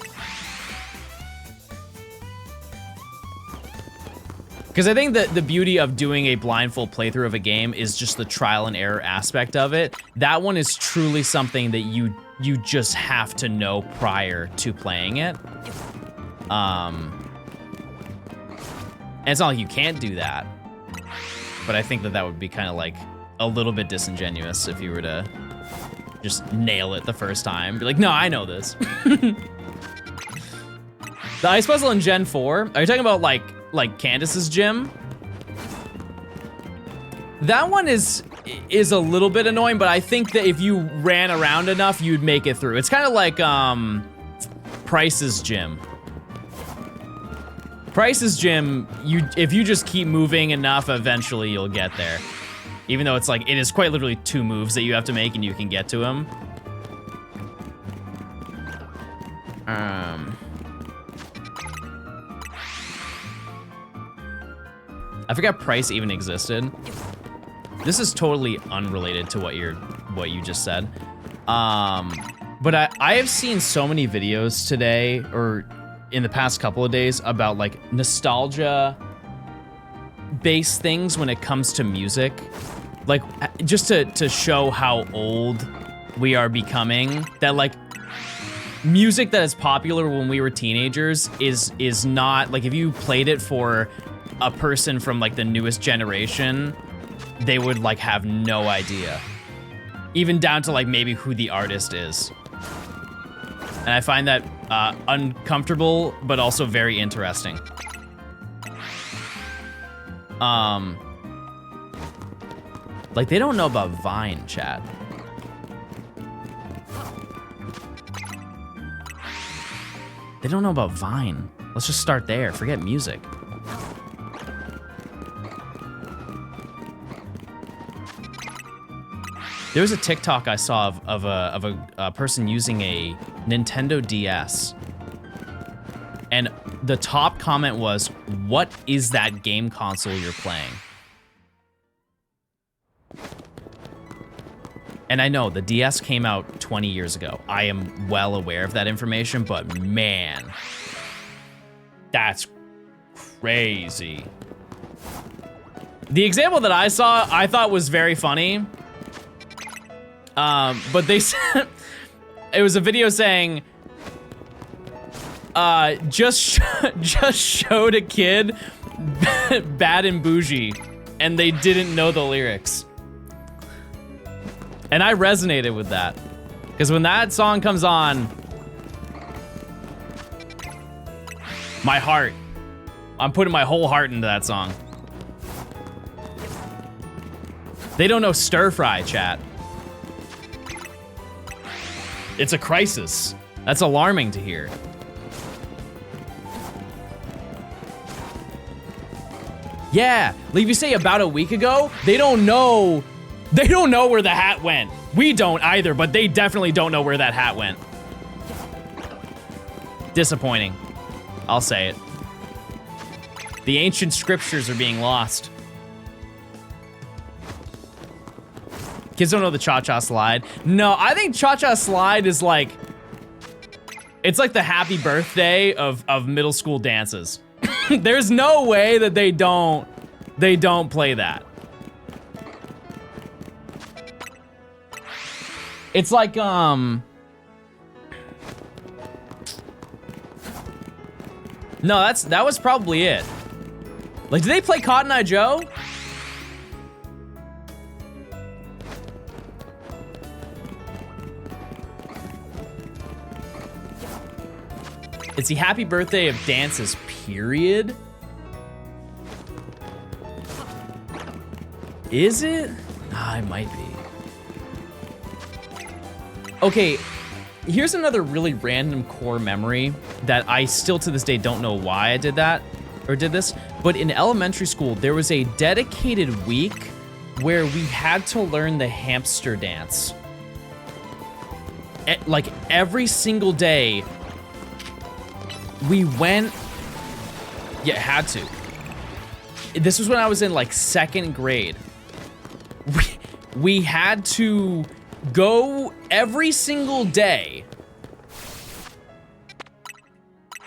Because I think that the beauty of doing a blindfold playthrough of a game is just the trial and error aspect of it. That one is truly something that you just have to know prior to playing it. And it's not like you can't do that. But I think that would be kind of like a little bit disingenuous if you were to just nail it the first time. Be like, no, I know this. The ice puzzle in Gen 4, are you talking about like Candace's gym? That one is a little bit annoying, but I think that if you ran around enough, you'd make it through. It's kind of like Price's gym. Price's gym, if you just keep moving enough, eventually you'll get there. Even though it's like, it is quite literally 2 moves that you have to make and you can get to him. I forgot Price even existed. This is totally unrelated to what you just said. But I have seen so many videos today, or in the past couple of days, about like nostalgia-based things when it comes to music. Like, just to show how old we are becoming, that like music that is popular when we were teenagers is not, like, if you played it for a person from like the newest generation, they would like have no idea. Even down to like maybe who the artist is. And I find that uncomfortable, but also very interesting. Like, they don't know about Vine, chat. They don't know about Vine. Let's just start there. Forget music. There was a TikTok I saw of a person using a Nintendo DS. And the top comment was, "What is that game console you're playing?" And I know the DS came out 20 years ago. I am well aware of that information, but man, that's crazy. The example that I saw, I thought was very funny. But they said, it was a video saying, just showed a kid Bad and Bougie, and they didn't know the lyrics. And I resonated with that, because when that song comes on, my heart, I'm putting my whole heart into that song. They don't know stir fry, chat. It's a crisis. That's alarming to hear. Yeah, like you say about a week ago, they don't know where the hat went. We don't either, but they definitely don't know where that hat went. Disappointing. I'll say it. The ancient scriptures are being lost. Kids don't know the cha-cha slide. No, I think cha-cha slide is like, it's like the happy birthday of middle school dances. There's no way that they don't play that. It's like, no, that was probably it. Like, did they play Cotton Eye Joe? It's the happy birthday of dances, period. Is it? Ah, it might be. Okay, here's another really random core memory that I still to this day don't know why I did that or did this, but in elementary school, there was a dedicated week where we had to learn the hamster dance. Like every single day, we went, yeah, had to. this was when I was in like 2nd grade. We had to go every single day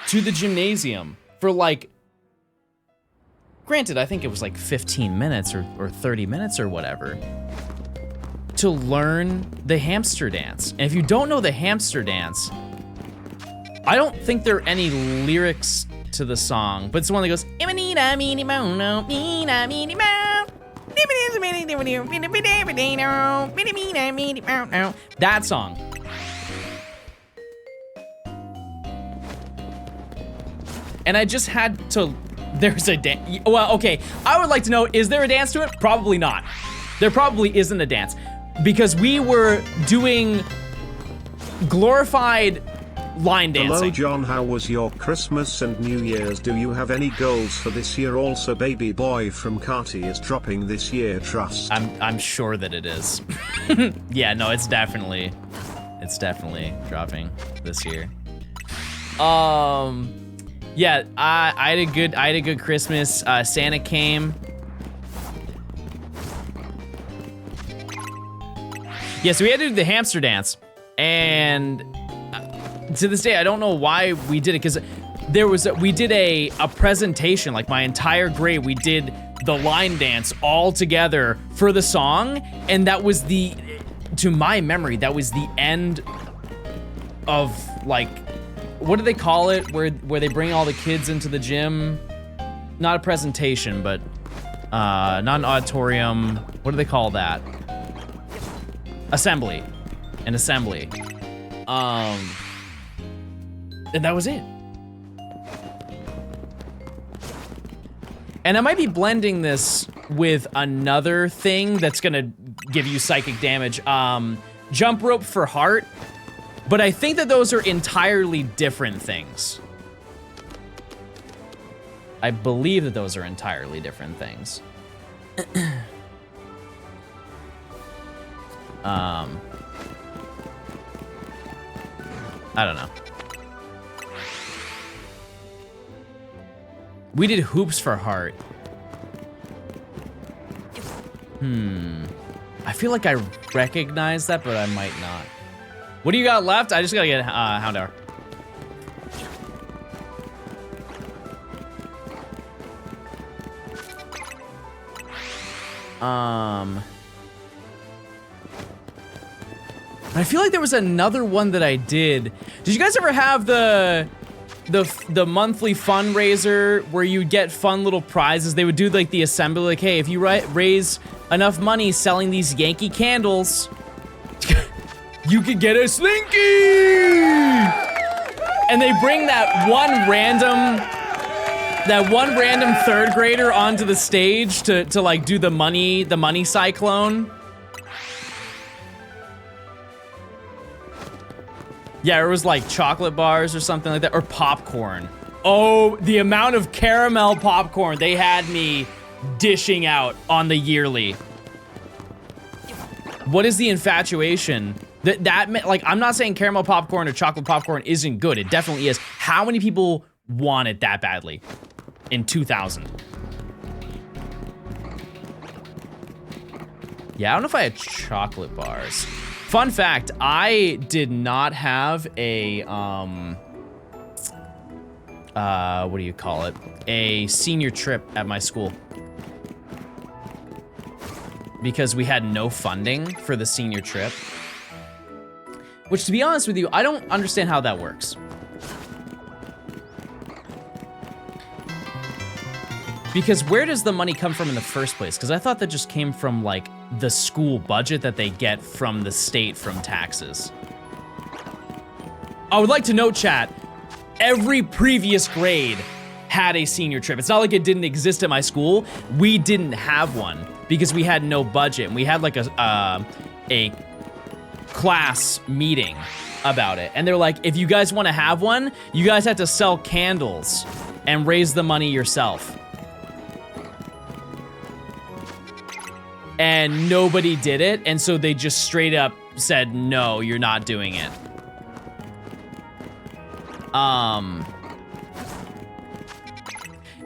to the gymnasium for like, granted, I think it was like 15 minutes or 30 minutes or whatever, to learn the hamster dance. And if you don't know the hamster dance, I don't think there are any lyrics to the song, but it's the one that goes, that song. And I just had to, there's a dance. Well, okay, I would like to know, is there a dance to it? Probably not. There probably isn't a dance, because we were doing glorified line dancing. Hello John, how was your Christmas and New Year's? Do you have any goals for this year? Also, baby boy from Carty is dropping this year, trust. I'm sure that it is. Yeah, no, it's definitely dropping this year. Yeah, I had a good Christmas. Santa came. Yeah, so we had to do the hamster dance, and to this day, I don't know why we did it, because we did a presentation, like my entire grade, we did the line dance all together for the song, and that was to my memory, that was the end of, like, what do they call it, where they bring all the kids into the gym? Not a presentation, but not an auditorium. What do they call that? Assembly. An assembly. And that was it. And I might be blending this with another thing that's gonna give you psychic damage. Jump rope for heart. But I think that those are entirely different things. I believe that those are entirely different things. I don't know. We did hoops for heart. I feel like I recognize that, but I might not. What do you got left? I just gotta get Hound Hour. I feel like there was another one that I did. Did you guys ever have the monthly fundraiser where you get fun little prizes? They would do like the assembly, like, hey, if you raise enough money selling these Yankee candles, you could get a Slinky! And they bring that one random 3rd grader onto the stage to like do the money cyclone. Yeah, it was like chocolate bars or something like that, or popcorn. Oh, the amount of caramel popcorn they had me dishing out on the yearly. What is the infatuation? Like, I'm not saying caramel popcorn or chocolate popcorn isn't good. It definitely is. How many people want it that badly in 2000? Yeah, I don't know if I had chocolate bars. Fun fact, I did not have a, what do you call it? A senior trip at my school. Because we had no funding for the senior trip. Which, to be honest with you, I don't understand how that works. Because where does the money come from in the first place? Because I thought that just came from, like, the school budget that they get from the state from taxes. I would like to note, chat, every previous grade had a senior trip. It's not like it didn't exist at my school. We didn't have one because we had no budget. And we had, like, a class meeting about it. And they're like, if you guys want to have one, you guys have to sell candles and raise the money yourself. And nobody did it, and so they just straight up said, no, you're not doing it.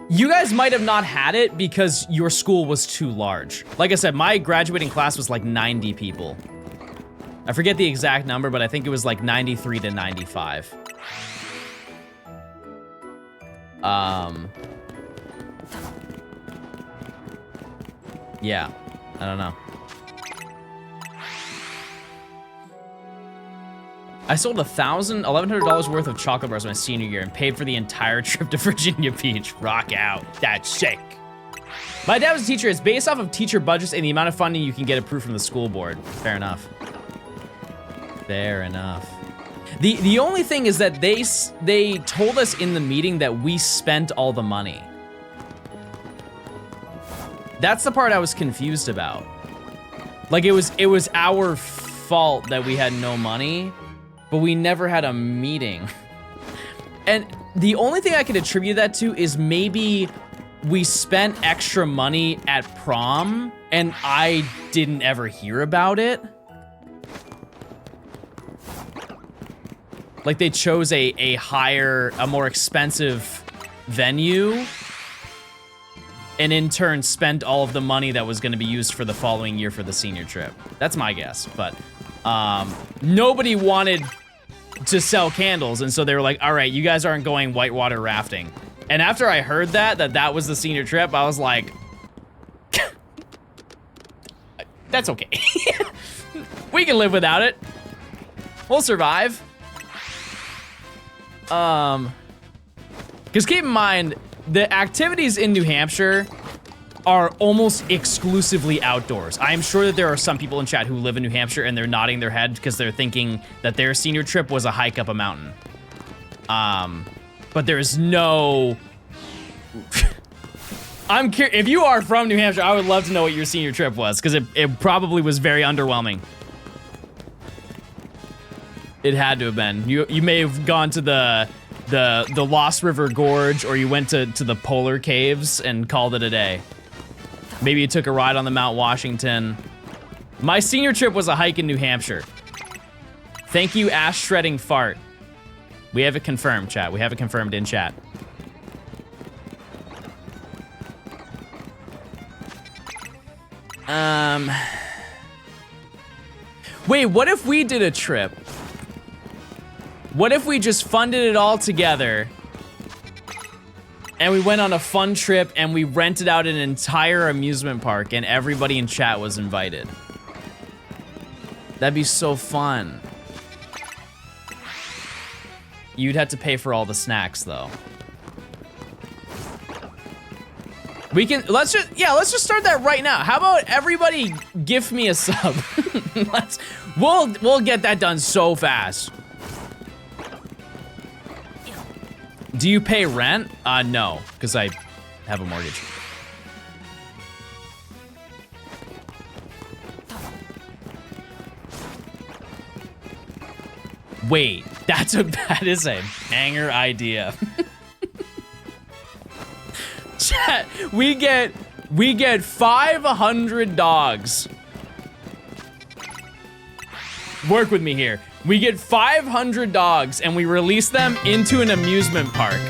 You guys might have not had it because your school was too large. Like I said, my graduating class was like 90 people. I forget the exact number, but I think it was like 93 to 95. Yeah, I don't know. I sold $1,100 worth of chocolate bars my senior year and paid for the entire trip to Virginia Beach. Rock out. That's sick. My dad was a teacher. It's based off of teacher budgets and the amount of funding you can get approved from the school board. Fair enough. Fair enough. The only thing is that they told us in the meeting that we spent all the money. That's the part I was confused about. Like it was our fault that we had no money, but we never had a meeting. And the only thing I could attribute that to is maybe we spent extra money at prom and I didn't ever hear about it. Like they chose a more expensive venue and in turn spent all of the money that was gonna be used for the following year for the senior trip. That's my guess, but nobody wanted to sell candles, and so they were like, all right, you guys aren't going whitewater rafting. And after I heard that was the senior trip, I was like, that's okay. We can live without it. We'll survive. Because keep in mind, the activities in New Hampshire are almost exclusively outdoors. I am sure that there are some people in chat who live in New Hampshire and they're nodding their head because they're thinking that their senior trip was a hike up a mountain. But there's no... I'm curious, if you are from New Hampshire, I would love to know what your senior trip was because it probably was very underwhelming. It had to have been. You may have gone to the Lost River Gorge, or you went to the Polar Caves and called it a day. Maybe you took a ride on the Mount Washington. My senior trip was a hike in New Hampshire. Thank you, Ash Shredding Fart. We have it confirmed, chat. We have it confirmed in chat. Wait, what if we did a trip? What if we just funded it all together and we went on a fun trip and we rented out an entire amusement park and everybody in chat was invited? That'd be so fun. You'd have to pay for all the snacks though. Let's just start that right now. How about everybody gift me a sub? We'll get that done so fast. Do you pay rent? No, because I have a mortgage. Wait, that is a banger idea. Chat, we get 500 dogs. Work with me here. We get 500 dogs and we release them into an amusement park.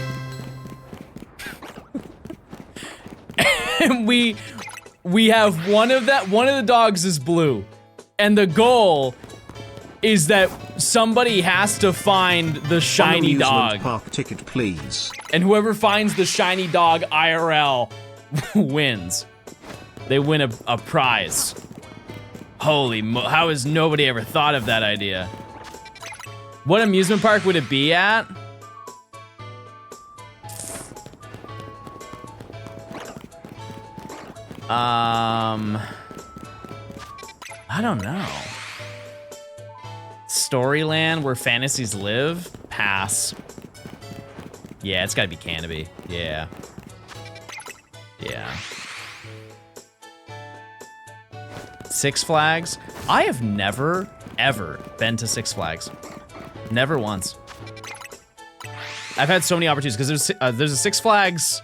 And we have one of the dogs is blue. And the goal is that somebody has to find the shiny dog. Park ticket, please. And whoever finds the shiny dog IRL wins. They win a prize. Holy how has nobody ever thought of that idea? What amusement park would it be at? I don't know. Storyland, where fantasies live? Pass. Yeah, it's gotta be Canopy. Yeah. Yeah. Six Flags? I have never, ever been to Six Flags. Never once. I've had so many opportunities because there's a Six Flags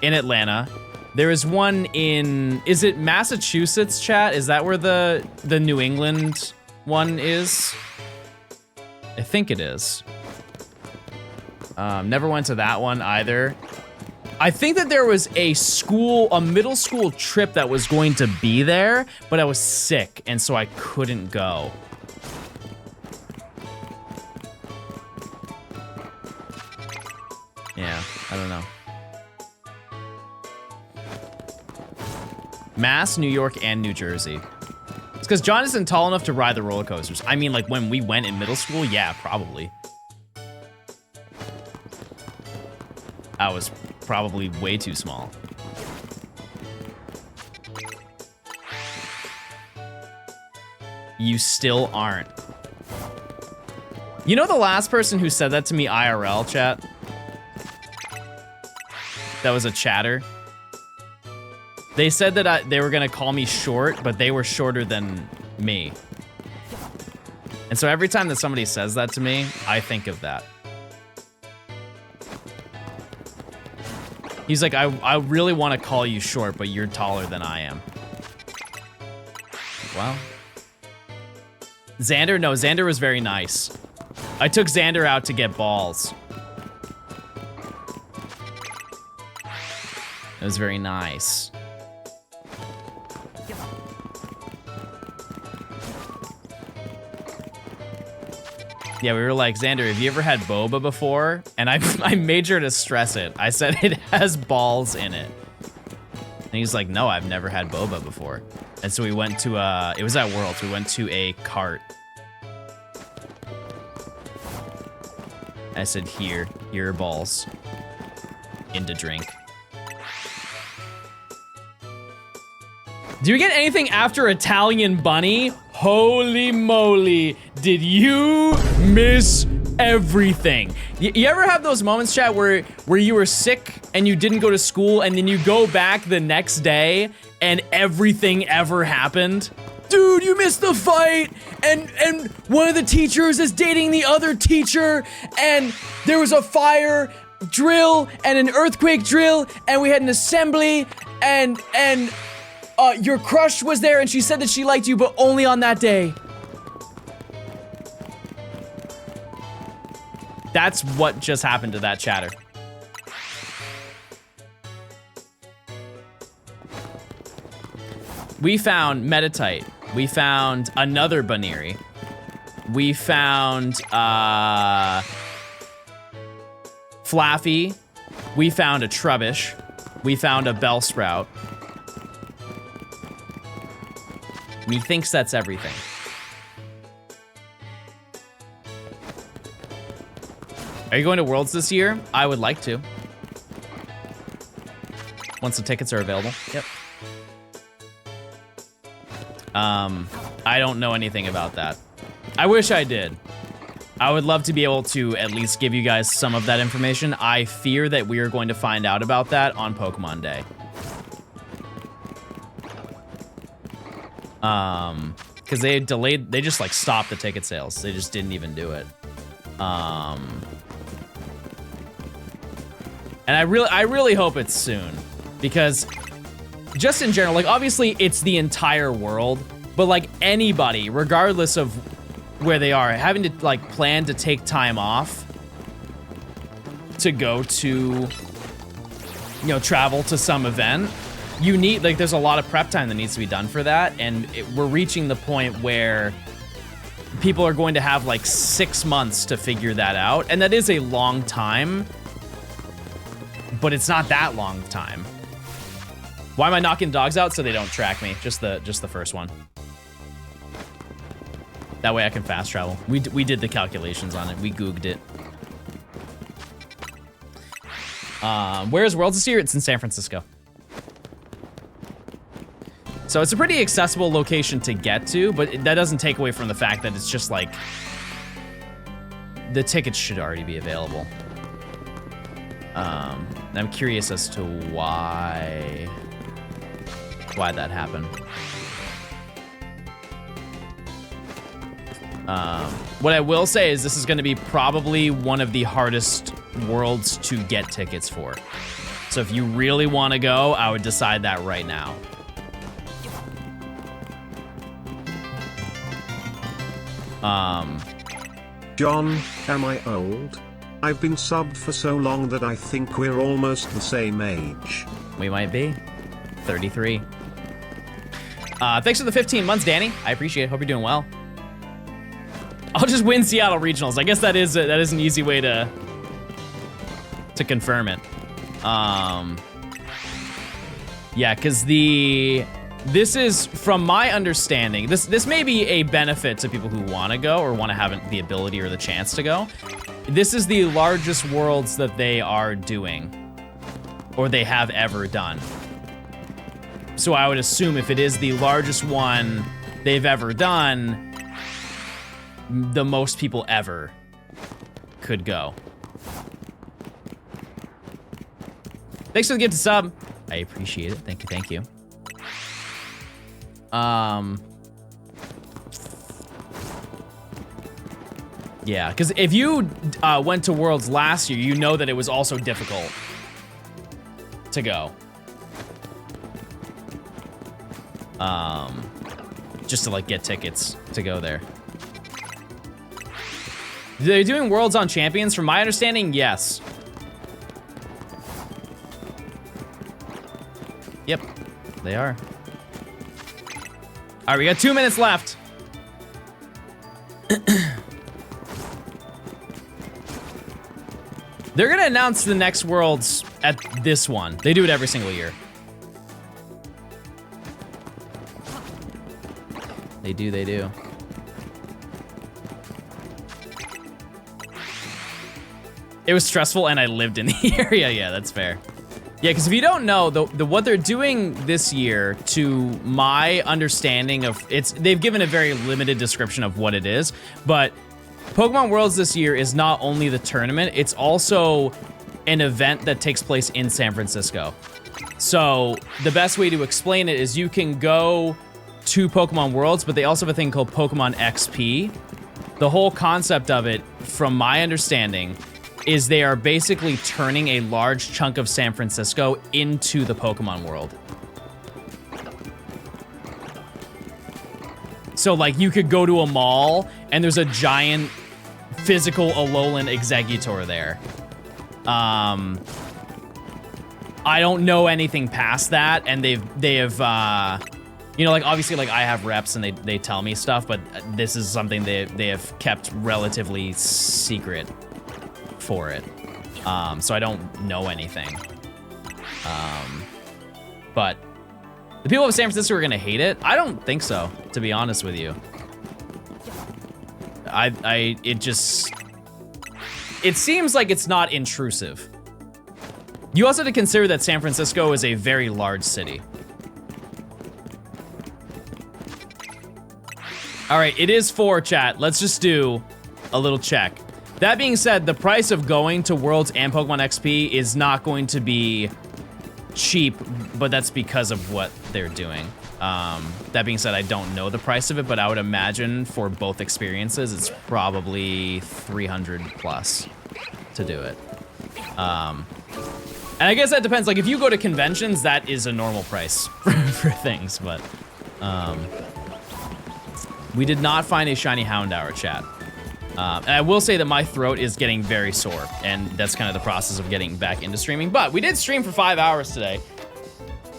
in Atlanta. There is one in, is it Massachusetts, chat? Is that where the New England one is? I think it is. Never went to that one either. I think that there was a middle school trip that was going to be there, but I was sick, and so I couldn't go. Yeah, I don't know. Mass, New York, and New Jersey. It's because John isn't tall enough to ride the roller coasters. I mean, like, when we went in middle school, yeah, probably. I was probably way too small. You still aren't. You know the last person who said that to me IRL, chat? That was a chatter. They said that they were gonna call me short, but they were shorter than me. And so every time that somebody says that to me, I think of that. He's like, I really want to call you short, but you're taller than I am. Well. Xander? No, Xander was very nice. I took Xander out to get balls. It was very nice. Yeah, we were like, Xander, have you ever had boba before? And I made sure to stress it. I said it has balls in it. And he's like, no, I've never had boba before. And so we went to, it was at Worlds. We went to a cart. I said, here are balls. Into drink. Do you get anything after Italian Bunny? Holy moly, did you miss everything? You ever have those moments, chat, where you were sick and you didn't go to school and then you go back the next day and everything ever happened? Dude, you missed the fight, and one of the teachers is dating the other teacher, and there was a fire drill and an earthquake drill, and we had an assembly, and your crush was there, and she said that she liked you, but only on that day. That's what just happened to that chatter. We found Metatite. We found another Baneri. We found Flaffy. We found a Trubbish. We found a Bellsprout. And he thinks that's everything. Are you going to Worlds this year? I would like to. Once the tickets are available. Yep. I don't know anything about that. I wish I did. I would love to be able to at least give you guys some of that information. I fear that we are going to find out about that on Pokemon Day. Because they delayed, they just like stopped the ticket sales. They just didn't even do it. And I really hope it's soon, because just in general, like obviously it's the entire world, but like anybody, regardless of where they are, having to like plan to take time off to go to, you know, travel to some event, you need, like, there's a lot of prep time that needs to be done for that, and we're reaching the point where people are going to have like 6 months to figure that out, and that is a long time, but it's not that long time. Why am I knocking dogs out? So they don't track me. Just the first one. That way I can fast travel. We did the calculations on it. We googled it. Where's Worlds this year? It's in San Francisco. So it's a pretty accessible location to get to, but that doesn't take away from the fact that it's just like, the tickets should already be available. I'm curious as to why that happened. What I will say is this is going to be probably one of the hardest worlds to get tickets for. So if you really want to go, I would decide that right now. John, am I old? I've been subbed for so long that I think we're almost the same age. We might be. 33. Thanks for the 15 months, Danny. I appreciate it. Hope you're doing well. I'll just win Seattle Regionals. I guess that is an easy way to confirm it. Yeah, because this is, from my understanding, this may be a benefit to people who want to go or want to have the ability or the chance to go. This is the largest worlds that they are doing, or they have ever done. So I would assume if it is the largest one they've ever done, the most people ever could go. Thanks for the gift to sub. I appreciate it. Thank you, thank you. Yeah, because if you went to Worlds last year, you know that it was also difficult to go. Just to like get tickets to go there. They're doing Worlds on Champions, from my understanding, yes. Yep, they are. All right, we got 2 minutes left. They're gonna announce the next Worlds at this one. They do it every single year. They do, they do. It was stressful and I lived in the area. Yeah, that's fair. Yeah, because if you don't know, what they're doing this year, to my understanding of they've given a very limited description of what it is, but Pokemon Worlds this year is not only the tournament, it's also an event that takes place in San Francisco. So the best way to explain it is you can go to Pokemon Worlds, but they also have a thing called Pokemon XP. The whole concept of it, from my understanding, is they are basically turning a large chunk of San Francisco into the Pokemon world. So like you could go to a mall and there's a giant physical Alolan Exeggutor there. I don't know anything past that, and they have you know, like obviously like I have reps and they tell me stuff, but this is something they have kept relatively secret for it. So I don't know anything. But the people of San Francisco are gonna hate it. I don't think so, to be honest with you. It seems like it's not intrusive. You also have to consider that San Francisco is a very large city. All right, it is 4, chat. Let's just do a little check. That being said, the price of going to Worlds and Pokemon XP is not going to be cheap, but that's because of what they're doing. That being said, I don't know the price of it, but I would imagine for both experiences, it's probably 300 plus to do it. And I guess that depends. Like if you go to conventions, that is a normal price for things, but we did not find a shiny Houndour, chat. And I will say that my throat is getting very sore, and that's kind of the process of getting back into streaming. But we did stream for 5 hours today,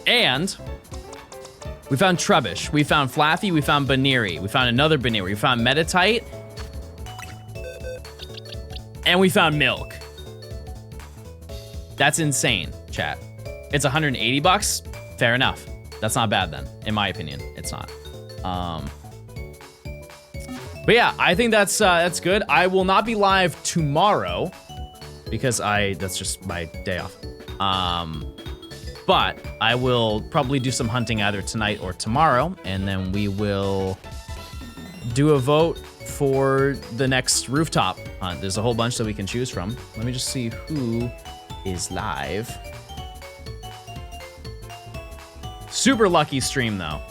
and we found Trubbish, we found Flaffy, we found Baneri, we found another Baneri, we found Meditite, and we found Milk. That's insane, chat. It's 180 bucks. Fair enough. That's not bad then, in my opinion. It's not. But yeah, I think that's good. I will not be live tomorrow because that's just my day off. But I will probably do some hunting either tonight or tomorrow, and then we will do a vote for the next rooftop hunt. There's a whole bunch that we can choose from. Let me just see who is live. Super lucky stream though.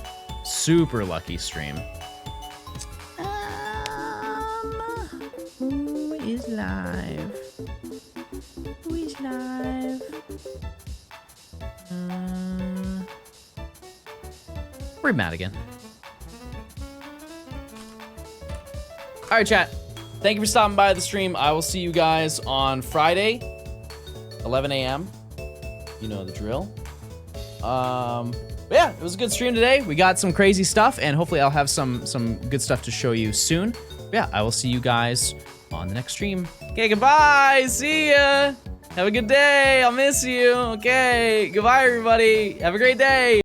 Super lucky stream. Who is live? Who is live? Where'd Matt again? All right, chat. thank you for stopping by the stream. I will see you guys on Friday, 11 a.m. You know the drill. But yeah, it was a good stream today. We got some crazy stuff, and hopefully I'll have some good stuff to show you soon. But yeah, I will see you guys on the next stream. Okay, goodbye. See ya. Have a good day. I'll miss you. Okay, goodbye, everybody. Have a great day.